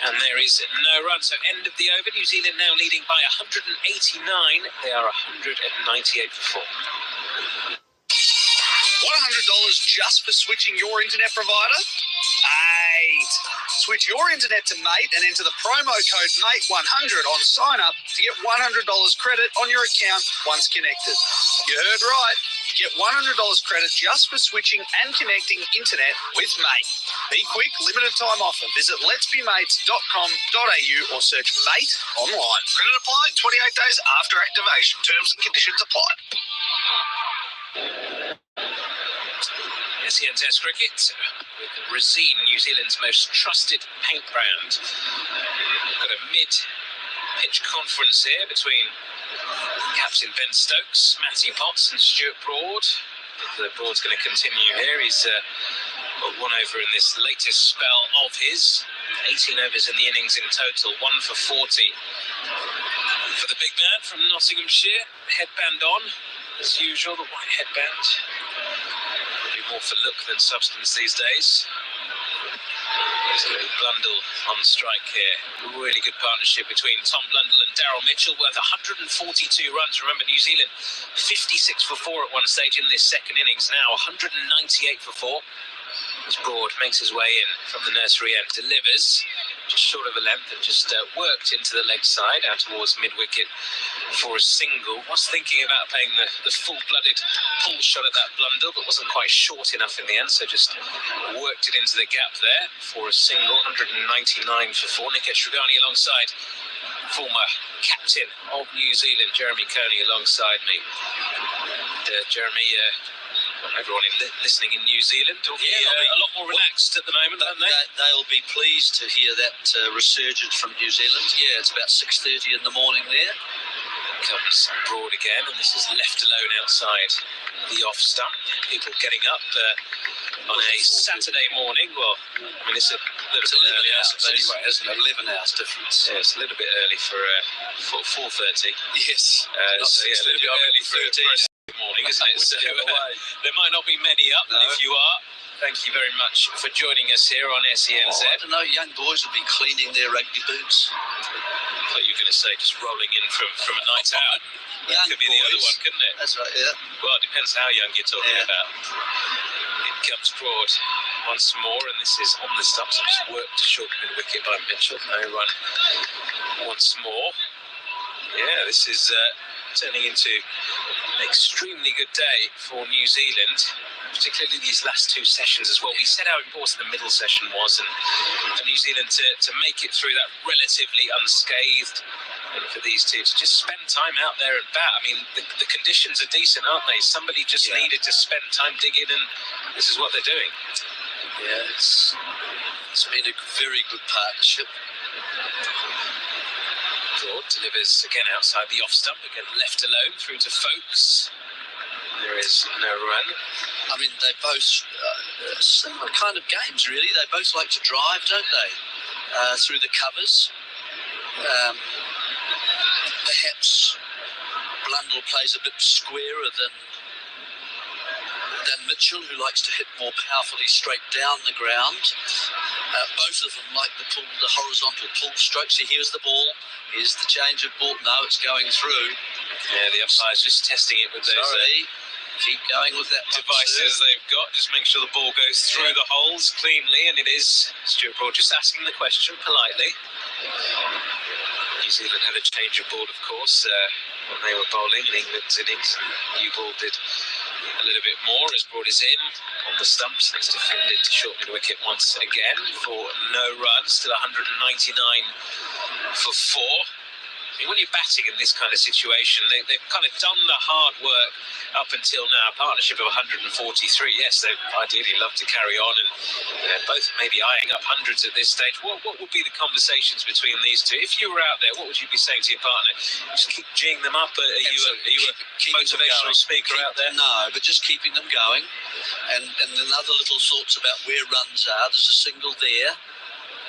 And there is no run, so end of the over. New Zealand now leading by 189. They are 198 for 4. $100 just for switching your internet provider? Switch your internet to Mate and enter the promo code MATE100 on sign up to get $100 credit on your account once connected. You heard right. Get $100 credit just for switching and connecting internet with Mate. Be quick, limited time offer. Visit letsbemates.com.au or search Mate online. Credit applied 28 days after activation. Terms and conditions apply. SEN Test Cricket with Resine, New Zealand's most trusted paint brand. We've got a mid-pitch conference here between Captain Ben Stokes, Matty Potts and Stuart Broad. The Broad's going to continue here. He's got 1 over in this latest spell of his. 18 overs in the innings in total, 1 for 40. For the big man from Nottinghamshire, headband on, as usual, the white headband. More for look than substance these days. Blundell on strike here. Really good partnership between Tom Blundell and Daryl Mitchell, worth 142 runs. Remember, New Zealand 56 for 4 at one stage in this second innings. Now 198 for 4. As Broad makes his way in from the nursery end, delivers just short of a length and just worked into the leg side out towards mid-wicket for a single. Was thinking about playing the full-blooded pull shot at that Blundell, but wasn't quite short enough in the end, so just worked it into the gap there for a single. 199 for 4. Nikesh Shrigani alongside former captain of New Zealand, Jeremy Coney, alongside me. And, Jeremy, everyone listening in New Zealand will be a lot more relaxed at the moment, aren't they? They'll be pleased to hear that resurgence from New Zealand. Yeah, it's about 6:30 in the morning there. Comes Broad again, and this is left alone outside the off stump. People getting up on a Saturday morning. Well, I mean, it's a little bit early anyway, isn't it? 11 hours difference. Yeah, it's a little bit early for 4:30. Yes. So yeah, a little bit early for a morning, isn't it? So there might not be many up, but if you are, thank you very much for joining us here on SENZ. I don't know, young boys will be cleaning their rugby boots. I thought you were going to say just rolling in from a night out. That could be the other one, couldn't it? That's right, yeah. Well, it depends how young you're talking about. In comes Broad once more, and this is on the stumps. Just worked to short mid wicket by Mitchell. No run once more. Yeah, this is turning into an extremely good day for New Zealand, particularly these last two sessions as well. We said how important the middle session was, and for New Zealand to make it through that relatively unscathed, and for these two to just spend time out there and bat. I mean, the conditions are decent, aren't they? Somebody just needed to spend time digging, and this is what they're doing. Yeah, it's been a very good partnership. Broad delivers again outside the off stump, again left alone through to Folkes. There is no run. I mean, they both similar kind of games, really. They both like to drive, don't they? Through the covers. Perhaps Blundell plays a bit squarer than Mitchell, who likes to hit more powerfully straight down the ground. Both of them like the horizontal pull strokes. So here's the ball. Here's the change of ball. No, it's going through. Yeah, the umpire's just testing it with those keep going with that devices they've got. Just make sure the ball goes through the holes cleanly, and it is. Stuart Broad just asking the question politely. New Zealand had a change of ball, of course, when they were bowling in England's innings. New ball did a little bit more as Broad is in on the stumps. It's defended to short mid wicket once again for no runs. Still 199 for 4. I mean, when you're batting in this kind of situation, they've kind of done the hard work up until now. A partnership of 143. Yes, they ideally love to carry on, and both maybe eyeing up hundreds at this stage. What would be the conversations between these two? If you were out there, what would you be saying to your partner? Just keep geeing them up? Are you a motivational speaker out there? No, but just keeping them going. And then other little thoughts about where runs are. There's a single there.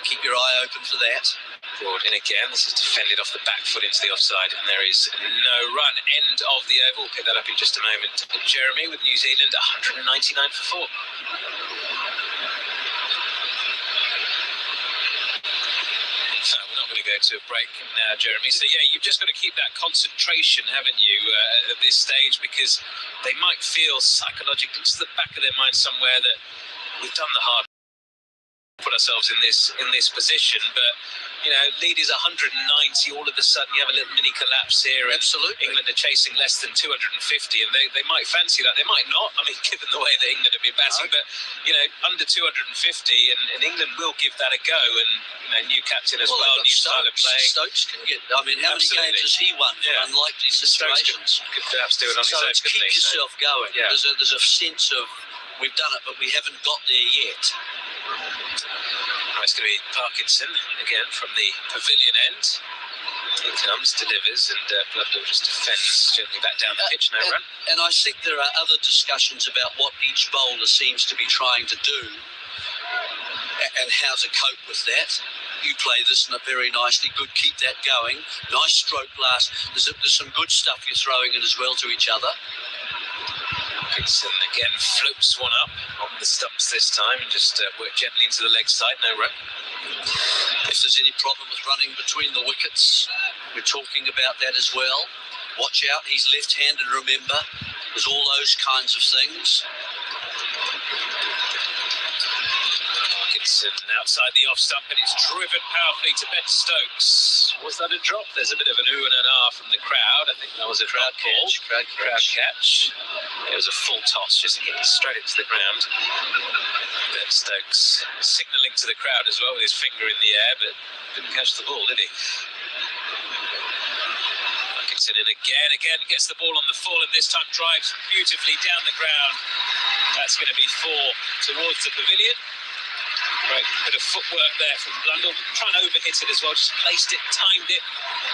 Keep your eye open for that. Broad in again. This is defended off the back foot into the offside, and there is no run. End of the over. We'll pick that up in just a moment. Jeremy with New Zealand 199 for 4. So we're not going to go to a break now, Jeremy. So yeah, you've just got to keep that concentration, haven't you, at this stage, because they might feel psychologically to the back of their mind somewhere that we've done the hard, put ourselves in this position, but you know, lead is 190. All of a sudden, you have a little mini collapse here, and absolutely, England are chasing less than 250, and they might fancy that. They might not. I mean, given the way that England have been batting, but you know, under 250, and England will give that a go. And you know, new captain as well, new style of playing. Stokes can get. I mean, how many games has he won from unlikely situations? Could perhaps do it on his own. So keep yourself going. Yeah. There's a sense of we've done it, but we haven't got there yet. It's going to be Parkinson again from the pavilion end. He comes, delivers, and Blundell just defends gently back down the pitch. No run. And I think there are other discussions about what each bowler seems to be trying to do and how to cope with that. You play this very nicely. Good, keep that going. Nice stroke last. There's some good stuff you're throwing in as well to each other. Parkinson again floats one up on the stumps this time and just work gently into the leg side. No run. If there's any problem with running between the wickets, we're talking about that as well. Watch out, he's left-handed, remember. There's all those kinds of things. Parkinson outside the off stump, and it's driven powerfully to Ben Stokes. Was that a drop? There's a bit of an ooh and an ah from the crowd. I think that was a crowd catch. Crowd catch. It was a full toss, just hit straight into the ground. Ben Stokes signalling to the crowd as well with his finger in the air, but didn't catch the ball, did he? Parkinson in again gets the ball on the full, and this time drives beautifully down the ground. That's going to be 4 towards the pavilion. Right, bit of footwork there from Blundell, trying to overhit it as well, just placed it, timed it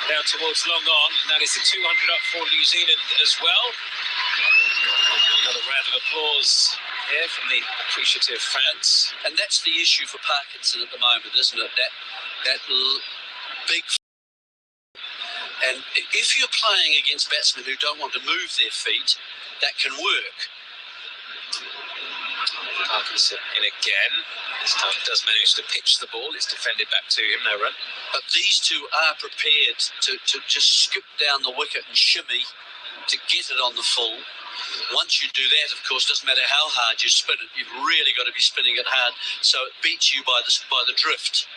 down towards long on, and that is the 200 up for New Zealand as well. Another round of applause here from the appreciative fans. And that's the issue for Parkinson at the moment, isn't it? That big. And if you're playing against batsmen who don't want to move their feet, that can work. Parkinson in again. This time does manage to pitch the ball. It's defended back to him. No run. But these two are prepared to just skip down the wicket and shimmy to get it on the full. Once you do that, of course, doesn't matter how hard you spin it, you've really got to be spinning it hard so it beats you by the drift.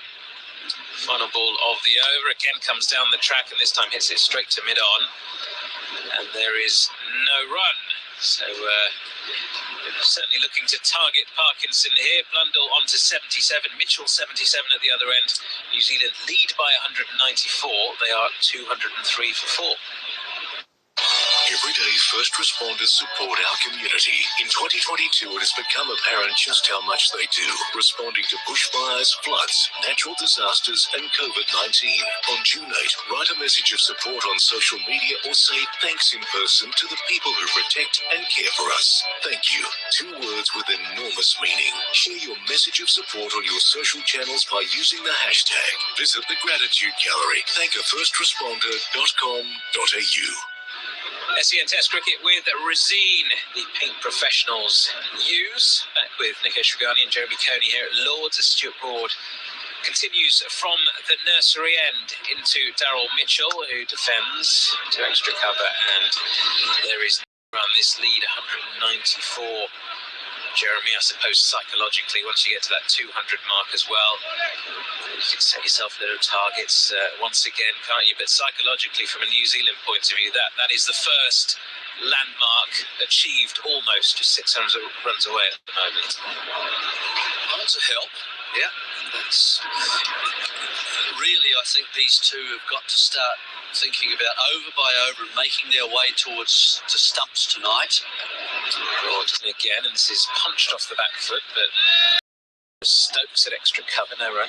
Final ball of the over again comes down the track and this time hits it straight to mid-on. And there is no run. So certainly looking to target Parkinson here. Blundell on to 77, Mitchell 77 at the other end. New Zealand lead by 194. They are 203 for 4. Everyday first responders support our community. In 2022, it has become apparent just how much they do, responding to bushfires, floods, natural disasters, and COVID-19. On June 8, write a message of support on social media or say thanks in person to the people who protect and care for us. Thank you. 2 words with enormous meaning. Share your message of support on your social channels by using the hashtag. Visit the Gratitude Gallery. thankafirstresponder.com.au. SEN Test Cricket with Razine, the Pink Professionals use. Back with Nico Shrigani and Jeremy Coney here at Lords as Stuart Broad continues from the nursery end into Daryl Mitchell, who defends to extra cover, and there is run this lead 194. Jeremy, I suppose psychologically, once you get to that 200 mark as well, you can set yourself little targets once again, can't you? But psychologically, from a New Zealand point of view, that is the first landmark achieved almost, just 600 runs away at the moment. Well, that's a help. Yeah. That's really, I think these two have got to start thinking about over by over and making their way towards to stumps tonight. Broad again, and this is punched off the back foot, but Stokes at extra cover, no run.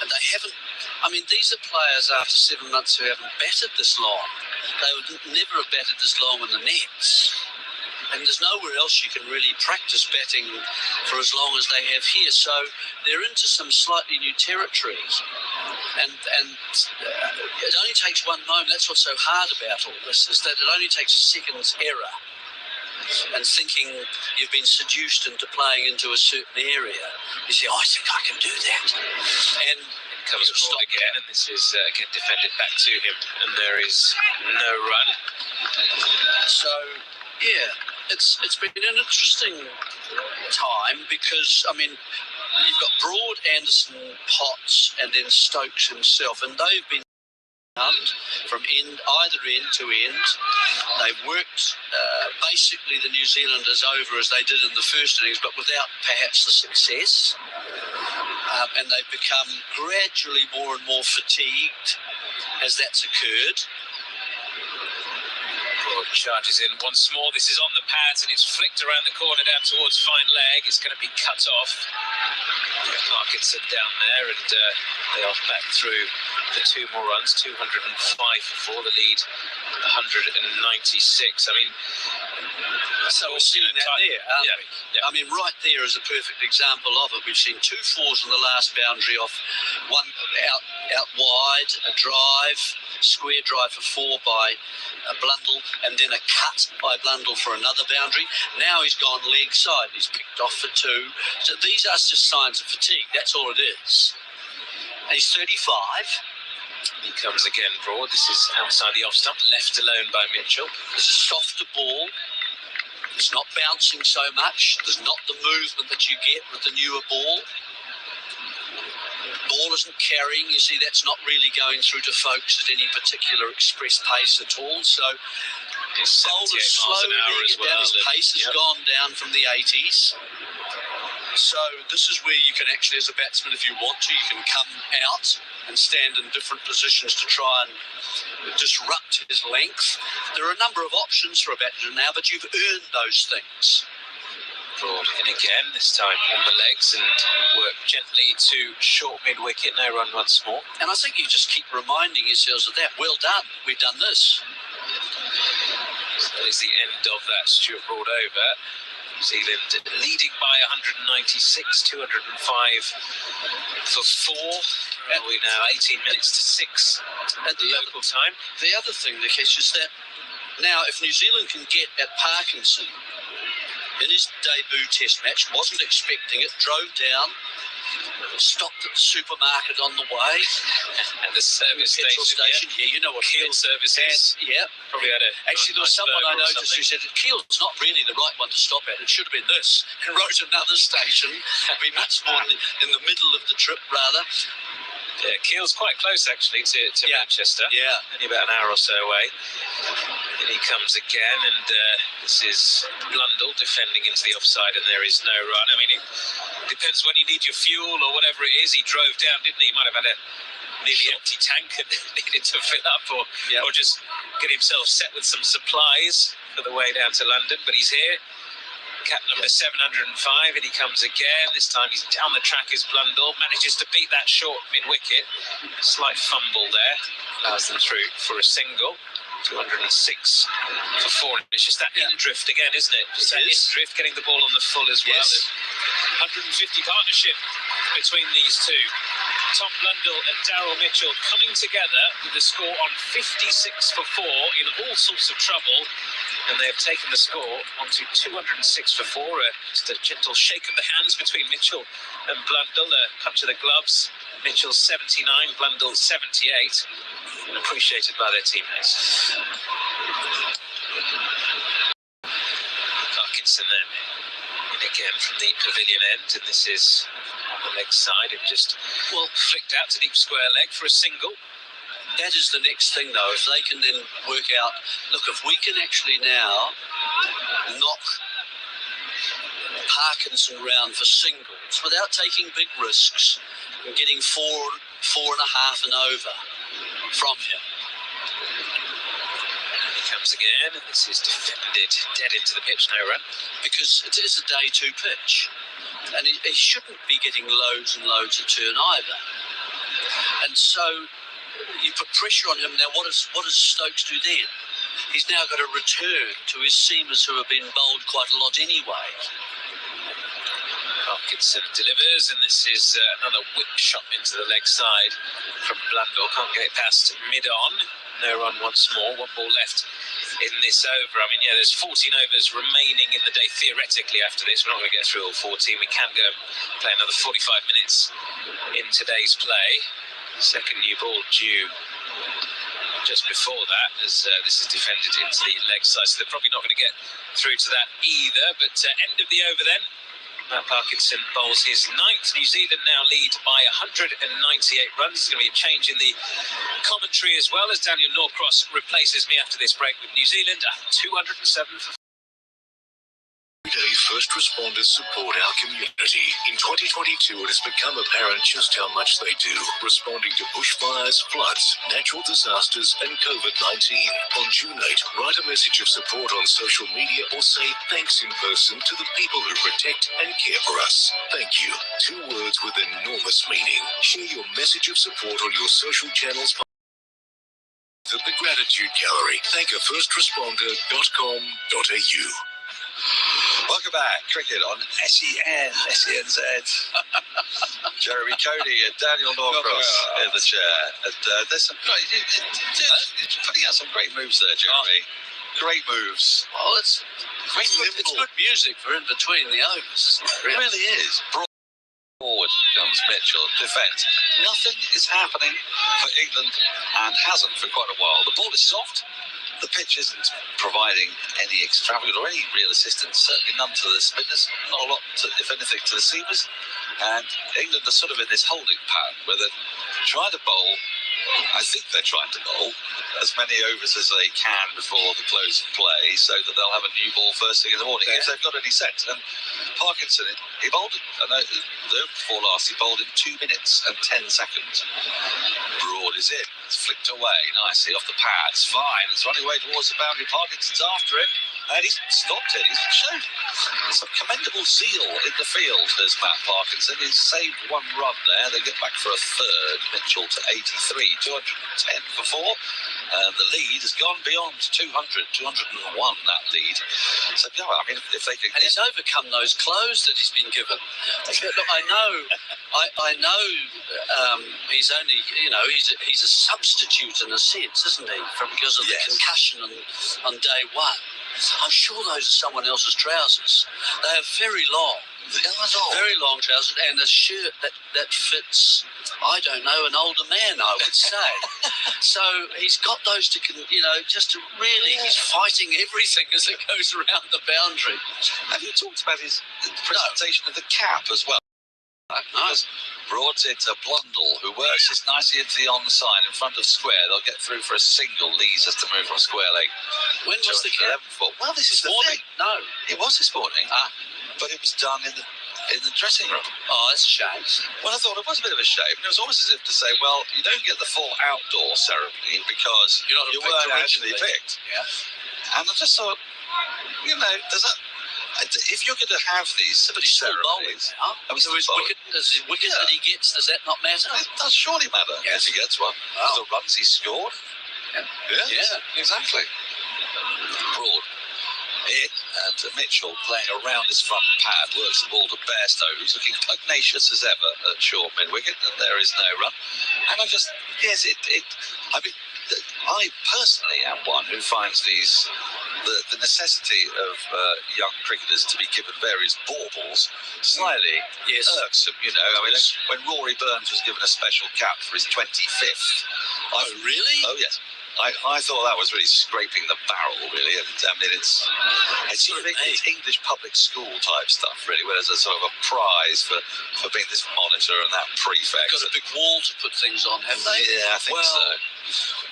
And they haven't, I mean, these are players after 7 months who haven't batted this long. They would never have batted this long in the nets. And there's nowhere else you can really practice batting for as long as they have here. So they're into some slightly new territory. And it only takes one moment. That's what's so hard about all this, is that it only takes a second's error and thinking you've been seduced into playing into a certain area. You say, oh, I think I can do that. And it comes forward again, and this is again defended back to him. And there is no run. So, yeah. It's been an interesting time because, I mean, you've got Broad, Anderson, Potts, and then Stokes himself, and they've been from either end to end. They've worked basically the New Zealanders over as they did in the first innings, but without perhaps the success. And they've become gradually more and more fatigued as that's occurred. Charges in once more. This is on the pads and it's flicked around the corner down towards fine leg. It's going to be cut off. Parkinson down there, and they are back through the 2 more runs. 205 for 4, the lead 196. I mean, so we're seeing that there, aren't we? Yeah. I mean, right there is a perfect example of it. We've seen 2 fours on the last boundary off, one out wide, a drive, square drive for 4 by Blundell, and then a cut by Blundell for another boundary. Now he's gone leg side. He's picked off for 2. So these are just signs of fatigue. That's all it is. And he's 35. He comes again, Broad. This is outside the off stump, left alone by Mitchell. There's a softer ball. It's not bouncing so much. There's not the movement that you get with the newer ball. Ball isn't carrying. You see, that's not really going through to folks at any particular express pace at all. So his ball is slowly getting down. His pace has gone down from the 80s. So this is where you can actually, as a batsman, if you want to, you can come out and stand in different positions to try and disrupt his length. There are a number of options for a batsman now, but you've earned those things. Broad in again, this time on the legs, and work gently to short mid-wicket. No run once more. And I think you just keep reminding yourselves of that. Well done, we've done this. So that is the end of that Stuart Broad over. New Zealand leading by 196, 205 for 4. Are we now 18 minutes to 6 at the local time? The other thing, Nikesh, is that now if New Zealand can get at Parkinson, in his debut test match, wasn't expecting it, drove down, stopped at the supermarket on the way. And the service station. Yeah, you know what Keel services. And, yeah. Probably had a Actually, there was someone I noticed who said, Keel's not really the right one to stop at. It should have been this. And wrote another station. It'd be much more in the middle of the trip, rather. Yeah, Keel's quite close, actually, to Manchester. Yeah. Only about an hour or so away. And he comes again, and this is Blundell defending into the offside, and there is no run. I mean, it depends when you need your fuel or whatever it is. He drove down, didn't he? He might have had a nearly empty tank and needed to fill up, or just get himself set with some supplies for the way down to London. But he's here. Cap number 705, and he comes again. This time he's down the track as Blundell, manages to beat that short mid-wicket. Slight fumble there, allows them through for a single. 206 for 4. It's just that in-drift again, isn't it? Just that in-drift, getting the ball on the full as well. Yes. 150 partnership between these two. Tom Blundell and Daryl Mitchell coming together with the score on 56 for 4 in all sorts of trouble. And they have taken the score onto 206 for 4. Just a gentle shake of the hands between Mitchell and Blundell. A punch of the gloves. Mitchell 79, Blundell 78. And appreciated by their teammates. Parkinson then in again from the pavilion end, and this is on the leg side and just flicked out to deep square leg for a single. That is the next thing, though. If they can then work out, look, if we can actually now knock Parkinson round for singles without taking big risks and getting 4.5 and over from him. And he comes again, and this is defended dead into the pitch, no run. Because it is a day 2 pitch, and he shouldn't be getting loads and loads of turn either. And so you put pressure on him. Now, what does Stokes do then? He's now got to return to his seamers who have been bowled quite a lot anyway. Parkinson delivers, and this is another whip shot into the leg side from Blundell. Can't get it past mid-on. No run once more. 1 ball left in this over. I mean, there's 14 overs remaining in the day theoretically after this. We're not going to get through all 14. We can go and play another 45 minutes in today's play. Second new ball due just before that, as this is defended into the leg side. So they're probably not going to get through to that either. But end of the over then. Matt Parkinson bowls his 9th. New Zealand now lead by 198 runs. There's going to be a change in the commentary as well, as Daniel Norcross replaces me after this break with New Zealand at 207 for 4. Everyday first responders support our community. In 2022, it has become apparent just how much they do, responding to bushfires, floods, natural disasters, and COVID-19. On June 8, write a message of support on social media or say thanks in person to the people who protect and care for us. Thank you. 2 words with enormous meaning. Share your message of support on your social channels at the Gratitude Gallery. Thankafirstresponder.com.au. Welcome back. Cricket on SENZ. Jeremy Cody and Daniel Norcross in the chair. And there's some great, it's putting out some great moves there, Jeremy. Great moves. Well, it's good music for in between the overs. It really is. Forward comes Mitchell. Defence. Nothing is happening for England and hasn't for quite a while. The ball is soft. The pitch isn't providing any extravagant or any real assistance, certainly none to the spinners, not a lot, if anything, to the seamers. And England are sort of in this holding pattern where they're trying to bowl. I think they're trying to bowl as many overs as they can before the close of play so that they'll have a new ball first thing in the morning if they've got any sense. And Parkinson, he bowled it, the over before last, he bowled in 2 minutes and 10 seconds. Broad is in. It's flicked away nicely off the pads. Fine. It's running away towards the boundary. Parkinson's after it. And he's stopped it. He's shown some commendable zeal in the field as Matt Parkinson. He's saved 1 run there. They get back for a 3rd. Mitchell to 83 210 for 4. The lead has gone beyond 200, 201, that lead. So, yeah, I mean, if they can... And he's overcome those clothes that he's been given. Look, I know he's only, he's a substitute in a sense, isn't he? Because of the concussion on day one. I'm sure those are someone else's trousers. They are very long. Very long trousers and a shirt that fits, I don't know, an older man, I would say. So he's got those to, just to really, he's fighting everything as it goes around the boundary. Have you talked about his presentation of the cap as well? No. Broad into Blundell, who works this nicely into the onside in front of square. They'll get through for a single. Lees has to move from square leg. When was the cap? Well, this is the thing. No. It was this morning, but it was done in the dressing room. Oh, that's a shame. Well, I thought it was a bit of a shame. It was almost as if to say, well, you don't get the full outdoor ceremony because you weren't actually picked. Yeah. And I just thought, does that... If you're going to have these ceremonies, as wicked that he gets, does that not matter? It does surely matter if he gets one. The runs he scored. Yeah, exactly. Broad in, and Mitchell playing around his front pad works the ball to Bairstow, who's looking pugnacious as ever at short mid-wicket, and there is no run. And I just, I personally am one who finds the necessity of young cricketers to be given various baubles slightly irksome. When Rory Burns was given a special cap for his 25th. Really? Oh, yes. I thought that was really scraping the barrel, really. And I mean, it's sort of English public school type stuff, really, where there's a sort of a prize for being this monitor and that prefect. Got a big wall to put things on, haven't they? Yeah, I think so.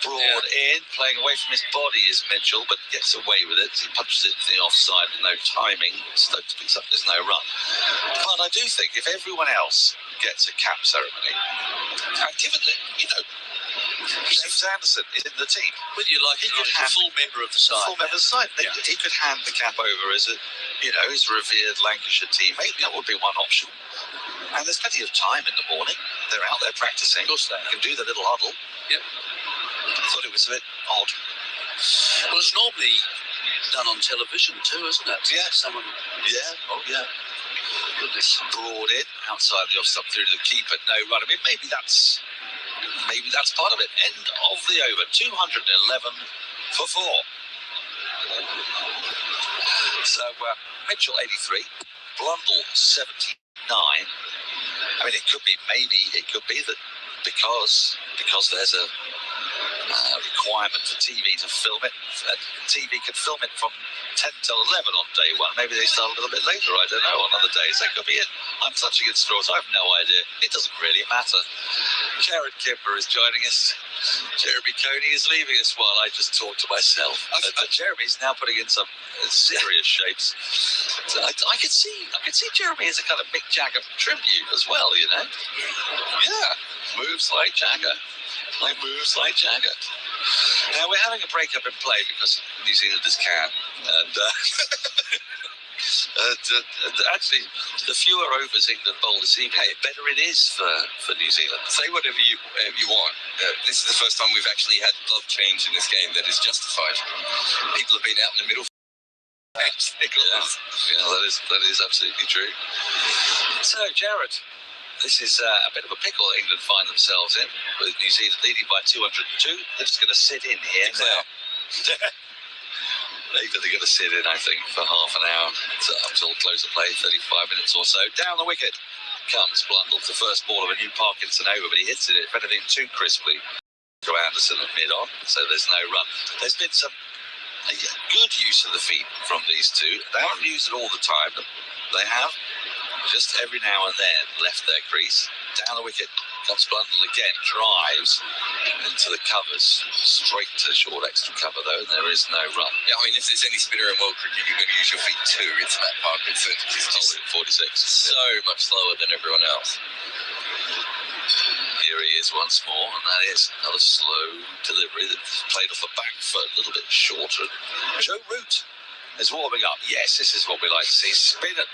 Broad in, playing away from his body is Mitchell, but gets away with it. He punches it to the offside with no timing. Stokes picks up, there's no run. But I do think if everyone else gets a cap ceremony, and given that, James Anderson is in the team. Whether you like it or not, he's a full member of the side. Full member of the side. Yeah. He could hand the cap over as his revered Lancashire teammate. That would be one option. And there's plenty of time in the morning. They're out there practicing. Of course they can do the little huddle. Yep. I thought it was a bit odd. Well, it's normally done on television too, isn't it? Yeah. Someone. Yeah. Oh, yeah. Goodness. Broad in, outside the off stump through to the keeper. No run. I mean, maybe that's part of it. End of the over. 211 for 4. So Mitchell 83, Blundell 79. I mean, it could be that because there's a requirement for TV to film it, and TV can film it from 10 till 11 on day one. Maybe they start a little bit later, I don't know, on other days. That could be it. I'm touching at straws. I have no idea. It doesn't really matter. Jared Kimber is joining us. Jeremy Coney is leaving us while I just talk to myself. Jeremy's now putting in some serious shapes. So I could see Jeremy as a kind of Mick Jagger tribute as well, Yeah, moves like Jagger. Moves like Jagger. Now we're having a breakup in play because New Zealanders can, and actually, the fewer overs England bowl this evening, the better it is for New Zealand. Say whatever you want. This is the first time we've actually had glove change in this game that is justified. People have been out in the middle. Yeah, that is absolutely true. So, Jared, this is a bit of a pickle England find themselves in, with New Zealand leading by 202. They're just going to sit in here now. They're going to sit in, I think, for half an hour up till close of play, 35 minutes or so. Down the wicket comes Blundell, the first ball of a new Parkinson over, but he hits it, if anything, too crisply to Anderson at mid-on, so there's no run. There's been some good use of the feet from these two. They haven't used it all the time, but they have just every now and then left their crease. Down the wicket comes Blundell again, drives into the covers, straight to short extra cover though, and there is no run. Yeah, I mean, if there's any spinner in world cricket, you're going to use your feet too. It's Matt Parkinson. He's just 46. So much slower than everyone else. Here he is once more, and that is another slow delivery that's played off the back foot, a little bit shorter. Joe Root is warming up. Yes, this is what we like to see. Spin in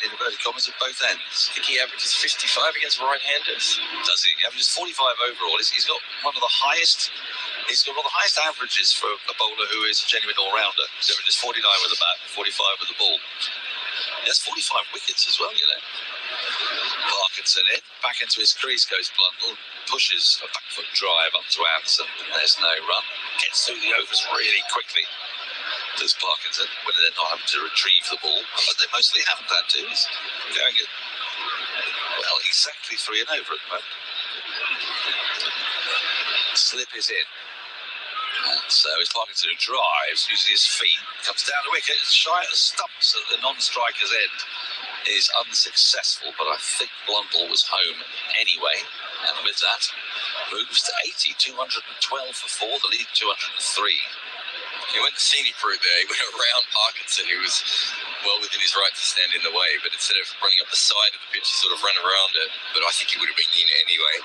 inverted commas at both ends. I think he averages 55 against right-handers. Does he? He averages 45 overall. He's got one of the highest. He's got one of the highest averages for a bowler who is a genuine all-rounder. He averages 49 with the bat, 45 with the ball. He has 45 wickets as well, you know. Parkinson in, back into his crease goes Blundell, pushes a back foot drive up to Anderson. There's no run. Gets through the overs really quickly. Does Parkinson, when they're not having to retrieve the ball, but they mostly haven't had to. He's going at, well, exactly 3 and over at the moment. Slip is in. And so it's Parkinson who drives, using his feet, comes down the wicket, shy at the stumps at the non-striker's end. Is unsuccessful, but I think Blundell was home anyway. And with that, moves to 80, 212 for 4, the lead 203. He went the scenic route there. He went around Parkinson, who was well within his right to stand in the way, but instead of running up the side of the pitch, he sort of ran around it. But I think he would have been in it anyway.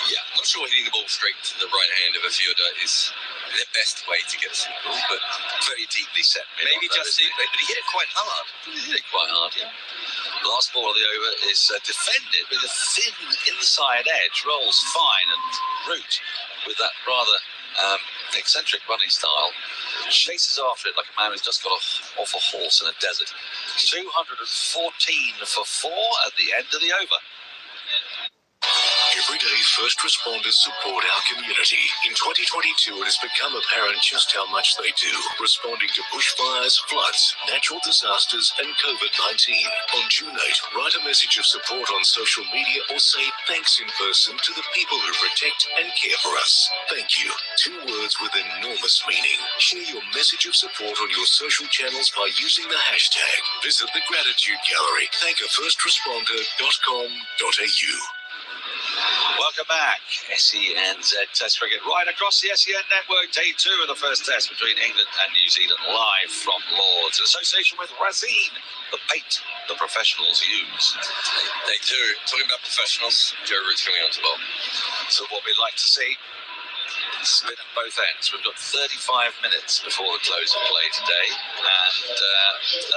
Yeah, I'm not sure hitting the ball straight to the right hand of a fielder is the best way to get a single, but very deeply set. Maybe just but he hit it quite hard. He hit it quite hard, yeah. Last ball of the over is defended with a thin inside edge, rolls fine, and Root, with that rather eccentric running style, chases after it like a man who's just got off a horse in a desert. 214 for 4 at the end of the over. Every day, first responders support our community. In 2022, it has become apparent just how much they do, responding to bushfires, floods, natural disasters, and COVID-19. On June 8, write a message of support on social media or say thanks in person to the people who protect and care for us. Thank you. 2 words with enormous meaning. Share your message of support on your social channels by using the hashtag. Visit the Gratitude Gallery. thankaFirstResponder.com.au. Welcome back. SENZ Test Cricket right across the SEN network. Day 2 of the first test between England and New Zealand, live from Lords in association with Razine, the bait the professionals use. They do. Talking about professionals, Joe Root's coming on to bowl. So what we'd like to see, spin at both ends. We've got 35 minutes before the close of play today, and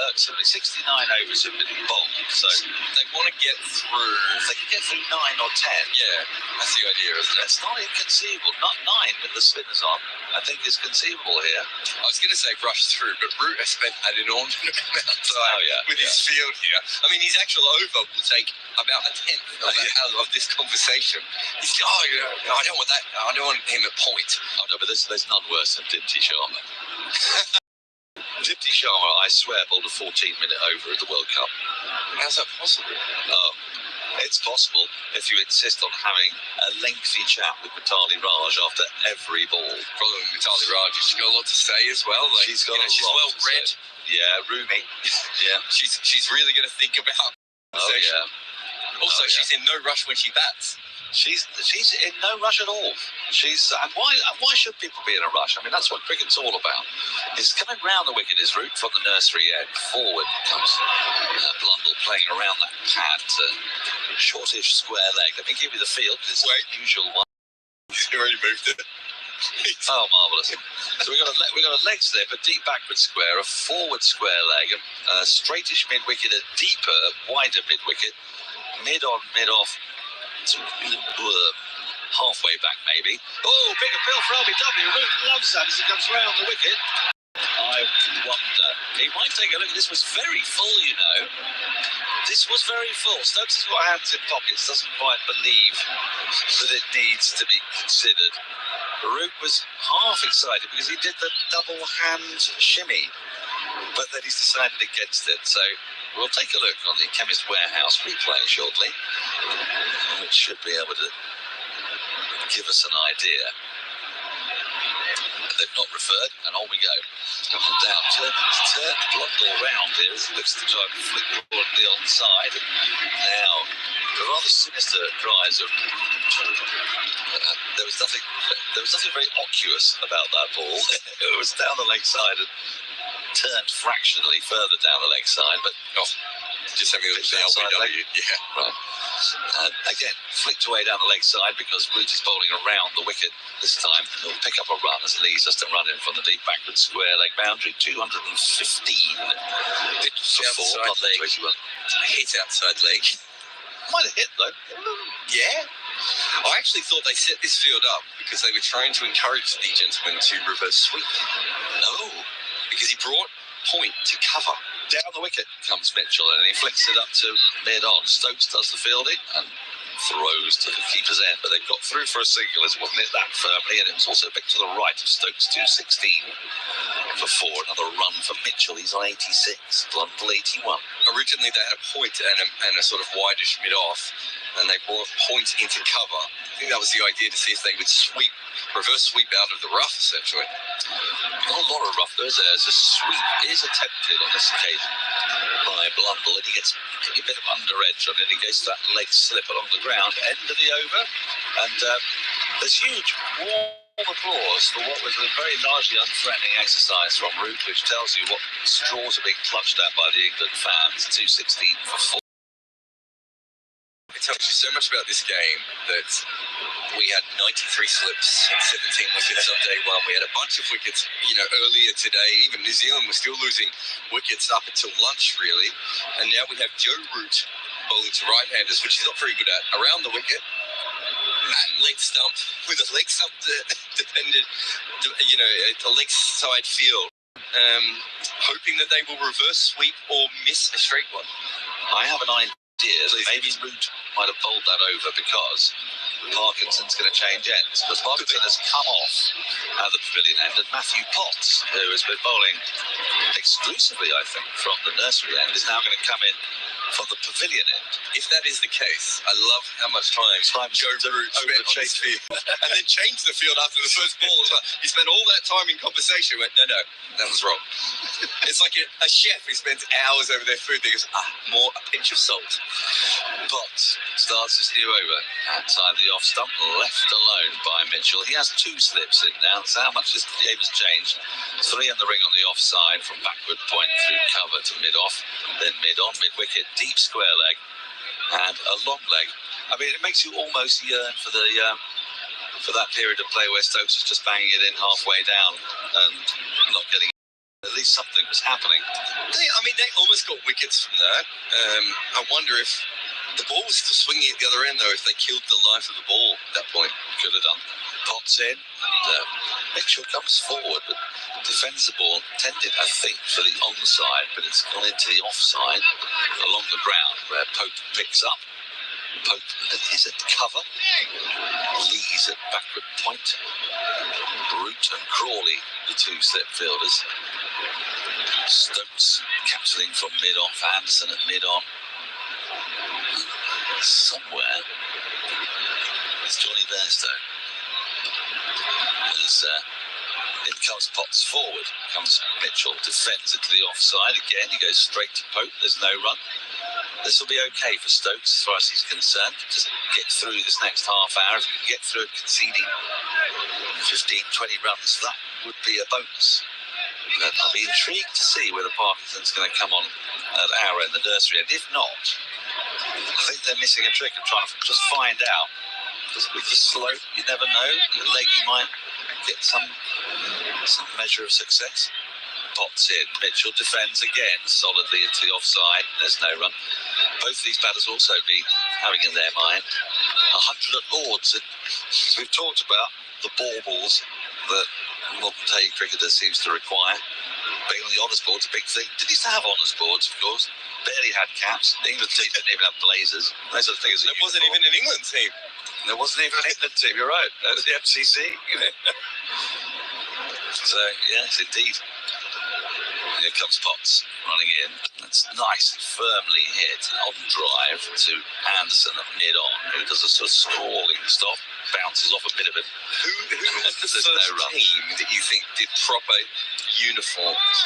irksomely 69 overs have been bowled. So they want to get through. If they can get through 9 or 10, yeah, that's the idea, isn't it? It's not inconceivable. Not 9 with the spinners on, I think is conceivable here. I was going to say rush through, but Root has spent an inordinate amount of time with his field here. I mean, his actual over will take about a tenth of this conversation. He's I don't want that. I don't want him at point. Oh no, but there's none worse than Dipti Sharma. Dipti Sharma, I swear, bowled a 14-minute over at the World Cup. How's that possible? Oh, it's possible if you insist on having a lengthy chat with Mitali Raj after every ball. Problem with Mitali Raj, she's got a lot to say as well. Like, she's got she's well read. Yeah, roomy. Yeah, she's really going to think about. Oh yeah. Also, she's in no rush when she bats. She's in no rush at all. And why should people be in a rush? I mean, that's what cricket's all about. It's coming round the wicket is Root from the nursery end. Forward comes Blundell playing around that pad. Shortish square leg. Let me give you the field. It's the usual one. He's already moved it. Oh, marvellous. So we've got a leg slip, a deep backward square, a forward square leg, a straightish mid-wicket, a deeper, wider mid-wicket, mid-on, mid-off, halfway back maybe. Oh, big appeal for LBW. Root loves that as he comes round the wicket. I wonder. He might take a look. This was very full, you know. This was very full. Stokes has got hands in pockets, doesn't quite believe that it needs to be considered. Root was half excited because he did the double hand shimmy, but then he's decided against it. So we'll take a look on the Chemist Warehouse replay shortly, which should be able to give us an idea. They've not referred, and on we go. Down, turn Blundell round here as he looks to try and flick the ball on the onside. Now, the rather sinister cries of there was nothing very oculous about that ball. It was down the leg side and turned fractionally further down the leg side, but Just having a look at the LBW. Yeah. Right. Again, flicked away down the leg side because Root is bowling around the wicket this time. He'll pick up a run as Lee's just to run in from the deep backward square leg boundary. 215 for 4 on leg. Hit outside leg. Might have hit though. Yeah. I actually thought they set this field up because they were trying to encourage the gentleman to reverse sweep. No, because he brought Point to cover. Down the wicket comes Mitchell and he flicks it up to mid-on. Stokes does the fielding and throws to the keeper's end, but they've got through for a single as it wasn't hit that firmly, and it was also back to the right of Stokes. 216 for 4. Another run for Mitchell. He's on 86. Blundell 81. Originally they had a Point and a sort of wideish mid-off, and they brought Point into cover. I think that was the idea, to see if they would reverse sweep out of the rough, essentially. Not a lot of rough goes there, as a sweep is attempted on this occasion by Blundell, and he gets a bit of under edge on it. He goes to that leg slip along the ground, end of the over, and there's huge warm applause for what was a very largely unthreatening exercise from Root, which tells you what straws are being clutched at by the England fans. 216 for 4. It tells you so much about this game that we had 93 slips and 17 wickets on day one. We had a bunch of wickets, earlier today. Even New Zealand was still losing wickets up until lunch, really. And now we have Joe Root bowling to right-handers, which he's not very good at, around the wicket. At leg stump, with a leg stump dependent, a leg side field. Hoping that they will reverse sweep or miss a straight one. I have an idea that maybe Root might have bowled that over because Parkinson's going to change ends, because Parkinson has come off at the pavilion end, and Matthew Potts, who has been bowling exclusively, I think, from the nursery end, is now going to come in from the pavilion end. If that is the case, I love how much time Joe Root spent on this field, and then changed the field after the first ball as well. He spent all that time in conversation. Went, no, that was wrong. It's like a chef who spends hours over their food. He goes, a pinch of salt. But starts his new over outside the off stump, left alone by Mitchell. He has 2 slips in now. That's how much this game has changed. 3 in the ring on the offside from backward point through cover to mid-off, then mid-on, mid-wicket, deep square leg, and a long leg. I mean, it makes you almost yearn for the for that period of play where Stokes was just banging it in halfway down and not getting. At least something was happening. They almost got wickets from that. I wonder if the ball was still swinging at the other end, though, if they killed the life of the ball at that point. Could have done. Potts in, and Mitchell comes forward, but defends the ball, intended, I think, for the onside, but it's gone into the offside along the ground where Pope picks up. Pope is at cover. Lee's at backward point. Root and Crawley, the 2 slip fielders. Stokes captaining from mid-off. Anderson at mid-on. Somewhere it's Johnny Bairstow. In comes Potts forward. Comes Mitchell, defends it to the offside. Again, he goes straight to Pope. There's no run. This will be okay for Stokes as far as he's concerned. Just get through this next half hour. If he can get through it conceding 15-20 runs, that would be a bonus. But I'll be intrigued to see whether Parkinson's going to come on at our end, the nursery end. If not, I think they're missing a trick of trying to just find out. Because with the slope, you never know. The leg, you might get some measure of success. Potts in. Mitchell defends again solidly into the offside. There's no run. Both these batters also be having in their mind 100 at Lords. And as we've talked about, the baubles that modern day cricketer seems to require. Being on the honours board's a big thing. Did he have honours boards, of course? Barely had caps. The England team didn't even have blazers. Those are the things. There wasn't even an England team. There wasn't even an England team, you're right. That was the MCC. So, yes, indeed. Here comes Potts running in. That's nice, firmly hit on drive to Anderson at mid-on, who does a sort of sprawling stop, bounces off a bit of it. Who was the first team that you think did proper uniforms?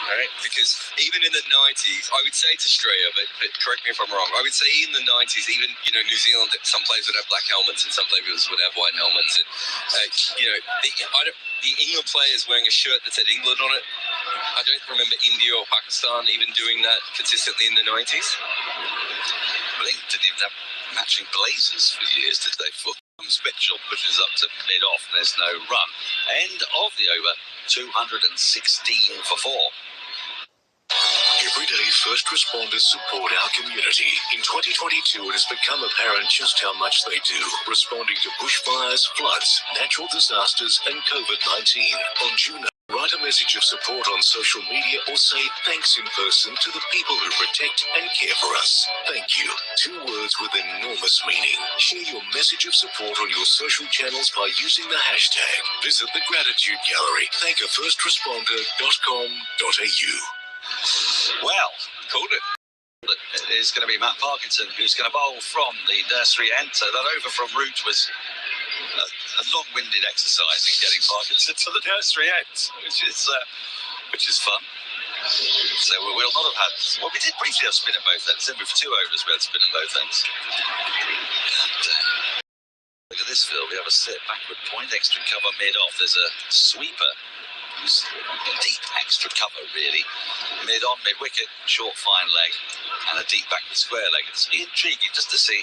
Right? Because even in the 90s, I would say it's Australia, but correct me if I'm wrong, I would say in the 90s, even New Zealand, some players would have black helmets and some players would have white helmets. And, the England players wearing a shirt that said England on it, I don't remember India or Pakistan even doing that consistently in the 90s. But they didn't even have matching blazers for years, did they? For Mitchell pushes up to mid-off, and there's no run. End of the over, 216 for 4. Every day, first responders support our community. In 2022, it has become apparent just how much they do, responding to bushfires, floods, natural disasters, and COVID-19. On June, write a message of support on social media or say thanks in person to the people who protect and care for us. Thank you. 2 words with enormous meaning. Share your message of support on your social channels by using the hashtag. Visit the Gratitude Gallery, thankafirstresponder.com.au. Well, called it. It is going to be Matt Parkinson who's going to bowl from the nursery end. So that over from route was a long-winded exercise in getting Parkinson to the nursery end, which is fun. So we'll not have had. Well, we did briefly have spin at both ends. Then with 2 overs, we had spin at both ends. And, look at this field. We have a slip backward point, extra cover mid-off. There's a sweeper. Deep extra cover, really. Mid-on, mid-wicket, short fine leg, and a deep backward square leg. It's intriguing just to see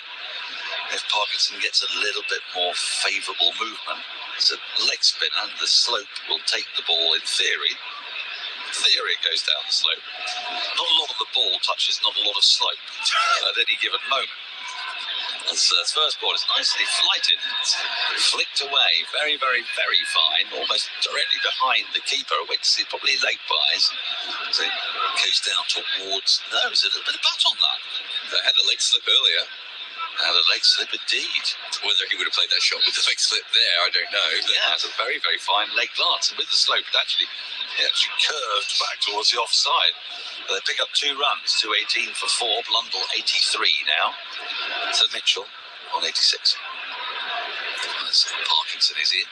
if Parkinson gets a little bit more favourable movement. It's a leg spin, and the slope will take the ball in theory. It goes down the slope. Not a lot of the ball touches not a lot of slope at any given moment. And so the first ball is nicely flighted. It's flicked away, very, very, very fine, almost directly behind the keeper. Wait to see, probably late buys. So it goes down towards. No, there's a little bit of bat on that. They had a leg slip earlier. Had a leg slip indeed. Whether he would have played that shot with the leg slip there, I don't know. Yeah, it's a very, very fine leg glance. And with the slope, it actually curved back towards the offside. They pick up 2 runs, 218 for 4. Blundell 83 now. So Mitchell on 86. As Parkinson is in.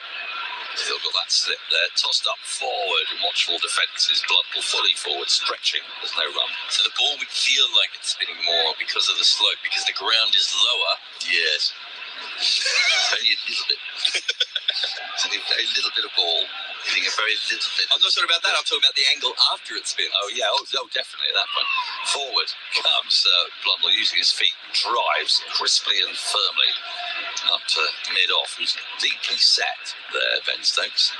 Still got that slip there, tossed up forward, watchful defences, Blundell fully forward, stretching, there's no run. So the ball would feel like it's spinning more because of the slope, because the ground is lower. Yes. Only a little bit. It's only a very little bit of ball, hitting a very little bit. I'm not sure about that, I'm talking about the angle after it spins. Oh yeah, definitely that one. Forward comes Blundell using his feet, drives crisply and firmly up to mid-off. He's deeply set there, Ben Stokes,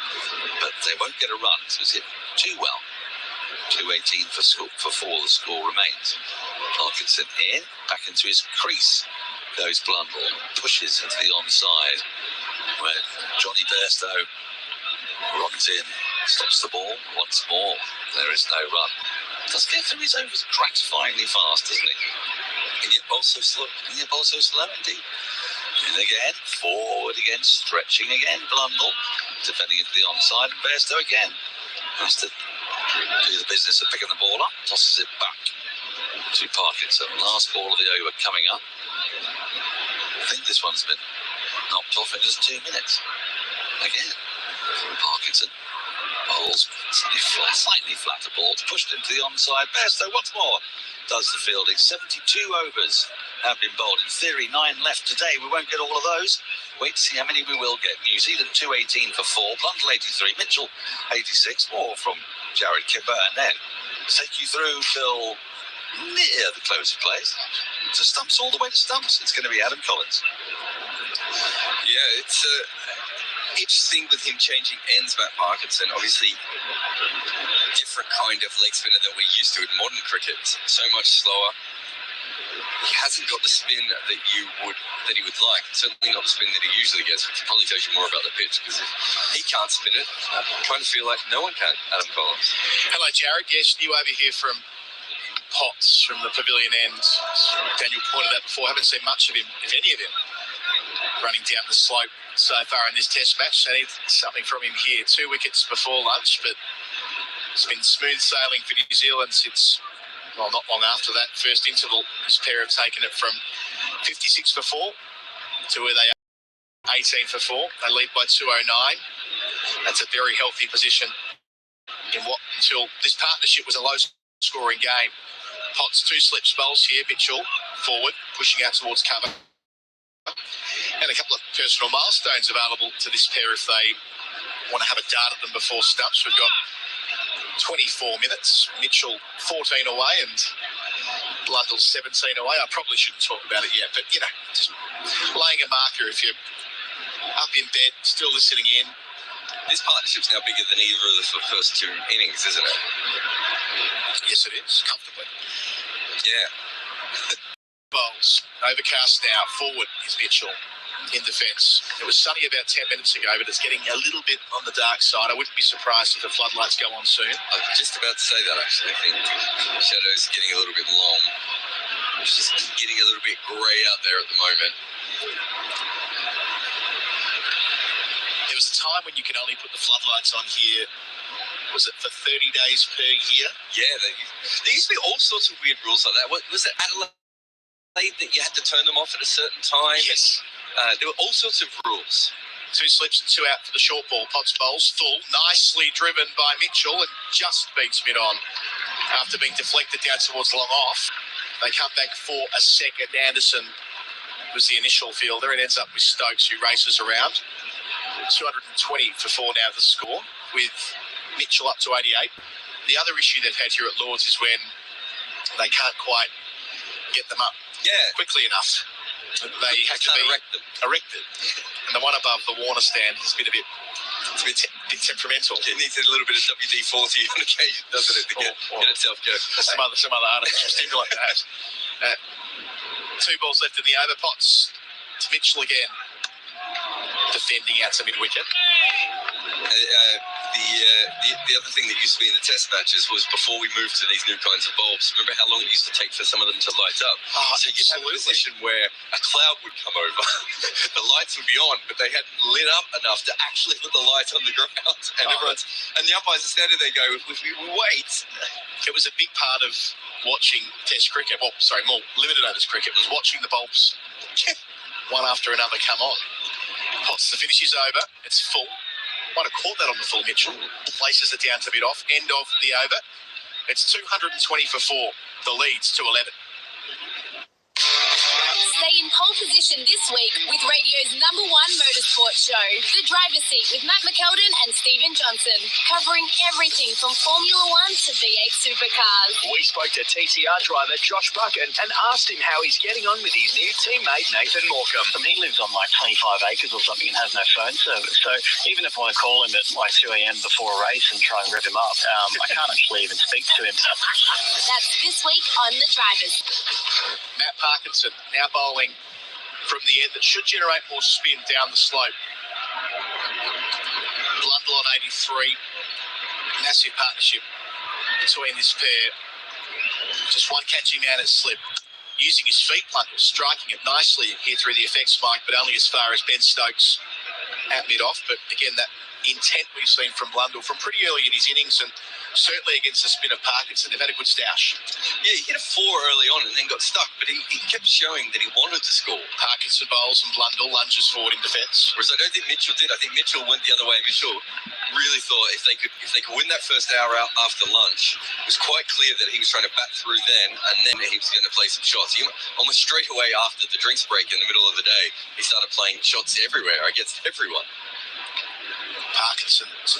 but they won't get a run, so it's hit too well. 218 for 4, the score remains. Parkinson in, back into his crease goes Blundell, pushes into the onside, where Johnny Bairstow runs in, stops the ball once more. There is no run. Does get through his overs gratifyingly fast, doesn't he? And yet also slow. Indeed. And again, forward again, stretching again, Blundell, defending into the onside, and Bairstow again has to do the business of picking the ball up, tosses it back to Parkinson. Last ball of the over coming up. I think this one's been knocked off in just 2 minutes. Again, Parkinson bowls slightly flatter ball, pushed into the onside. Bairstow once more does the fielding. 72 overs have been bowled. In theory, 9 left today. We won't get all of those. Wait to see how many we will get. New Zealand 218 for 4. Blundell 83. Mitchell 86. More from Jared Kipper. And then take you through till near the close of plays. To stumps, all the way to stumps. It's going to be Adam Collins. Yeah, it's interesting with him changing ends, Matt Parkinson. Obviously, different kind of leg spinner than we're used to in modern cricket. So much slower. He hasn't got the spin that he would like. Certainly not the spin that he usually gets, which probably tells you more about the pitch, because if he can't spin it, I'm trying to feel like no one can, Adam Collins. Hello, Jared. Yes, new over here from Potts, from the pavilion end. Daniel pointed out before, haven't seen much of him, if any of him, running down the slope so far in this test match. I need something from him here. 2 wickets before lunch, but it's been smooth sailing for New Zealand since, well, not long after that first interval. This pair have taken it from 56 for 4 to where they are 18 for 4. They lead by 209. That's a very healthy position in what, until this partnership was a low-scoring game. Potts 2 slips bowls here. Mitchell forward, pushing out towards cover. And a couple of personal milestones available to this pair if they want to have a dart at them before stumps. We've got 24 minutes. Mitchell 14 away and Blundell 17 away. I probably shouldn't talk about it yet, but, just laying a marker if you're up in bed, still listening in. This partnership's now bigger than either of the first two innings, isn't it? Yes, it is, comfortably. Yeah. Bowls, overcast now. Forward is Mitchell in defence. It was sunny about 10 minutes ago, but it's getting a little bit on the dark side. I wouldn't be surprised if the floodlights go on soon. I was just about to say that, actually. I think shadows are getting a little bit long. It's just getting a little bit grey out there at the moment. There was a time when you could only put the floodlights on here, was it for 30 days per year? Yeah, there used to be all sorts of weird rules like that. What was it, Adelaide, that you had to turn them off at a certain time? Yes. There were all sorts of rules. 2 slips and 2 out for the short ball. Potts bowls full, nicely driven by Mitchell and just beats mid on after being deflected down towards long off. They come back for a second. Anderson was the initial fielder. It ends up with Stokes, who races around. 220 for 4 now the score, with Mitchell up to 88. The other issue they've had here at Lords is when they can't quite get them up quickly enough. They have to be erected. And the one above the Warner stand has been a bit temperamental. It needs a little bit of WD-40 on occasion, doesn't it, to get itself going? Some other articles to stimulate that. 2 balls left in the over. Potts to Mitchell again, defending out to mid-wicket. The other thing that used to be in the test matches was before we moved to these new kinds of bulbs, remember how long it used to take for some of them to light up? So you'd have a position where a cloud would come over, the lights would be on, but they hadn't lit up enough to actually put the light on the ground. And the umpires are standing there going, if we wait. It was a big part of watching test cricket, more limited overs cricket, was watching the bulbs one after another come on. Potts, the finish is over, it's full. Might have caught that on the full, Mitchell. Places it down to mid-off. End of the over. It's 220 for 4. The lead's to 11. Stay in pole position this week with radio's #1 motorsport show, The Driver's Seat with Matt McKeldin and Stephen Johnson, covering everything from Formula 1 to V8 supercars. We spoke to TCR driver Josh Buchan and asked him how he's getting on with his new teammate Nathan Morecambe. He lives on like 25 acres or something and has no phone service. So even if I want to call him at like 2 a.m. before a race and try and rev him up, I can't actually even speak to him. That's this week on The Drivers. Matt Parkinson now bowling from the end that should generate more spin down the slope. Blundell on 83. Massive partnership between this pair. Just one catching man at slip. Using his feet, Blundell, striking it nicely here through the effects mic, but only as far as Ben Stokes at mid-off. But again, that intent we've seen from Blundell from pretty early in his innings, and certainly against the spin of Parkinson, they've had a good stoush. Yeah, he hit a 4 early on and then got stuck, but he kept showing that he wanted to score. Parkinson bowls and Blundell lunges forward in defence. Whereas I don't think Mitchell did. I think Mitchell went the other way. Mitchell really thought if they could win that first hour out after lunch, it was quite clear that he was trying to bat through then, and then he was going to play some shots. He almost straight away after the drinks break in the middle of the day, he started playing shots everywhere against everyone. Parkinson, some